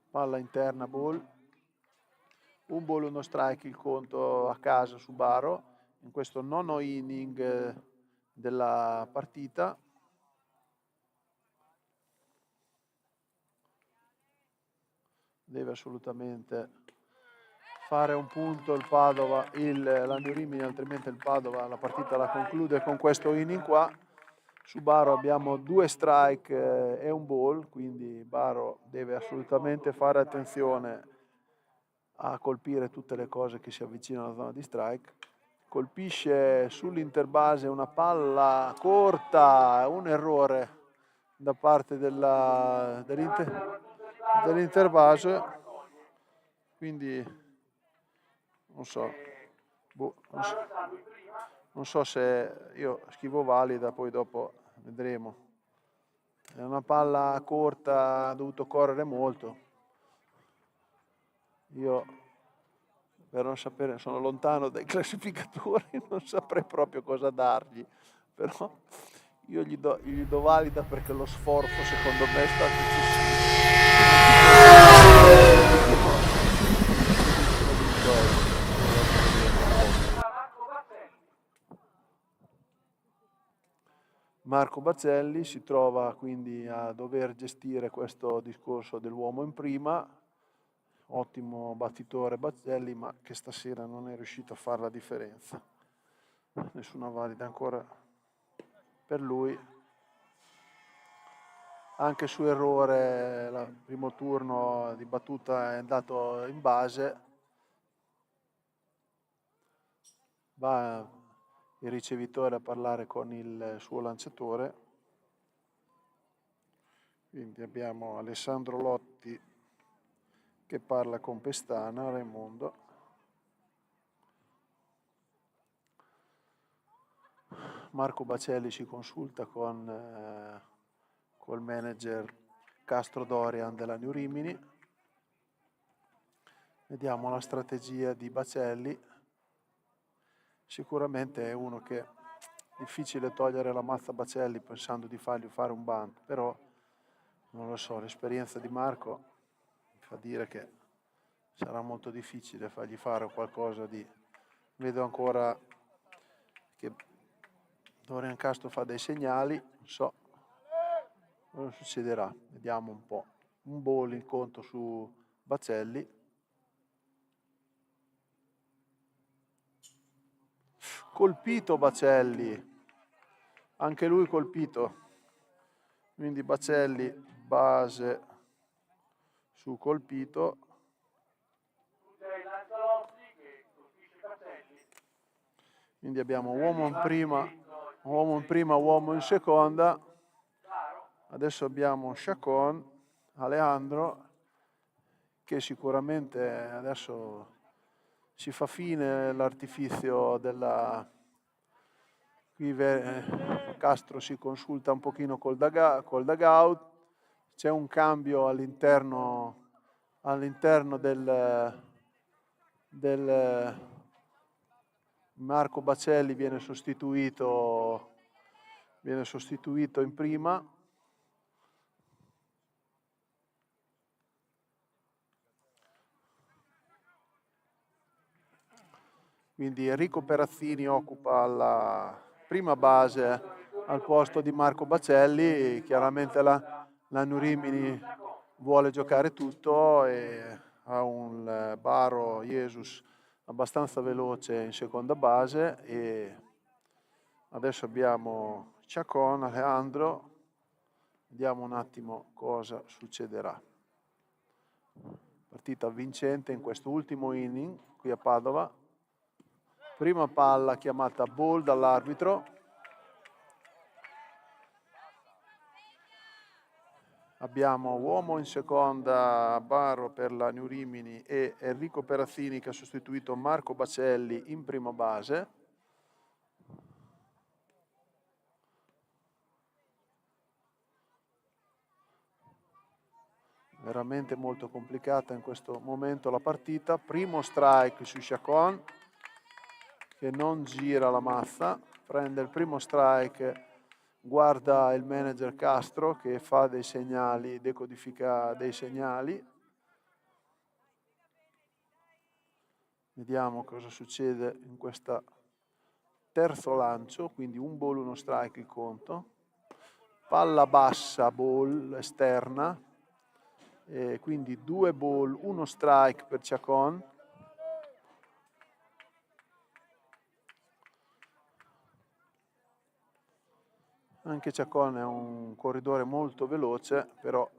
Palla interna, ball. Un ball, uno strike il conto a casa su Baro in questo nono inning della partita. Deve assolutamente fare un punto il Padova, la New Rimini, altrimenti il Padova la partita la conclude con questo inning qua. Su Baro abbiamo 2 strike e un ball, quindi Baro deve assolutamente fare attenzione a colpire tutte le cose che si avvicinano alla zona di strike. Colpisce sull'interbase una palla corta, un errore da parte dell'interbase, quindi non so, non so se io scrivo valida, poi dopo vedremo. È una palla corta, ha dovuto correre molto. Io, per non sapere, sono lontano dai classificatori, non saprei proprio cosa dargli, però io gli do valida perché lo sforzo secondo me è stato eccessivo. Marco Bazzelli si trova quindi a dover gestire questo discorso dell'uomo in prima. Ottimo battitore Bazzelli, ma che stasera non è riuscito a fare la differenza. Nessuna valida ancora per lui. Anche su errore, il primo turno di battuta è andato in base. Va il ricevitore a parlare con il suo lanciatore. Quindi abbiamo Alessandro Lotti che parla con Pestana, Raimondo. Marco Bacelli si consulta con col manager Castro Dorian della New Rimini. Vediamo la strategia di Bacelli. Sicuramente è uno che è difficile togliere la mazza Bacelli pensando di fargli fare un bunt, però non lo so, l'esperienza di Marco fa dire che sarà molto difficile fargli fare qualcosa di... Vedo ancora che Dorian Castro fa dei segnali, non so cosa succederà, vediamo un po'. Un ball in conto su Bacelli. Colpito Bacelli, anche lui colpito, quindi Bacelli base su colpito. Quindi abbiamo uomo in prima, uomo in seconda. Adesso abbiamo Chacon, Alejandro, che sicuramente adesso si fa fine l'artifizio della... Qui Castro si consulta un pochino col dugout, c'è un cambio all'interno del Marco Bacelli viene sostituito in prima. Quindi Enrico Perazzini occupa la prima base al posto di Marco Bacelli. Chiaramente la New Rimini vuole giocare tutto e ha un Baro Jesus abbastanza veloce in seconda base e adesso abbiamo Chacon, Alejandro. Vediamo un attimo cosa succederà. Partita vincente in questo ultimo inning qui a Padova. Prima palla chiamata ball dall'arbitro. Abbiamo uomo in seconda, Barro per la New Rimini e Enrico Perazzini che ha sostituito Marco Bacelli in prima base. Veramente molto complicata in questo momento la partita. Primo strike su Chacon che non gira la mazza, prende il primo strike, guarda il manager Castro che fa dei segnali, decodifica dei segnali. Vediamo cosa succede in questo terzo lancio, quindi un ball, uno strike il conto. Palla bassa, ball esterna, e quindi 2 ball, 1 strike per Chacon. Anche Chacon è un corridore molto veloce, però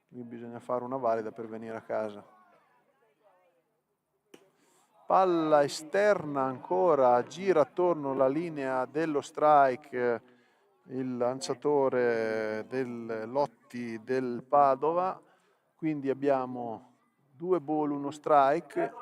qui bisogna fare una valida per venire a casa. Palla esterna ancora, gira attorno alla linea dello strike il lanciatore del Lotti del Padova, quindi abbiamo 2 ball, 1 strike,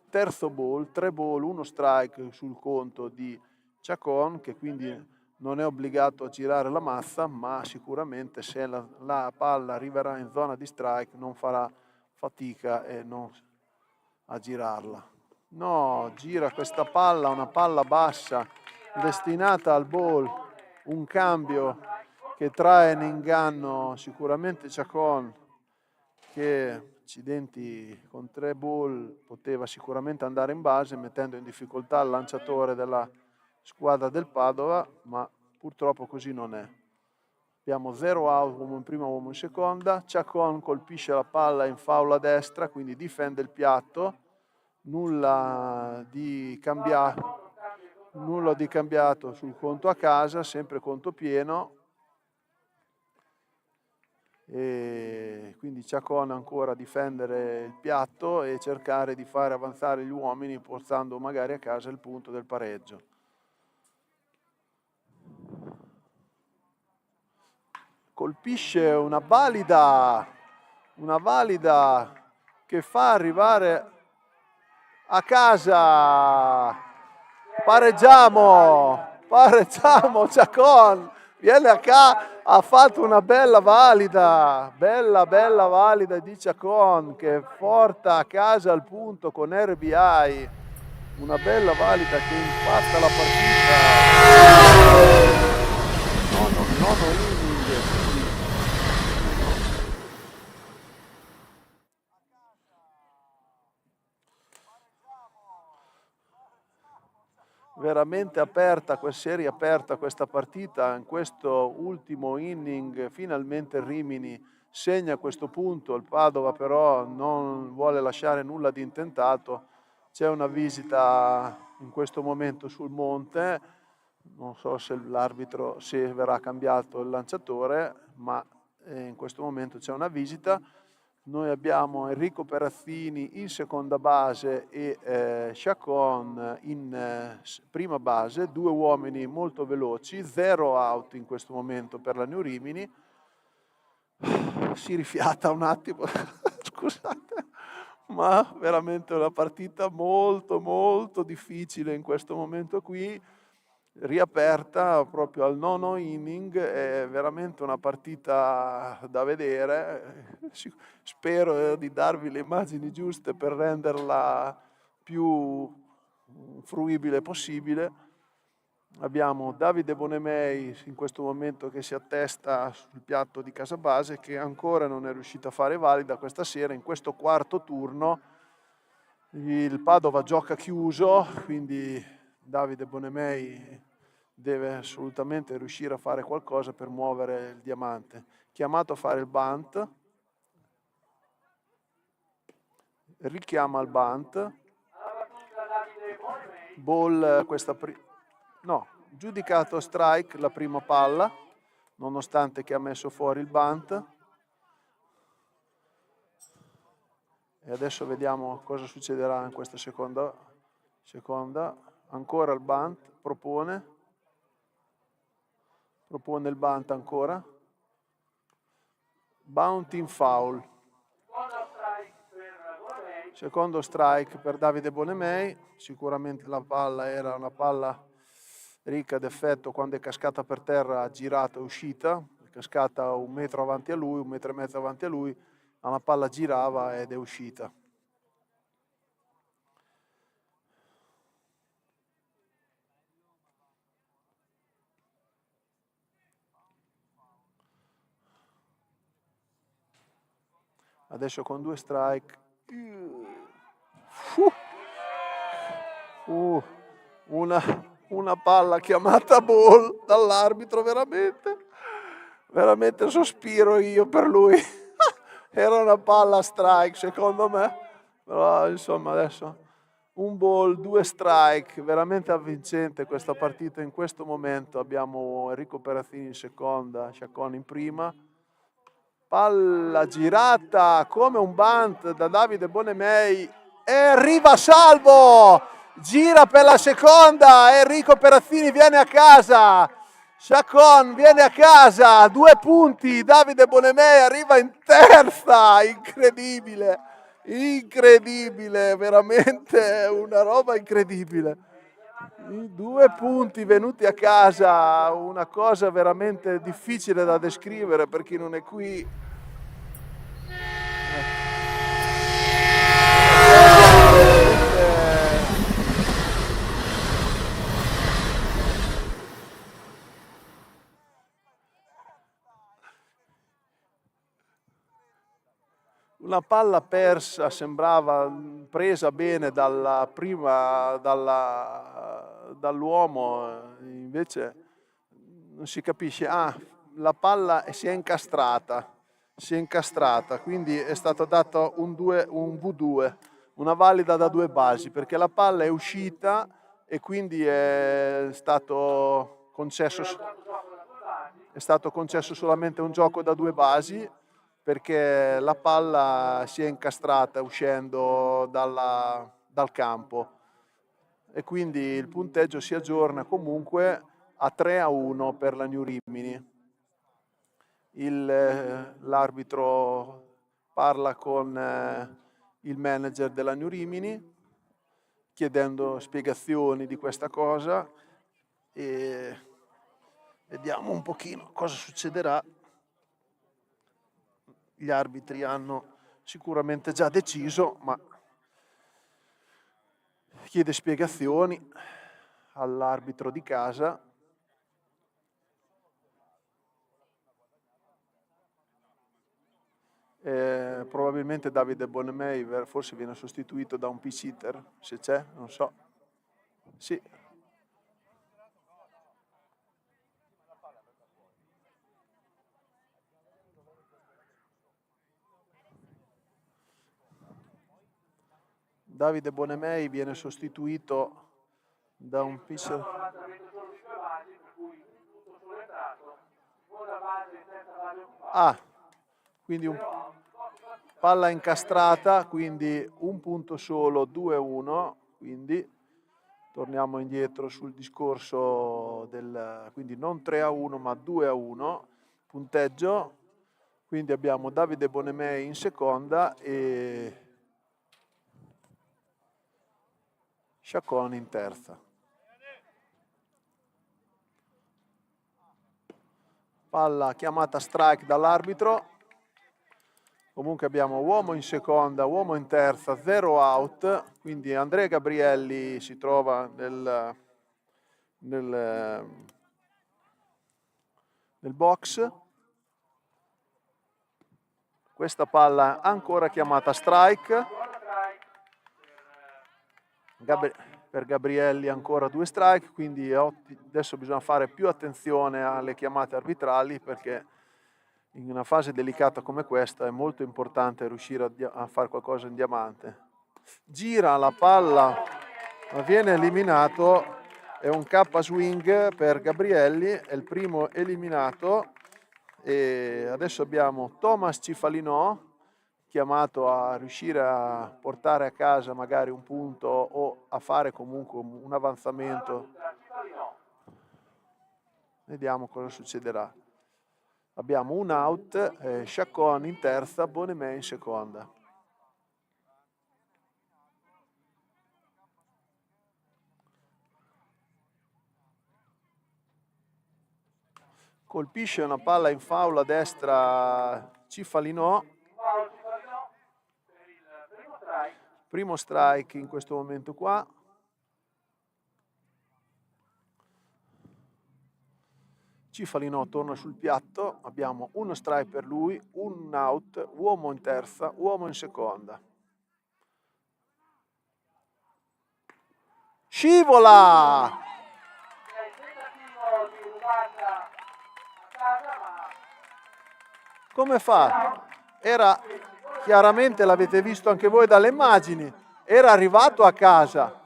terzo ball, 3 ball, 1 strike sul conto di Chacon che quindi non è obbligato a girare la mazza, ma sicuramente se la palla arriverà in zona di strike non farà fatica a girarla. No, gira questa palla, una palla bassa destinata al ball, un cambio che trae in inganno sicuramente Chacon che accidenti con 3 ball poteva sicuramente andare in base mettendo in difficoltà il lanciatore della squadra del Padova, ma purtroppo così non è. Abbiamo 0 out, uomo in prima, uomo in seconda. Chacon colpisce la palla in foul a destra, quindi difende il piatto. Nulla di cambiato sul conto a casa, sempre conto pieno. E quindi Chacon ancora a difendere il piatto e cercare di fare avanzare gli uomini portando magari a casa il punto del pareggio. Colpisce una valida che fa arrivare a casa. Pareggiamo Chacon viene a casa, ha fatto una bella valida di Chacon che porta a casa il punto con RBI, una bella valida che impatta la partita. Nono inning, veramente aperta, serie aperta questa partita. In questo ultimo inning finalmente il Rimini segna questo punto, il Padova però non vuole lasciare nulla di intentato. C'è una visita in questo momento sul monte, non so se l'arbitro, se verrà cambiato il lanciatore, ma in questo momento c'è una visita. Noi abbiamo Enrico Perazzini in seconda base e Chacon in prima base, 2 uomini molto veloci, 0 out in questo momento per la New Rimini. Si rifiata un attimo, scusate, ma veramente una partita molto molto difficile in questo momento qui, riaperta proprio al nono inning, è veramente una partita da vedere. Spero di darvi le immagini giuste per renderla più fruibile possibile. Abbiamo Davide Bonemei in questo momento che si attesta sul piatto di Casabase, che ancora non è riuscito a fare valida questa sera. In questo quarto turno il Padova gioca chiuso, quindi Davide Bonemei deve assolutamente riuscire a fare qualcosa per muovere il diamante. Chiamato a fare il bunt, richiama il bunt, ball no, giudicato strike la prima palla, nonostante che ha messo fuori il bunt. E adesso vediamo cosa succederà in questa seconda. Ancora il bunt, propone il bunt ancora. Bounty foul. Secondo strike per Davide Bonemei. Sicuramente la palla era una palla ricca d'effetto. Quando è cascata per terra ha girato e è uscita. È cascata 1 metro avanti a lui, 1,5 metri avanti a lui, ma la palla girava ed è uscita. Adesso con 2 strike. Una palla chiamata ball dall'arbitro, veramente sospiro io per lui. Era una palla strike secondo me, però insomma adesso un ball, 2 strike, veramente avvincente questa partita in questo momento. Abbiamo Enrico Perazzini in seconda, Sciacon in prima. Palla girata come un bunt da Davide Bonemei e arriva salvo, gira per la seconda, Enrico Perazzini viene a casa, Sciacon viene a casa, 2 punti, Davide Bonemei arriva in terza, incredibile, veramente una roba incredibile. 2 punti venuti a casa, una cosa veramente difficile da descrivere per chi non è qui. Una palla persa, sembrava presa bene dall'uomo, invece non si capisce. La palla si è incastrata, quindi è stato dato un V2, una valida da 2 basi, perché la palla è uscita e quindi è stato concesso solamente un gioco da 2 basi, perché la palla si è incastrata uscendo dal campo e quindi il punteggio si aggiorna comunque a 3-1 per la New Rimini. L'arbitro parla con il manager della New Rimini chiedendo spiegazioni di questa cosa e vediamo un pochino cosa succederà. Gli arbitri hanno sicuramente già deciso, ma chiede spiegazioni all'arbitro di casa. Probabilmente Davide Bonemei forse viene sostituito da un pitch-hitter, se c'è, non so. Sì. Davide Bonemei viene sostituito da un pitcher. Quindi palla incastrata, quindi un punto solo, 2-1, quindi torniamo indietro sul discorso quindi non 3-1 ma 2-1 punteggio, quindi abbiamo Davide Bonemei in seconda e Sciacon in terza. Palla chiamata strike dall'arbitro. Comunque abbiamo uomo in seconda, uomo in terza, 0 out, quindi Andrea Gabrielli si trova nel box. Questa palla ancora chiamata strike. Per Gabrielli ancora 2 strike, quindi adesso bisogna fare più attenzione alle chiamate arbitrali, perché in una fase delicata come questa è molto importante riuscire a fare qualcosa in diamante. Gira la palla, ma viene eliminato, è un K swing per Gabrielli, è il primo eliminato e adesso abbiamo Thomas Cifalinò chiamato a riuscire a portare a casa magari un punto o a fare comunque un avanzamento. Vediamo cosa succederà. Abbiamo un out, Chacon in terza, Bonnemè in seconda. Colpisce una palla in foul a destra Cifalinò. Paolo Cipollino per il primo strike. Primo strike in questo momento qua. Cifalinò torna sul piatto, abbiamo uno strike per lui, un out, uomo in terza, uomo in seconda. Scivola! È il tentativo di rubarla a casa, ma Come fa? Era, chiaramente l'avete visto anche voi dalle immagini, era arrivato a casa.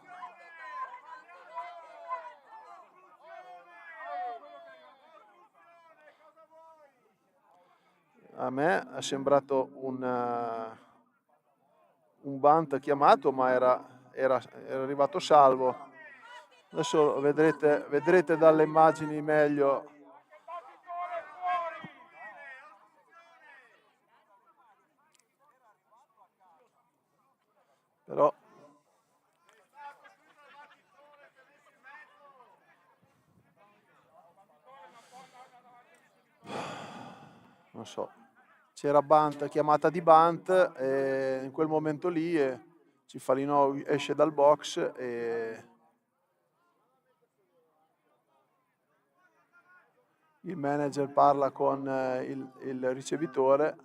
A me è sembrato un bunt chiamato, ma era arrivato salvo. Adesso vedrete dalle immagini meglio. Però non so, c'era bunt, chiamata di bunt, e in quel momento lì Cifalinò esce dal box e il manager parla con il ricevitore.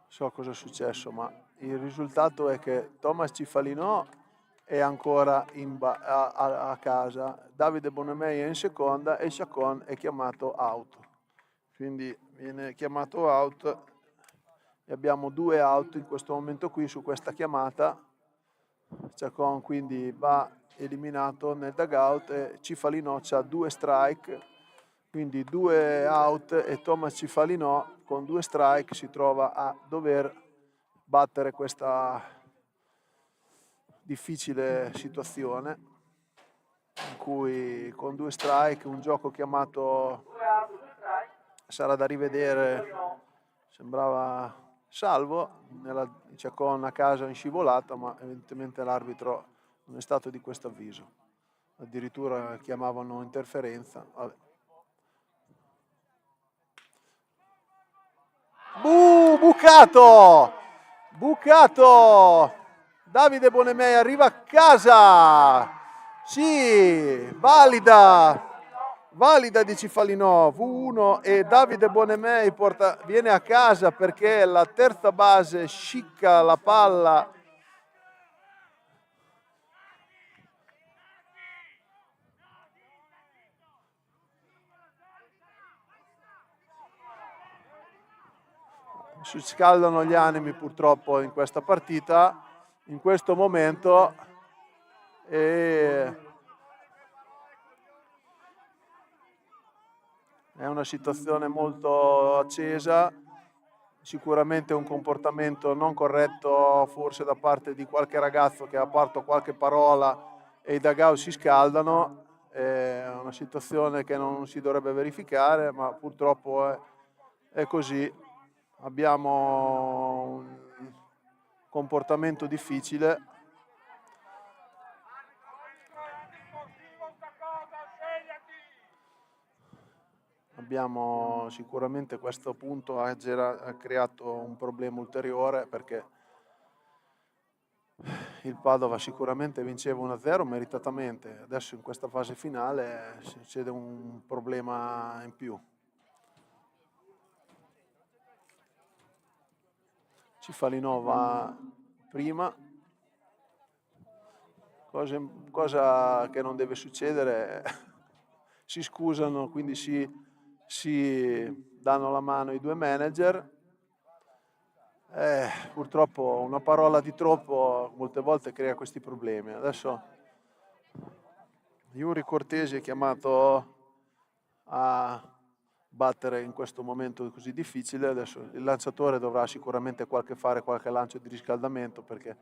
So cosa è successo, ma il risultato è che Thomas Cifalinò è ancora a casa, Davide Bonnemè è in seconda e Chacon è chiamato out. Quindi viene chiamato out e abbiamo 2 out in questo momento qui su questa chiamata. Chacon quindi va eliminato nel dugout e Cifalinò ha 2 strike, quindi 2 out e Thomas Cifalinò con 2 strike si trova a dover battere questa difficile situazione in cui con 2 strike un gioco chiamato sarà da rivedere, sembrava salvo, Chacon a casa in scivolata, ma evidentemente l'arbitro non è stato di questo avviso, addirittura chiamavano interferenza. Vabbè. Bucato! Bucato! Davide Bonnemè arriva a casa! Sì, valida di Cifalinò, V1 e Davide Bonnemè viene a casa perché la terza base scicca la palla. Si scaldano gli animi purtroppo in questa partita, in questo momento, e è una situazione molto accesa, sicuramente un comportamento non corretto forse da parte di qualche ragazzo che ha fatto qualche parola e i dugout si scaldano, è una situazione che non si dovrebbe verificare, ma purtroppo è così. Abbiamo un comportamento difficile. Abbiamo sicuramente questo punto ha creato un problema ulteriore perché il Padova sicuramente vinceva 1-0 meritatamente, adesso in questa fase finale succede un problema in più. Cifalinò va prima, cosa che non deve succedere, si scusano, quindi si danno la mano i 2 manager. Purtroppo una parola di troppo molte volte crea questi problemi. Adesso Yuri Cortesi è chiamato a battere in questo momento così difficile. Adesso il lanciatore dovrà sicuramente fare qualche lancio di riscaldamento, perché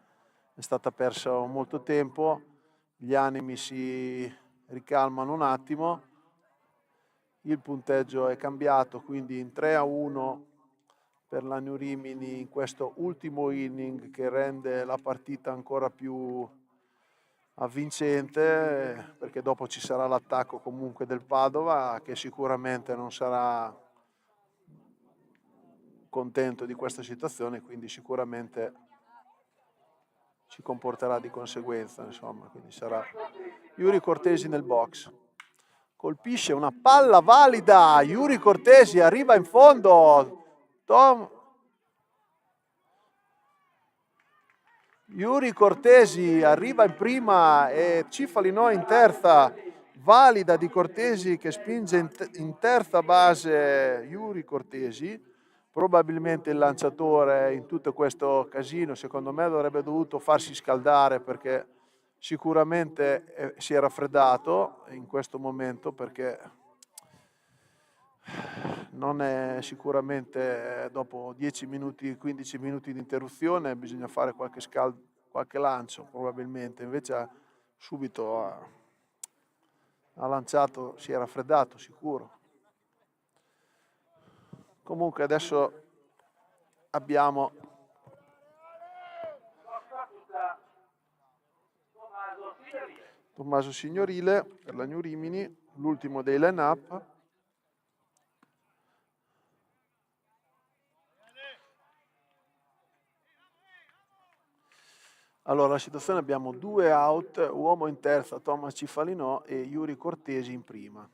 è stata persa molto tempo, gli animi si ricalmano un attimo, il punteggio è cambiato, quindi in 3-1 per la New Rimini in questo ultimo inning, che rende la partita ancora più avvincente, perché dopo ci sarà l'attacco comunque del Padova, che sicuramente non sarà contento di questa situazione, quindi sicuramente si comporterà di conseguenza, insomma. Quindi sarà Yuri Cortesi nel box, colpisce una palla valida, Yuri Cortesi arriva in fondo, Yuri Cortesi arriva in prima e Cifalino in terza, valida di Cortesi che spinge in terza base Yuri Cortesi. Probabilmente il lanciatore in tutto questo casino, secondo me, avrebbe dovuto farsi scaldare, perché sicuramente si è raffreddato in questo momento, perché non è sicuramente dopo 10 minuti, 15 minuti di interruzione bisogna fare qualche lancio probabilmente, invece subito ha lanciato, si è raffreddato sicuro. Comunque adesso abbiamo Tommaso Signorile per la New Rimini, l'ultimo dei line-up. Allora, la situazione, abbiamo 2 out, uomo in terza Thomas Cifalino e Yuri Cortesi in prima.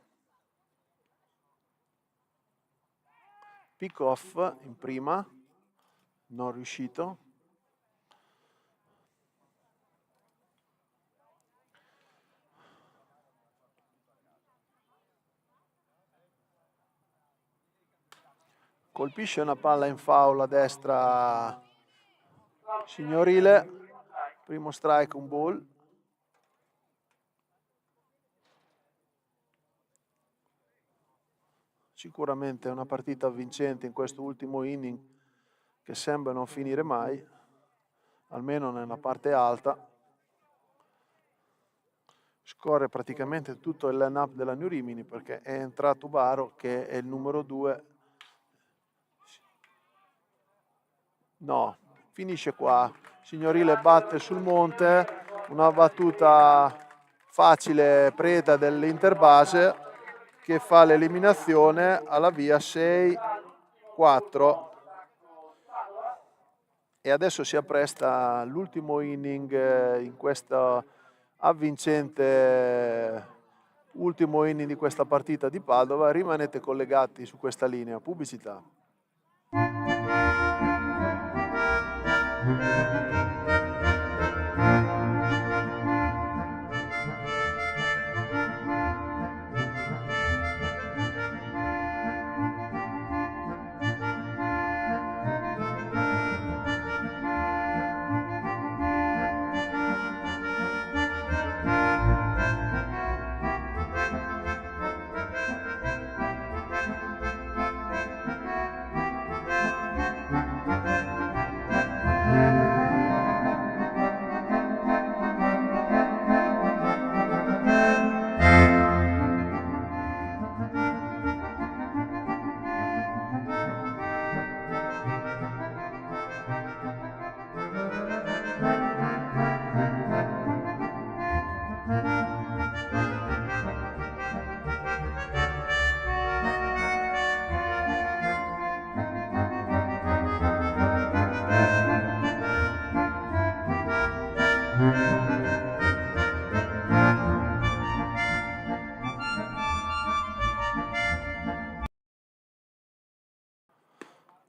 Pick off in prima, non riuscito. Colpisce una palla in foul a destra Signorile, primo strike, un ball. Sicuramente è una partita avvincente in questo ultimo inning, che sembra non finire mai, almeno nella parte alta. Scorre praticamente tutto il line-up della New Rimini, perché è entrato Baro, che è il numero 2. No, finisce qua. Signorile batte sul monte, una battuta facile, preda dell'Interbase, che fa l'eliminazione alla via 6-4. E adesso si appresta l'ultimo inning in questo avvincente ultimo inning di questa partita di Padova. Rimanete collegati su questa linea. Pubblicità.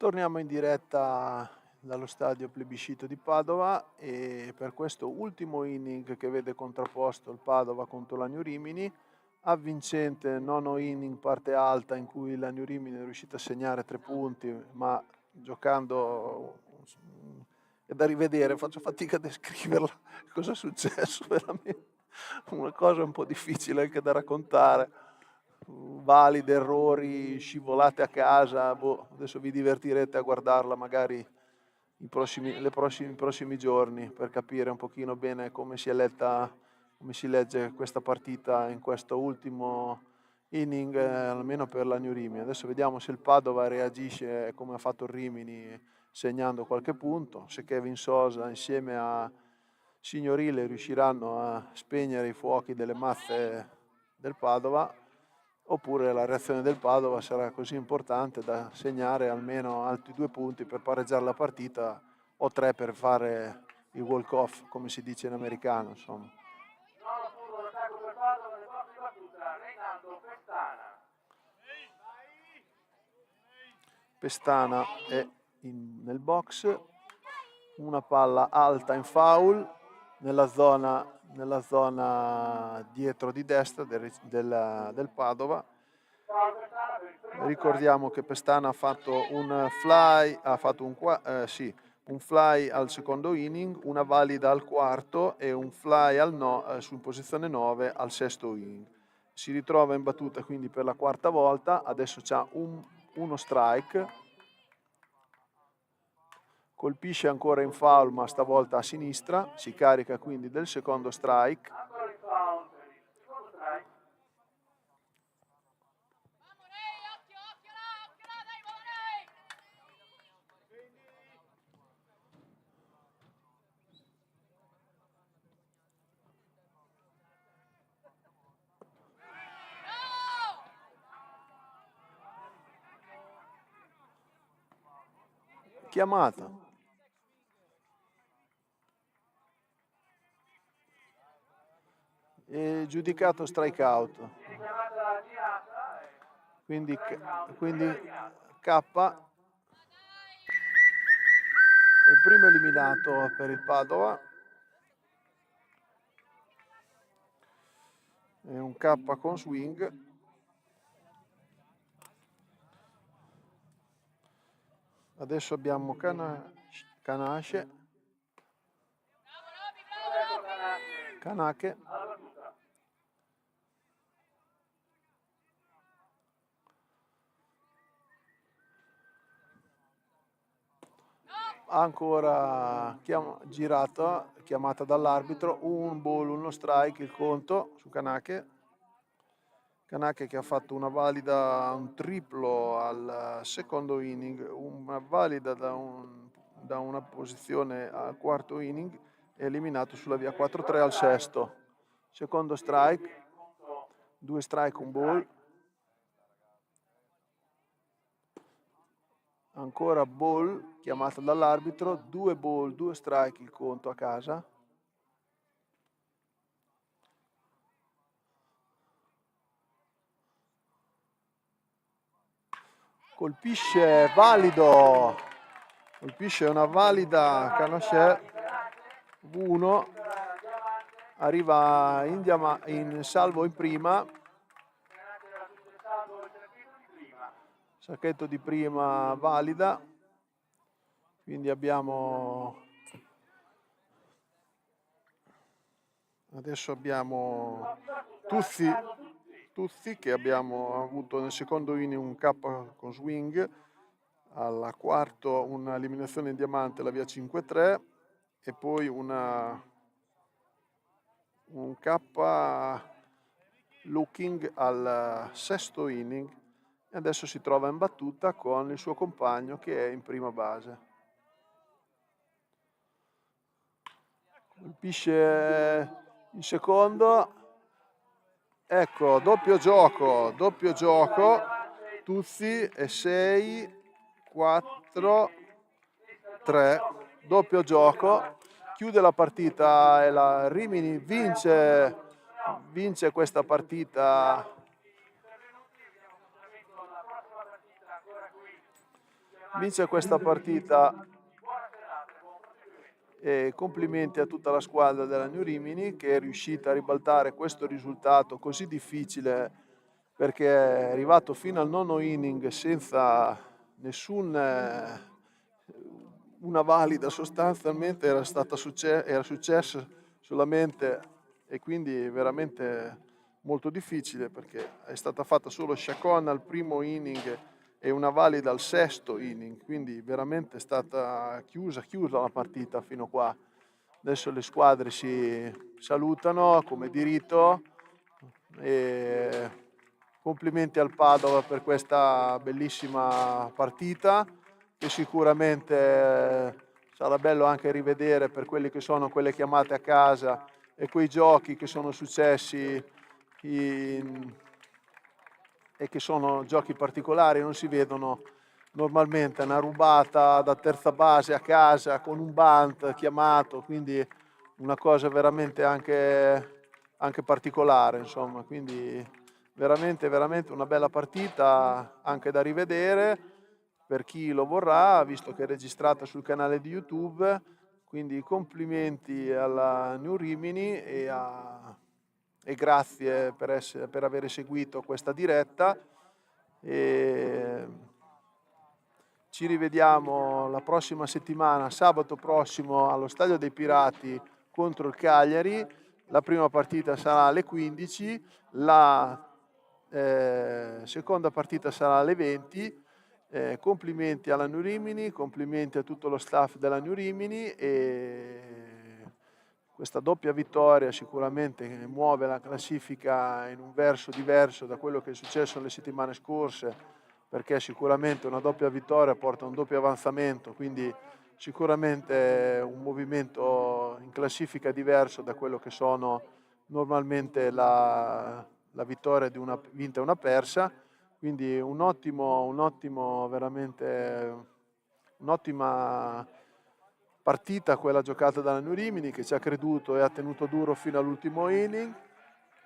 Torniamo in diretta dallo stadio Plebiscito di Padova, e per questo ultimo inning che vede contrapposto il Padova contro la New Rimini, avvincente nono inning parte alta, in cui la New Rimini è riuscita a segnare 3 punti, ma giocando è da rivedere, faccio fatica a descriverla, cosa è successo veramente, una cosa un po' difficile anche da raccontare. valide, errori, scivolate a casa, boh, adesso vi divertirete a guardarla magari i prossimi giorni per capire un pochino bene come si è letta, come si legge questa partita in questo ultimo inning, almeno per la New Rimini. Adesso vediamo se il Padova reagisce come ha fatto il Rimini segnando qualche punto, se Kevin Sosa insieme a Signorile riusciranno a spegnere i fuochi delle mazze del Padova, oppure la reazione del Padova sarà così importante da segnare almeno altri 2 punti per pareggiare la partita o 3 per fare il walk-off, come si dice in americano, insomma. Nuovo turno d'attacco per Padova, nel box di battuta, Reinaldo Pestana. Pestana è nel box, una palla alta in foul nella zona dietro di destra del Padova. Ricordiamo che Pestana ha fatto un fly, un fly al secondo inning, una valida al quarto e un fly su posizione 9 al sesto inning. Si ritrova in battuta quindi per la quarta volta, adesso c'ha uno strike, colpisce ancora in foul ma stavolta a sinistra, si carica quindi del secondo strike. Ancora in foul per il secondo strike. Chiamata. E giudicato strike out. Chiamata girata. Quindi K è il primo eliminato per il Padova. È un K con swing. Adesso abbiamo Kanake. Ancora chiamata dall'arbitro, un ball, uno strike, il conto su Kanake. Kanake che ha fatto una valida, un triplo al secondo inning, una valida da una posizione al quarto inning, è eliminato sulla via 4-3 al sesto. Secondo strike, 2 strike, un ball. Ancora ball, chiamata dall'arbitro, 2 ball, 2 strike, il conto a casa. Colpisce valido, colpisce una valida Kanake, V1, arriva in salvo in prima, sacchetto di prima valida, quindi adesso abbiamo Tuzzi che abbiamo avuto nel secondo inning un K con swing, al quarto un'eliminazione in diamante la via 5-3 e poi un K looking al sesto inning e adesso si trova in battuta con il suo compagno che è in prima base. Colpisce in secondo, ecco, doppio gioco, Tuzzi e 6, 4, 3, doppio gioco, chiude la partita e la Rimini vince questa partita. Vince questa partita e complimenti a tutta la squadra della New Rimini che è riuscita a ribaltare questo risultato così difficile, perché è arrivato fino al nono inning senza una valida, sostanzialmente era successo solamente, e quindi veramente molto difficile perché è stata fatta solo sciacquona al primo inning e una valida al sesto inning, quindi veramente è stata chiusa la partita fino qua. Adesso le squadre si salutano come di rito e complimenti al Padova per questa bellissima partita che sicuramente sarà bello anche rivedere per quelli che sono quelle chiamate a casa e quei giochi che sono successi e che sono giochi particolari, non si vedono normalmente. Una rubata da terza base a casa con un bunt chiamato, quindi una cosa veramente anche particolare, insomma, quindi veramente una bella partita anche da rivedere per chi lo vorrà, visto che è registrata sul canale di YouTube. Quindi complimenti alla New Rimini e grazie per aver seguito questa diretta. E ci rivediamo la prossima settimana, sabato prossimo, allo Stadio dei Pirati contro il Cagliari. La prima partita sarà alle 15, la seconda partita sarà alle 20. Complimenti alla New Rimini, complimenti a tutto lo staff della New Rimini e questa doppia vittoria sicuramente muove la classifica in un verso diverso da quello che è successo nelle settimane scorse, perché sicuramente una doppia vittoria porta a un doppio avanzamento, quindi sicuramente un movimento in classifica diverso da quello che sono normalmente la vittoria di una vinta e una persa. Quindi veramente un'ottima partita quella giocata dalla New Rimini, che ci ha creduto e ha tenuto duro fino all'ultimo inning.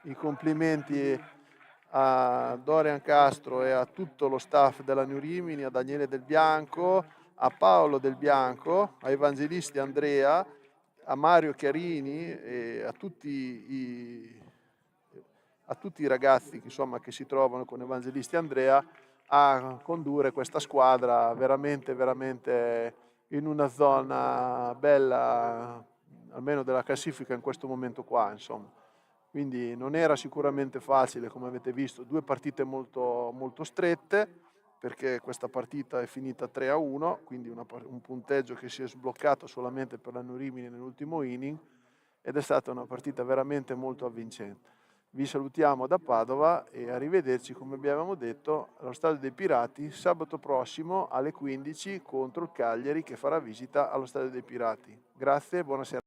I complimenti a Dorian Castro e a tutto lo staff della New Rimini, a Daniele Del Bianco, a Paolo Del Bianco, a Evangelisti Andrea, a Mario Chiarini e a tutti i ragazzi insomma, che si trovano con Evangelisti Andrea a condurre questa squadra veramente in una zona bella, almeno della classifica in questo momento qua, insomma. Quindi non era sicuramente facile, come avete visto, due partite molto, molto strette, perché questa partita è finita 3-1, quindi un punteggio che si è sbloccato solamente per la New Rimini nell'ultimo inning, ed è stata una partita veramente molto avvincente. Vi salutiamo da Padova e arrivederci, come abbiamo detto, allo Stadio dei Pirati sabato prossimo alle 15 contro il Cagliari che farà visita allo Stadio dei Pirati. Grazie e buonasera.